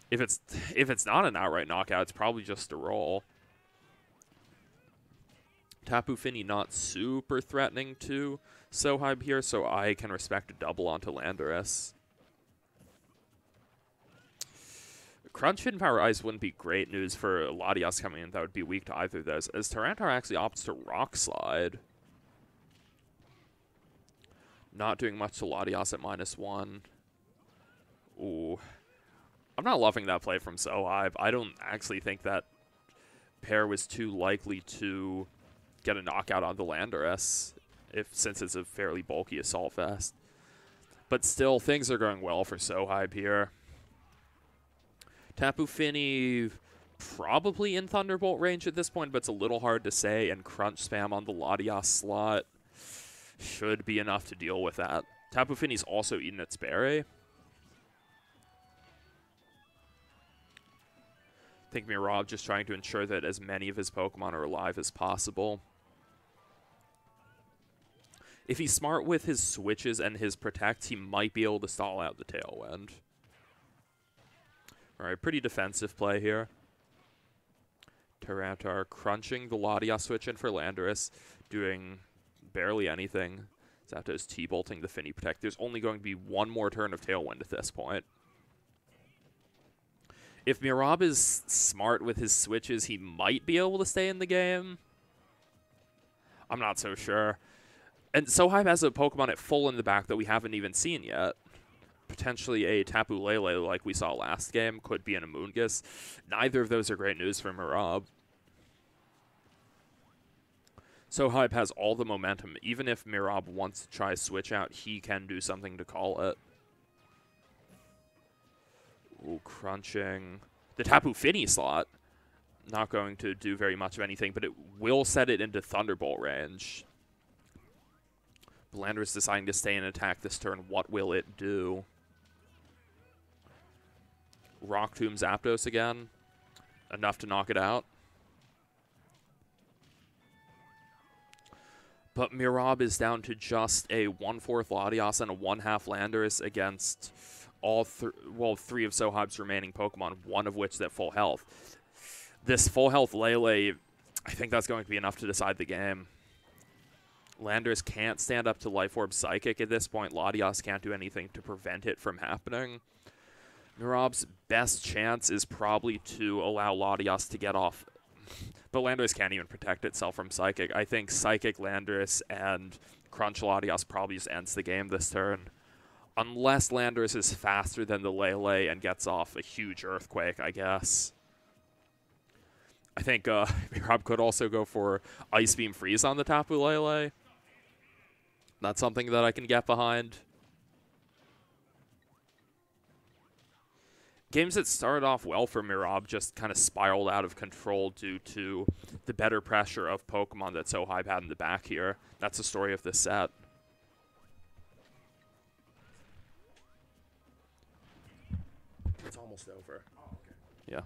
If it's not an outright knockout, it's probably just a roll. Tapu Fini not super threatening to So Hive here, so I can respect a double onto Landorus. Crunch Hidden Power Ice wouldn't be great news for Latias coming in. That would be weak to either of those. As Tyranitar actually opts to Rock Slide. Not doing much to Latias at -1. Ooh. I'm not loving that play from So Hive. I don't actually think that pair was too likely to get a knockout on the Landorus, since it's a fairly bulky Assault Vest. But still, things are going well for So Hive here. Tapu Fini probably in Thunderbolt range at this point, but it's a little hard to say, and Crunch spam on the Latias slot should be enough to deal with that. Tapu Fini's also eaten its berry. I think Mirab just trying to ensure that as many of his Pokemon are alive as possible. If he's smart with his switches and his protects, he might be able to stall out the Tailwind. Alright, pretty defensive play here. Tyranitar crunching the Latias switch in for Landorus, doing barely anything. Zapdos T-bolting the Fini Protect. There's only going to be one more turn of Tailwind at this point. If Mirab is smart with his switches, he might be able to stay in the game. I'm not so sure. And So Hive has a Pokemon at full in the back that we haven't even seen yet. Potentially a Tapu Lele like we saw last game. Could be an Amoonguss. Neither of those are great news for Mirab. So Hive has all the momentum. Even if Mirab wants to try switch out, he can do something to call it. Ooh, crunching. The Tapu Fini slot. Not going to do very much of anything, but it will set it into Thunderbolt range. Landorus deciding to stay and attack this turn. What will it do? Rock Tomb Zapdos again. Enough to knock it out. But Mirab is down to just a 1/4 Latias and a 1/2 Landorus against all three of So Hive's remaining Pokemon, one of which at full health. This full health Lele, I think that's going to be enough to decide the game. Landorus can't stand up to Life Orb Psychic at this point. Latias can't do anything to prevent it from happening. Mirab's best chance is probably to allow Latias to get off. But Landorus can't even protect itself from Psychic. I think Psychic Landorus and Crunch Latias probably just ends the game this turn. Unless Landorus is faster than the Lele and gets off a huge Earthquake, I guess. I think Mirab could also go for Ice Beam Freeze on the Tapu Lele. That's something that I can get behind. Games that started off well for Mirab just kind of spiraled out of control due to the better pressure of Pokemon that So Hive had in the back here. That's the story of this set. It's almost over. Oh, okay. Yeah.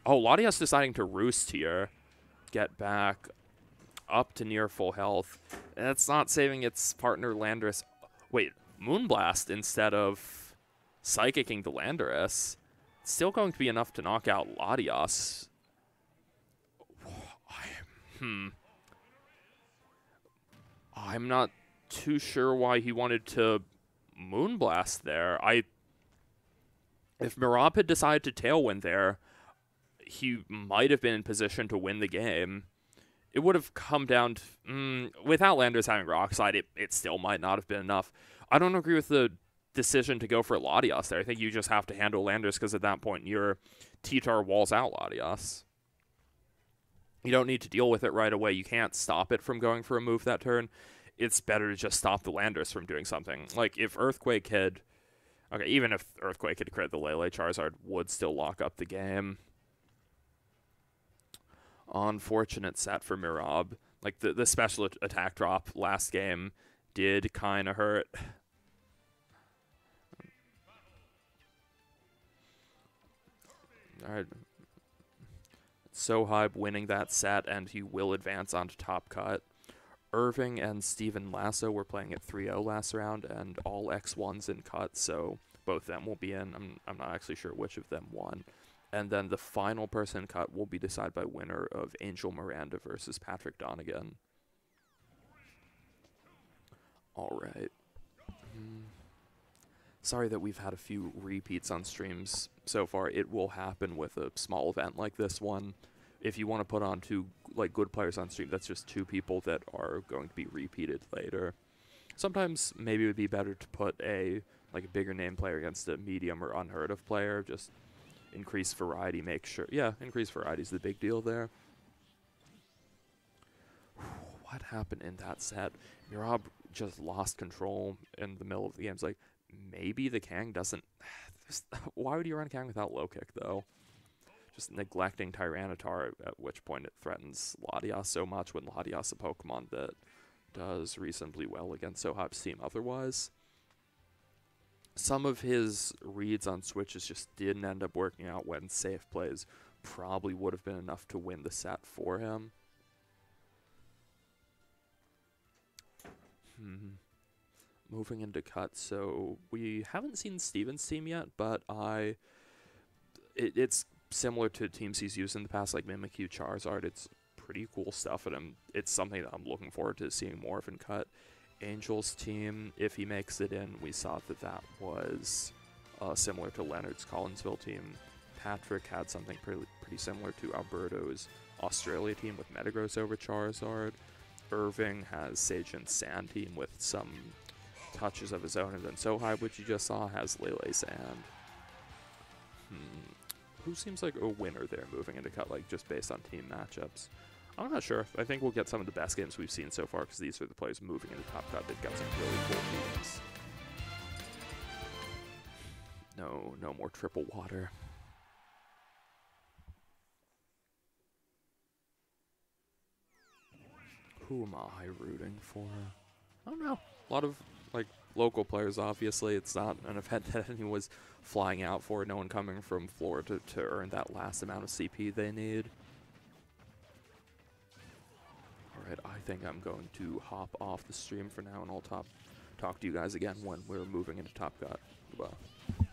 Oh, Latias deciding to roost here. Get back up to near full health. That's not saving its partner Landorus. Wait, Moonblast instead of Psychicking the Landorus. It's still going to be enough to knock out Latias. I'm not too sure why he wanted to Moonblast there. If Mirab had decided to Tailwind there, he might have been in position to win the game. It would have come down to... without Landorus having Rock Slide, it still might not have been enough. I don't agree with the decision to go for Latias there. I think you just have to handle Landorus because at that point your T-Tar walls out Latias. You don't need to deal with it right away. You can't stop it from going for a move that turn. It's better to just stop the Landorus from doing something. Like if Earthquake had... Okay, even if Earthquake had crit the Lele, Charizard would still lock up the game. Unfortunate set for Mirab. Like the special attack drop last game did kind of hurt. All right. So Hive winning that set, and he will advance onto top cut. Irving and Steven Lasso were playing at 3-0 last round, and all X1s in cut, so both of them will be in. I'm not actually sure which of them won. And then the final person cut will be decided by winner of Angel Miranda versus Patrick Donegan. All right. Sorry that we've had a few repeats on streams so far. It will happen with a small event like this one. If you want to put on two good players on stream, that's just two people that are going to be repeated later. Sometimes maybe it would be better to put a bigger name player against a medium or unheard of player. Just increase variety, make sure. Yeah, increase variety is the big deal there. What happened in that set? Mirab just lost control in the middle of the game. It's like, maybe the Kang doesn't... Why would you run Kang without low kick, though? Just neglecting Tyranitar, at which point it threatens Latias so much when Latias a Pokemon that does reasonably well against So Hive's team otherwise. Some of his reads on switches just didn't end up working out when safe plays probably would have been enough to win the set for him. Moving into cut, so we haven't seen Steven's team yet, but it's similar to teams he's used in the past, like Mimikyu, Charizard. It's pretty cool stuff, and it's something that I'm looking forward to seeing more of in cut. Angel's team, if he makes it in, we saw that was similar to Leonard's Collinsville team. Patrick had something pretty similar to Alberto's Australia team with Metagross over Charizard. Irving has Sage and Sand team with some touches of his own, and then So Hive, which you just saw, has Lele Sand. Who seems like a winner there moving into cut, just based on team matchups? I'm not sure. I think we'll get some of the best games we've seen so far because these are the players moving into top cut. They've got some really cool teams. No, No, no more triple water. Who am I rooting for? I don't know. A lot of, like, local players, obviously. It's not an event that anyone was flying out for. No one coming from Florida to earn that last amount of CP they need. Alright, I think I'm going to hop off the stream for now, and I'll talk to you guys again when we're moving into Top Cut. Goodbye.